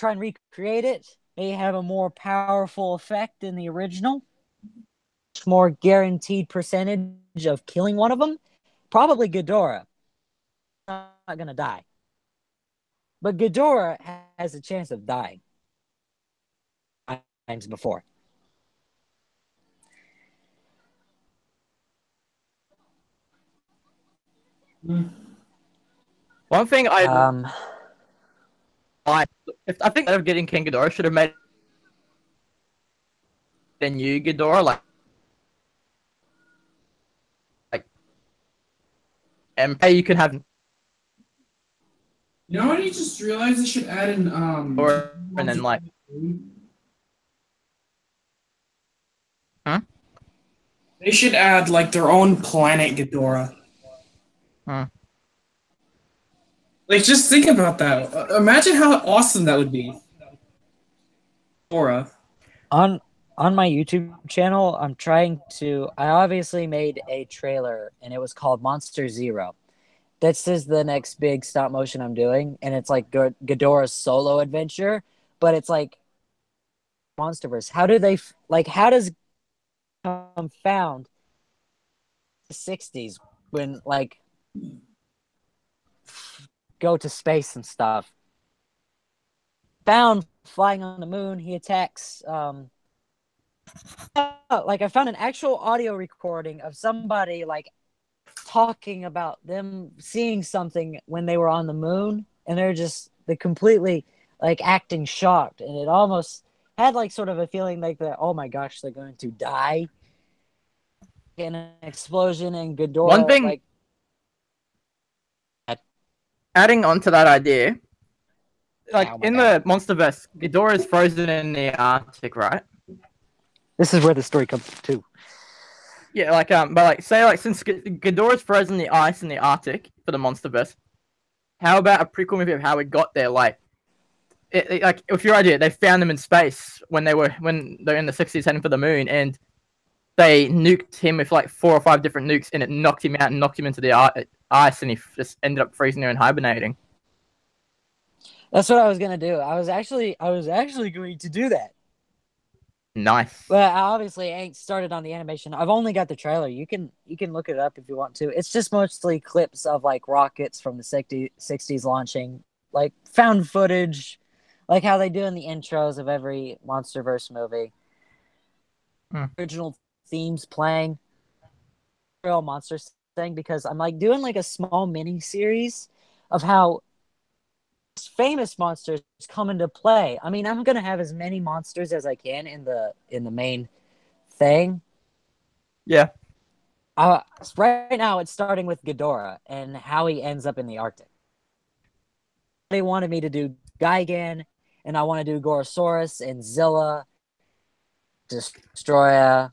recreate it. They have a more powerful effect than the original, more guaranteed percentage of killing one of them. Probably Ghidorah. Not gonna die. But Ghidorah has a chance of dying times before. One thing I think of getting King Ghidorah should have made a new Ghidorah, and you could have. You know what? I just realized I should add in Or and then like. Huh? They should add like their own planet Ghidorah. Huh. Like, just think about that. Imagine how awesome that would be. Ghidorah. On my YouTube channel, I obviously made a trailer, and it was called Monster Zero. This is the next big stop motion I'm doing, and it's like Ghidorah's solo adventure, but it's like MonsterVerse. How does found the 60s when like go to space and stuff? Found flying on the moon, he attacks like I found an actual audio recording of somebody like talking about them seeing something when they were on the moon, and they completely like acting shocked, and it almost had like sort of a feeling like that, oh my gosh, they're going to die in an explosion. And Ghidorah, One thing, like, adding on to that idea, like in the MonsterVerse, Ghidorah is frozen in the Arctic, right? This is where the story comes to. Yeah, but say since Ghidorah's frozen in the ice in the Arctic for the MonsterVerse, how about a prequel movie of how it got there? Like, like with your idea, they found them in space when they're in the 60s heading for the moon, and they nuked him with like 4 or 5 different nukes, and it knocked him out and knocked him into the ice, and he just ended up freezing there and hibernating. That's what I was gonna do. I was actually going to do that. Nice. Well, I obviously ain't started on the animation. I've only got the trailer. You can look it up if you want to. It's just mostly clips of like rockets from the 60s launching, like found footage, like how they do in the intros of every MonsterVerse movie. Original themes playing. Real monsters thing, because I'm like doing like a small mini series of how famous monsters come into play. I mean, I'm gonna have as many monsters as I can in the main thing. Yeah. Right now, it's starting with Ghidorah and how he ends up in the Arctic. They wanted me to do Gigan, and I want to do Gorosaurus and Zilla, Destroya.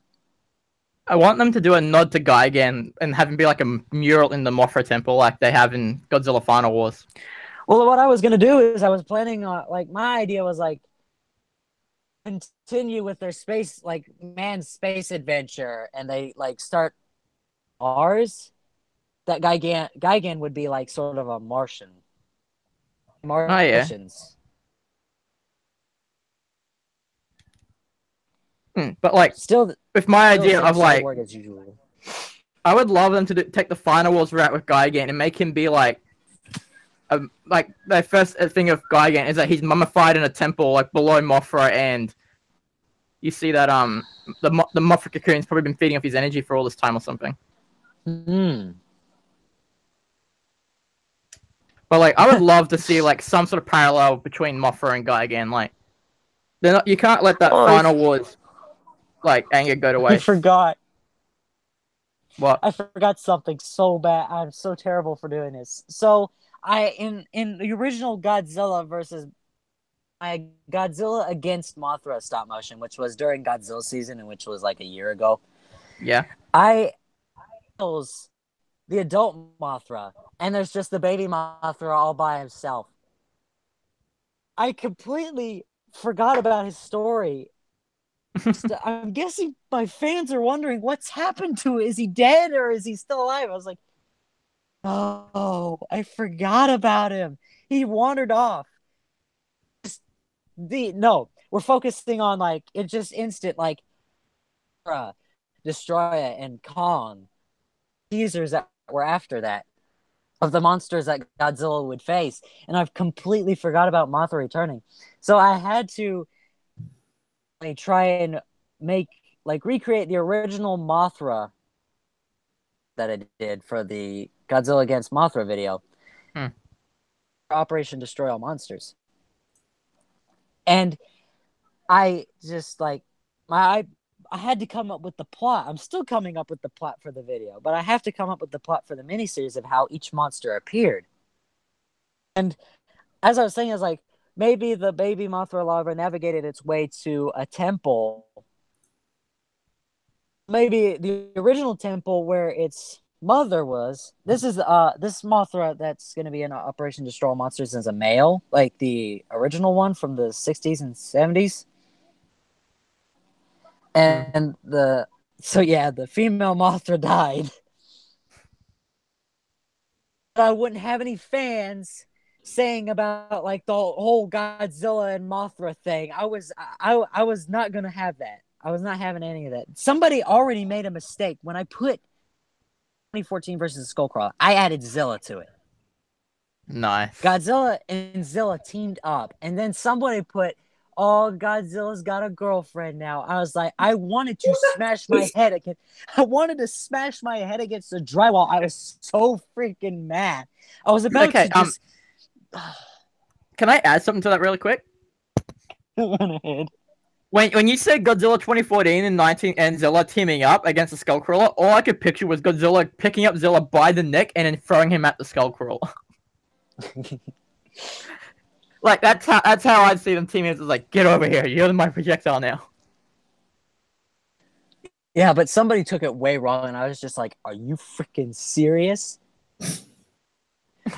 I want them to do a nod to Gigan and have him be like a mural in the Mothra Temple, like they have in Godzilla Final Wars. Well, what I was gonna do is I was planning on, like, my idea was like continue with their space, like manned space adventure, and they like start Mars. That Gigan would be like sort of a Martians. Oh yeah. But like, still with my idea of like, as usual. I would love them to take the Final Wars route with Gigan and make him be like the first thing of Gigan is that he's mummified in a temple like below Mothra, and you see that the Mothra cocoon's probably been feeding off his energy for all this time or something. But like, I would love to see like some sort of parallel between Mothra and Gigan. Like, you can't let that Final Wars like anger go to waste. I forgot. What? I forgot something so bad. I'm so terrible for doing this. So in the original Godzilla versus Godzilla against Mothra stop motion, which was during Godzilla season, and which was like a year ago. Yeah. I was the adult Mothra, and there's just the baby Mothra all by himself. I completely forgot about his story. I'm guessing my fans are wondering what's happened to it. Is he dead or is he still alive? I was like, oh, I forgot about him. He wandered off. We're focusing on like it's just instant like Destroya and Kong teasers that were after that of the monsters that Godzilla would face, and I've completely forgot about Mothra returning. So I had to try and recreate the original Mothra that I did for the Godzilla against Mothra video. Operation Destroy All Monsters. And I just I had to come up with the plot. I'm still coming up with the plot for the video, but I have to come up with the plot for the miniseries of how each monster appeared. And as I was saying, I was like, maybe the baby Mothra larva navigated its way to a temple. Maybe the original temple where its mother was. This is this Mothra that's going to be in Operation Destroy All Monsters is a male, like the original one from the 60s and 70s. And the female Mothra died. But I wouldn't have any fans saying about like the whole Godzilla and Mothra thing. I was not gonna have that. I was not having any of that. Somebody already made a mistake when I put 2014 versus Skullcrawler. I added Zilla to it. Nice. Godzilla and Zilla teamed up, and then somebody put, "Oh, Godzilla's got a girlfriend now." I was like, I wanted to smash my head against. I wanted to smash my head against the drywall. I was so freaking mad. I was about to just. Can I add something to that really quick? Go ahead. When you said Godzilla 2014 and Zilla teaming up against the Skullcrawler, all I could picture was Godzilla picking up Zilla by the neck and then throwing him at the Skullcrawler. Like that's how I'd see them teaming. It's like, get over here, you're my projectile now. Yeah, but somebody took it way wrong, and I was just like, "Are you freaking serious?"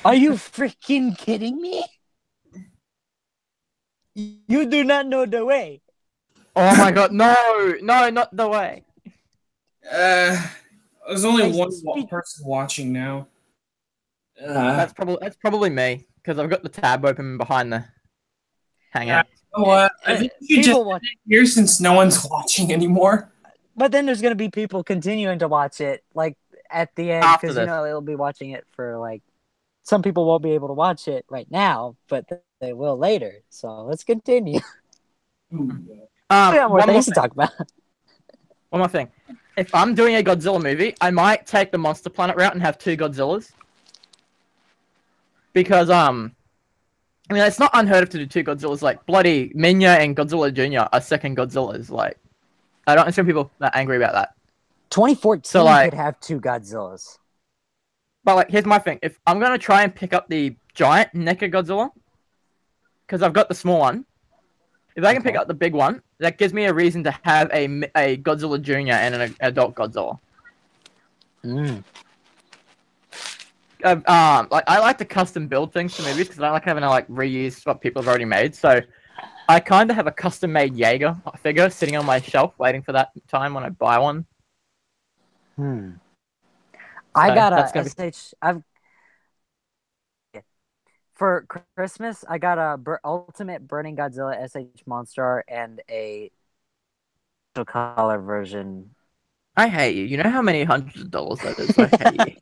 Are you freaking kidding me? You do not know the way. Oh my god, no, not the way. There's only I one person watching now. That's probably me because I've got the tab open behind the hangout. You know what? I think you should just People watch, end it here since no one's watching anymore. but then there's gonna be people continuing to watch it, like at the end, After because this. they'll be watching it for like. Some people won't be able to watch it right now, but they will later. So let's continue. We got more One things to thing. talk about. One more thing. If I'm doing a Godzilla movie, I might take the Monster Planet route and have 2 Godzillas. Because I mean, it's not unheard of to do 2 Godzillas. Like bloody Minya and Godzilla Jr. are second Godzillas. Like, I don't understand people that angry about that. 2014 So, like- could have 2 Godzillas. But like, here's my thing: if I'm gonna try and pick up the giant Mecha Godzilla, because I've got the small one, if I can pick up the big one, that gives me a reason to have a Godzilla Jr. and an adult Godzilla. Like I like to custom build things for movies because I don't like having to like reuse what people have already made. So I kind of have a custom made Jaeger figure sitting on my shelf, waiting for that time when I buy one. I So, got that's a gonna SH. For Christmas, I got a Ultimate Burning Godzilla SH Monster and a color version. I hate you. You know how many hundreds of dollars that is? I hate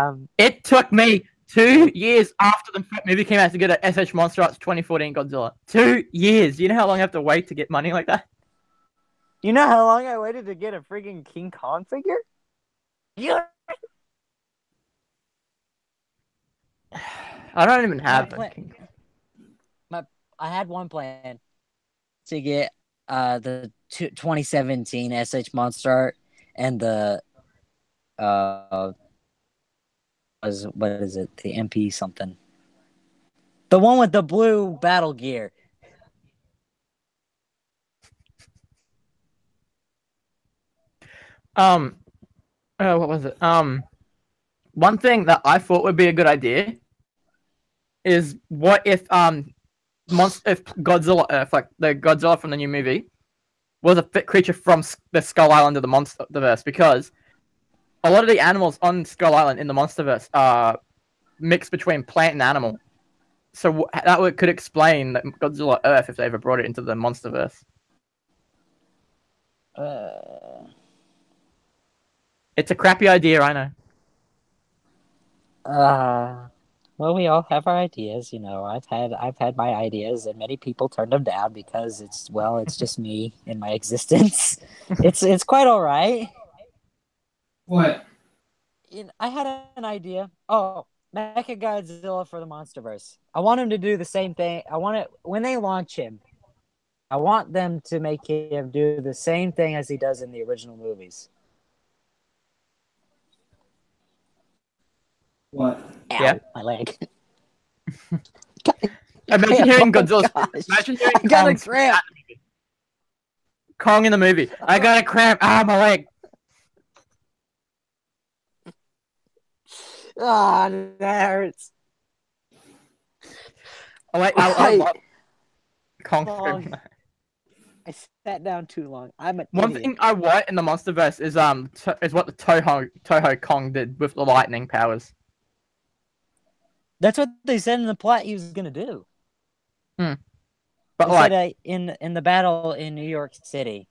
you. It took me 2 years after the movie came out to get a SH Monster Arts 2014 Godzilla. 2 years. You know how long I have to wait to get money like that? You know how long I waited to get a freaking King Kong figure? Yeah. I don't even have I had one plan to get the 2017 SH Monster Art and the what is it? The MP something. The one with the blue battle gear. What was it? One thing that I thought would be a good idea is what if Godzilla, if like the Godzilla from the new movie was a creature from the Skull Island of the Monsterverse, because a lot of the animals on Skull Island in the Monsterverse are mixed between plant and animal. So that could explain that Godzilla Earth if they ever brought it into the Monsterverse. It's a crappy idea, I know. Well, we all have our ideas, you know. I've had my ideas, and many people turned them down because it's just me in my existence. It's quite all right. What? I had an idea. Oh, Mechagodzilla for the Monsterverse. I want him to do the same thing. I want it when they launch him. I want them to make him do the same thing as he does in the original movies. What? Ow, Yeah. my leg. Imagine hearing Oh, Godzilla's. gosh. Imagine hearing I got a Kong's- cramp. Kong in the movie. I got a cramp. Ah, my leg. Ah, that hurts. Oh wait, I love Kong. Kong. I sat down too long. I'm an One idiot. thing I want in the Monsterverse is is what the Toho Kong did with the lightning powers. That's what they said in the plot he was gonna do. But They like, said, in the battle in New York City.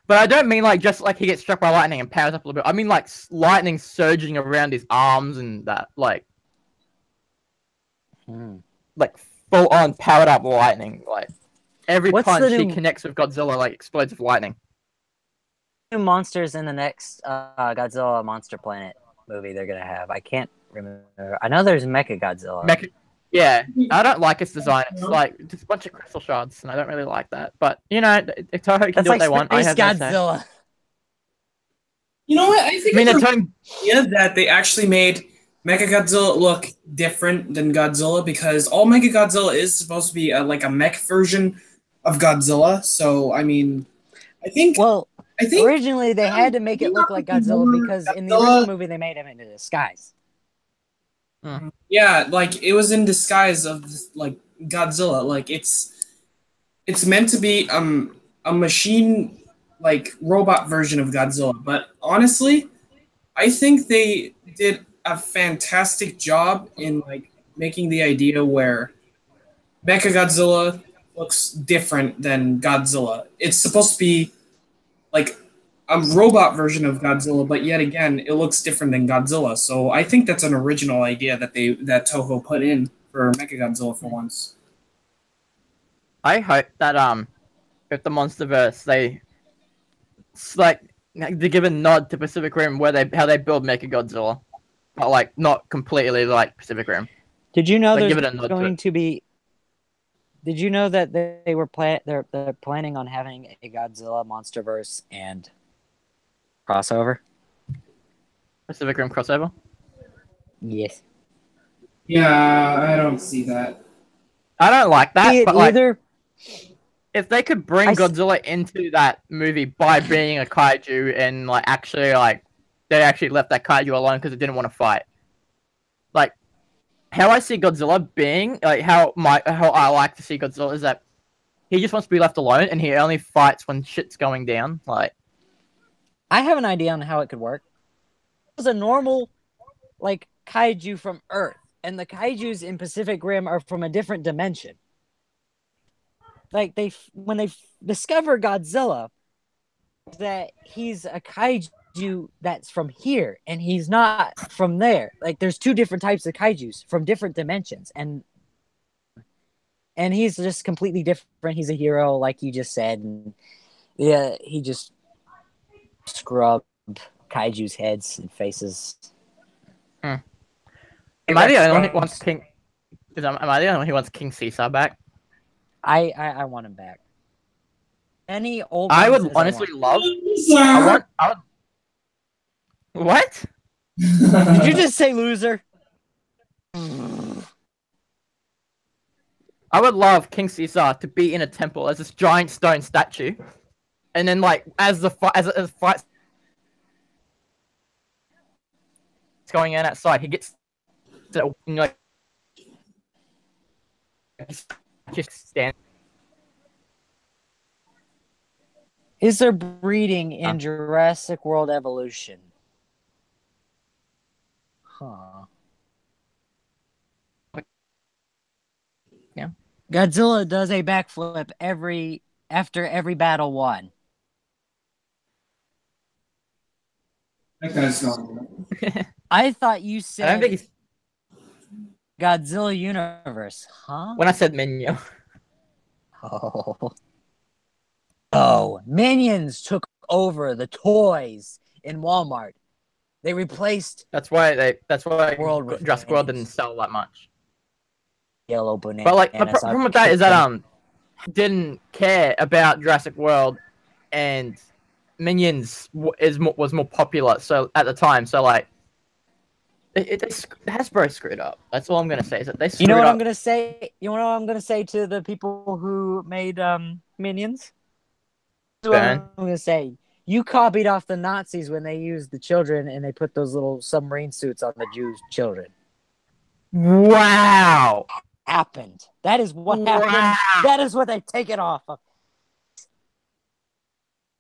but I don't mean like just like he gets struck by lightning and powers up a little bit. I mean like lightning surging around his arms and that like full on powered up lightning. Like every What's punch the he new- connects with Godzilla like explodes with lightning. New monsters in the next Godzilla Monster Planet movie they're gonna have. I can't remember. I know there's Mechagodzilla. Yeah, I don't like its design. It's like just a bunch of crystal shards, and I don't really like that. But you know, if Toho can That's do what like they want, I Space have no say. Godzilla. You know what? I think I mean, it's they're a turning. idea that they actually made Mechagodzilla look different than Godzilla because all Mechagodzilla is supposed to be like a mech version of Godzilla. So I mean, I think Well, I think Originally, they had to make it look like Godzilla because in the original movie, they made him into disguise. Yeah, like it was in disguise of like Godzilla. Like it's meant to be a machine like robot version of Godzilla. But honestly, I think they did a fantastic job in like making the idea where Mechagodzilla looks different than Godzilla. It's supposed to be like a robot version of Godzilla, but yet again, it looks different than Godzilla. So I think that's an original idea that Toho put in for Mechagodzilla for once. I hope that if the MonsterVerse they give a nod to Pacific Rim where how they build Mechagodzilla, but like not completely like Pacific Rim. Did you know Like, there's give it a nod going to be? Did you know that they were they're planning on having a Godzilla MonsterVerse and crossover? Pacific Rim crossover? Yes. Yeah, I don't see that. I don't like that, but like, either. if they could bring Godzilla into that movie by being a kaiju and like actually like they actually left that kaiju alone because it didn't want to fight. Like how I see Godzilla being, like how I like to see Godzilla is that he just wants to be left alone and he only fights when shit's going down. Like I have an idea on how it could work. It was a normal like kaiju from Earth, and the kaijus in Pacific Rim are from a different dimension. Like when they discover Godzilla, that he's a kaiju that's from here and he's not from there. Like there's two different types of kaijus from different dimensions, and he's just completely different. He's a hero, like you just said, and yeah, he just scrubbed kaiju's heads and faces. Am I the only one who wants King? Am I the only one who wants King Caesar back? I want him back. Any old? I would honestly love. What? Did you just say loser? I would love King Caesar to be in a temple as this giant stone statue, and then like as the fight going on outside, he gets to like just stand. Is there breeding in Jurassic World Evolution? Huh. Yeah. Godzilla does a backflip after every battle won. That guy's gone. I thought you I said don't think he's... Godzilla Universe, huh? When I said menu. Oh, Minions took over the toys in Walmart. They replaced. That's why World Jurassic World didn't sell that much. Yellow banana. But like the problem with that is that didn't care about Jurassic World, and Minions was more popular. So at the time, so like Hasbro screwed up. That's all I'm gonna say. Is that they screwed up. You know what I'm gonna say? You know what I'm gonna say to the people who made Minions? What I'm gonna say. You copied off the Nazis when they used the children and they put those little submarine suits on the Jews' children. Wow. Happened. That is what happened. That is what they take it off of.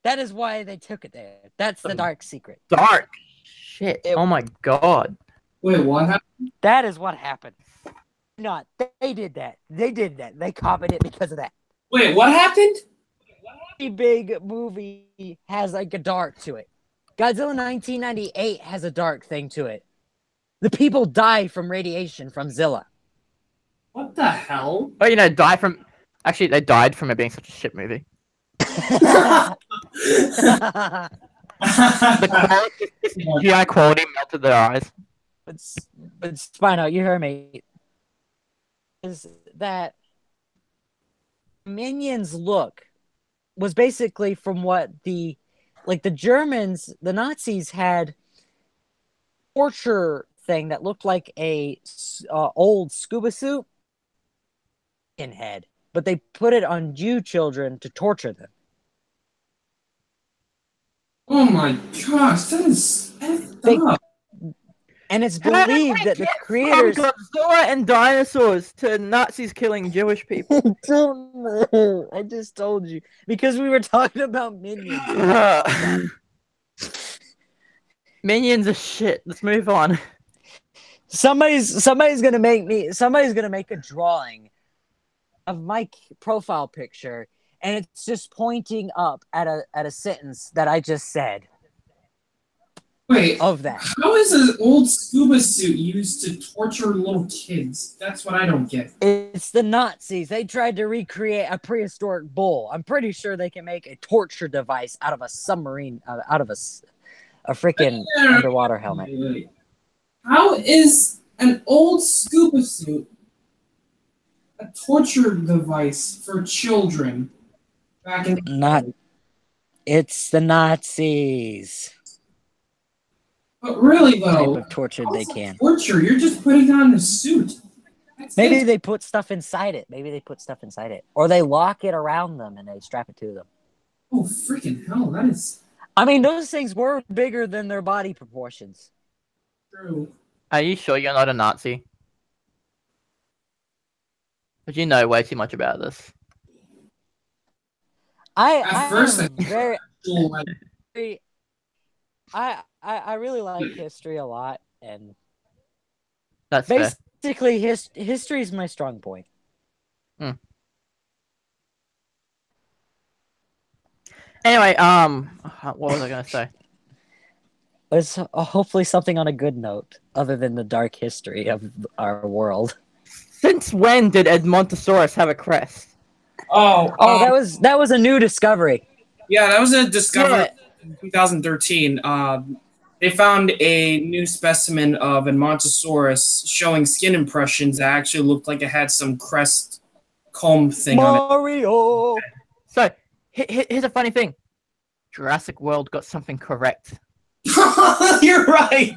That is why they took it there. That's the dark secret. Dark shit. Oh my god. Wait, what happened? That is what happened. Not they did that. They did that. They copied it because of that. Wait, what happened? Every big movie has like a dark to it. Godzilla 1998 has a dark thing to it. The people die from radiation from Zilla. What the hell? Oh, Actually, they died from it being such a shit movie. The GI quality melted their eyes. But Spino, you heard me. Is that Minions look was basically from what the Germans, the Nazis had torture thing that looked like a old scuba suit in head, but they put it on Jew children to torture them. Oh my gosh, that is effed up. And it's How did we believed that the get creators. from Godzilla and dinosaurs to Nazis killing Jewish people? I don't know. I just told you because we were talking about minions. Minions are shit. Let's move on. Somebody's gonna make a drawing of my profile picture, and it's just pointing up at a sentence that I just said. Wait, of that. How is an old scuba suit used to torture little kids? That's what I don't get. It's the Nazis. They tried to recreate a prehistoric bull. I'm pretty sure they can make a torture device out of a submarine, out of a freaking underwater helmet. Wait. How is an old scuba suit a torture device for children back in the It's the Nazis. But really, though, Type of torture they can. Torture? You're just putting on a suit. Maybe they put stuff inside it. Or they lock it around them and they strap it to them. Oh, freaking hell, that is... I mean, those things were bigger than their body proportions. True. Are you sure you're not a Nazi? But you know way too much about this. I really like history a lot, and that's basically history is my strong point. Anyway, what was I gonna say? It's hopefully something on a good note, other than the dark history of our world. Since when did Edmontosaurus have a crest? That was a new discovery. Yeah, that was a discovery in 2013. They found a new specimen of Edmontosaurus showing skin impressions that actually looked like it had some crest comb thing on it. So, here's a funny thing. Jurassic World got something correct. You're right!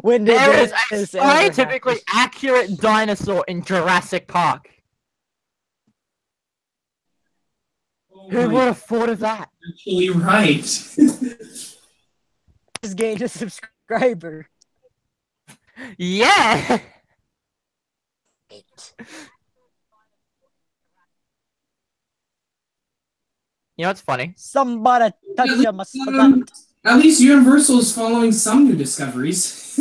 When did there is a scientifically accurate dinosaur in Jurassic Park. Who would have thought of that? Actually, right. Just gained a subscriber. Yeah! You know what's funny? Somebody touch your mustard. At least Universal is following some new discoveries.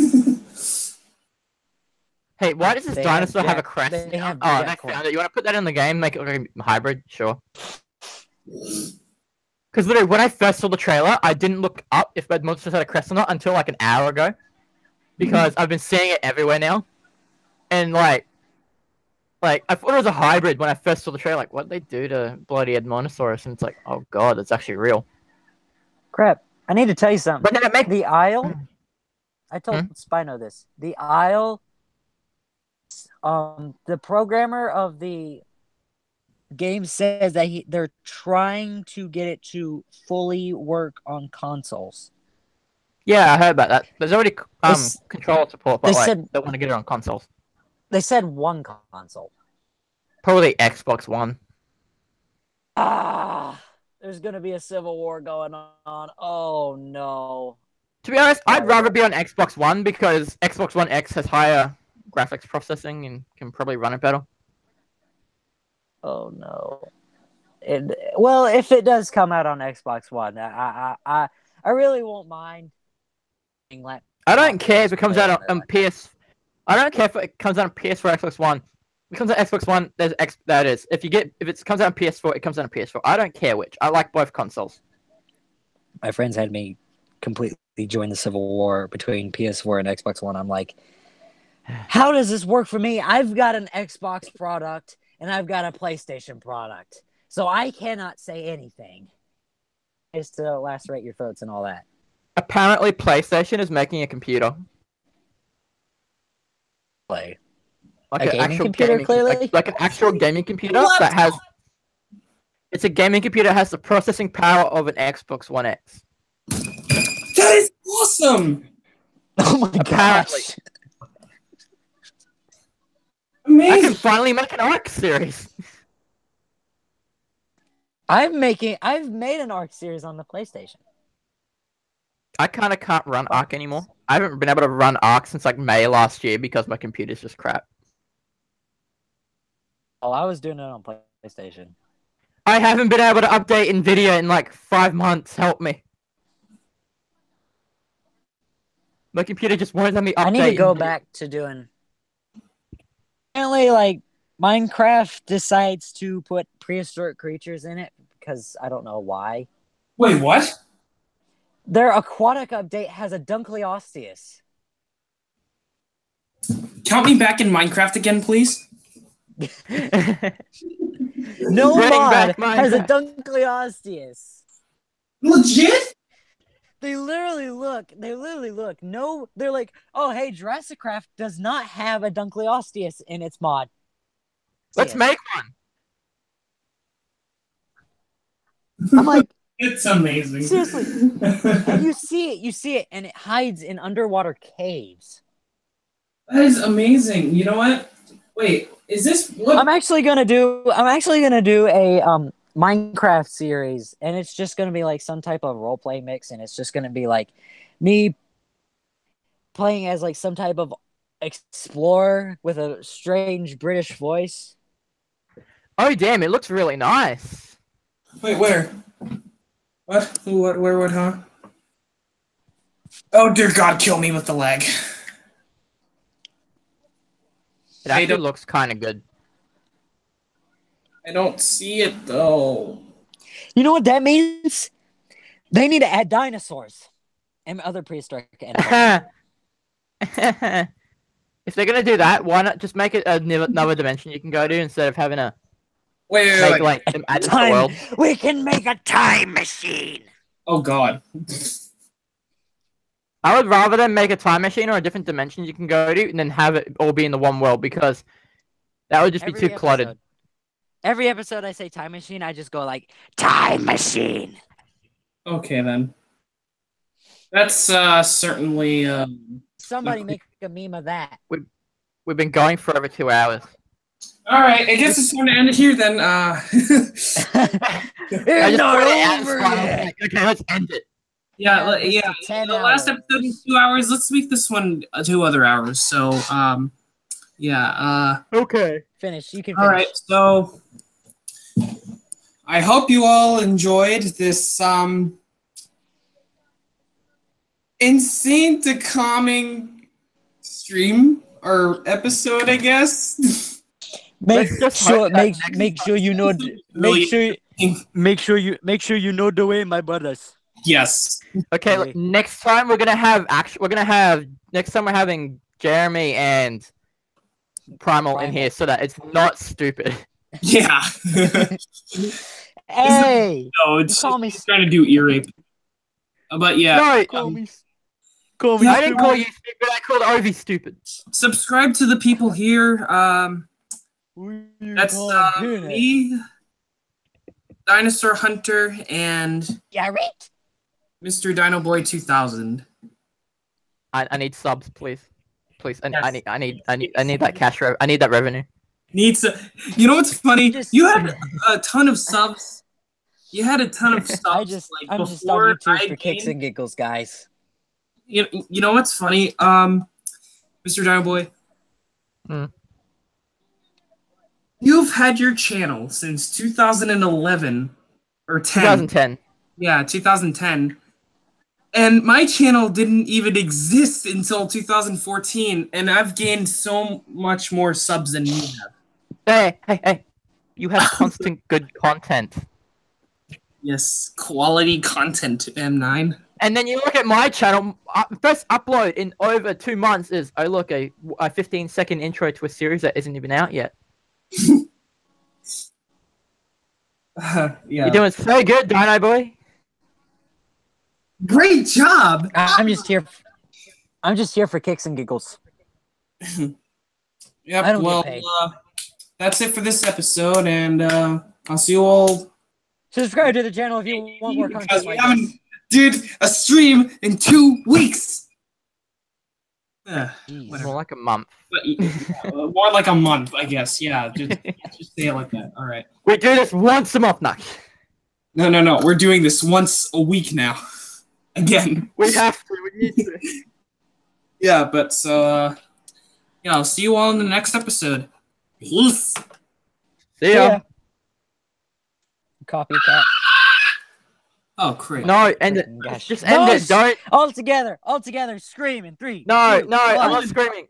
Hey, why does this dinosaur have a crest? They have they found it. You want to put that in the game? Make it like a hybrid? Sure. Because literally, when I first saw the trailer, I didn't look up if Edmontosaurus had a crest or not until like an hour ago. Because I've been seeing it everywhere now. And like, I thought it was a hybrid when I first saw the trailer. Like, what did they do to bloody Edmontosaurus? And it's like, oh god, it's actually real. Crap. I need to tell you something. But then it makes the Isle. I told Spino this. The Isle. The programmer of the game says that they're trying to get it to fully work on consoles. Yeah, I heard about that. There's already controller support, but they want to get it on consoles. They said one console. Probably Xbox One. There's gonna be a civil war going on. Oh no. To be honest, I'd rather be on Xbox One because Xbox One X has higher graphics processing and can probably run it better. Oh no. Well, if it does come out on Xbox One, I really won't mind. I don't care if it comes out on PS. I don't care if it comes out on PS4 or Xbox One. If it comes out on Xbox One, there's that is. If it comes out on PS4, it comes out on PS4. I don't care which. I like both consoles. My friends had me completely join the civil war between PS4 and Xbox One. I'm like, how does this work for me? I've got an Xbox product and I've got a PlayStation product, so I cannot say anything. Just to lacerate your throats and all that. Apparently, PlayStation is making a computer. Like an actual computer, clearly? Like an actual gaming computer that has... It's a gaming computer that has the processing power of an Xbox One X. That is awesome! Oh my Apparently. gosh. Amazing. I can finally make an Ark series. I've made an Ark series on the PlayStation. I kind of can't run Ark anymore. I haven't been able to run Ark since like May last year because my computer's just crap. Oh, I was doing it on PlayStation. I haven't been able to update NVIDIA in like 5 months. Help me. My computer just won't let me update. I need to go back to doing... Apparently, like, Minecraft decides to put prehistoric creatures in it because I don't know why. Wait, what? Their aquatic update has a Dunkleosteus. Count me back in Minecraft again, please. No Bring mod back has a Minecraft. Dunkleosteus. Legit? They literally look. No, they're like, oh, hey, JurassiCraft does not have a Dunkleosteus in its mod. Let's make one. I'm like, It's amazing. seriously. You see it, and it hides in underwater caves. That is amazing. You know what? Wait, is this what? I'm actually gonna do a Minecraft series, and it's just gonna be like some type of roleplay mix, and it's just gonna be like me playing as like some type of explorer with a strange British voice. Oh damn! It looks really nice. Wait, where? What? What? Where? What? Huh? Oh dear God, kill me with the lag. It actually looks kind of good. I don't see it though. You know what that means? They need to add dinosaurs and other prehistoric animals. If they're gonna do that, why not just make it another dimension you can go to instead of having a Wait. like them add to the world? We can make a time machine. Oh God. I would rather than make a time machine or a different dimension you can go to and then have it all be in the one world because that would just be too cluttered. Every episode I say time machine, I just go like, time machine. Okay then. That's certainly. Somebody make a meme of that. We've been going for over 2 hours. All right, I guess it's time to end it here then. It's not over yet. Like, okay, let's end it. Yeah. The last hours. episode was 2 hours. Let's make this one 2 other hours. So, yeah. Okay. Finish. You can All finish. right. So, I hope you all enjoyed this insane to calming stream or episode, I guess. Make Let's just hope that make sure you know make sure you know the way, my brothers. Yes. Okay, look, next time we're having Jeremy and Primal in here so that it's not stupid. Yeah. Hey, No, it's call me trying to do ear rape. But yeah. No, call me I didn't call you stupid, I called Ovi stupid. Subscribe to the people here. That's me, Dinosaur Hunter, and Garrett. Mr. Dino Boy 2000. I need subs, please. Please, Yes. I need that cash I need that revenue. Needs to. You know what's funny? Just- You had a ton of subs. You had a ton of subs. I'm just on before YouTube I for kicks gained- and giggles, guys. You know what's funny? Mr. Dino Boy. Hmm. You've had your channel since 2011 or 10. 2010. Yeah, 2010. And my channel didn't even exist until 2014, and I've gained so much more subs than you have. Hey. You have constant good content. Yes, quality content, M9. And then you look at my channel, first upload in over 2 months is, oh look, a 15-second intro to a series that isn't even out yet. Yeah. You're doing so good, Dino Boy. Great job! I'm just here for kicks and giggles. Yep, I don't well, get paid. that's it for this episode, and I'll see you all. Subscribe to the channel if you want more Because content we like haven't this. did a stream in 2 weeks! Jeez. Whatever. More like a month. But, more like a month, I guess. Yeah, just say it like that. All right. We do this once a month, no. No. We're doing this once a week now. Again. We have to. We need to. Yeah, but so, yeah, I'll see you all in the next episode. Peace. See ya. Copycat. Oh, crap. No, end it. Gosh. Just end it. Don't. All together, scream in 3. No, 2, no, I'm 1. not screaming.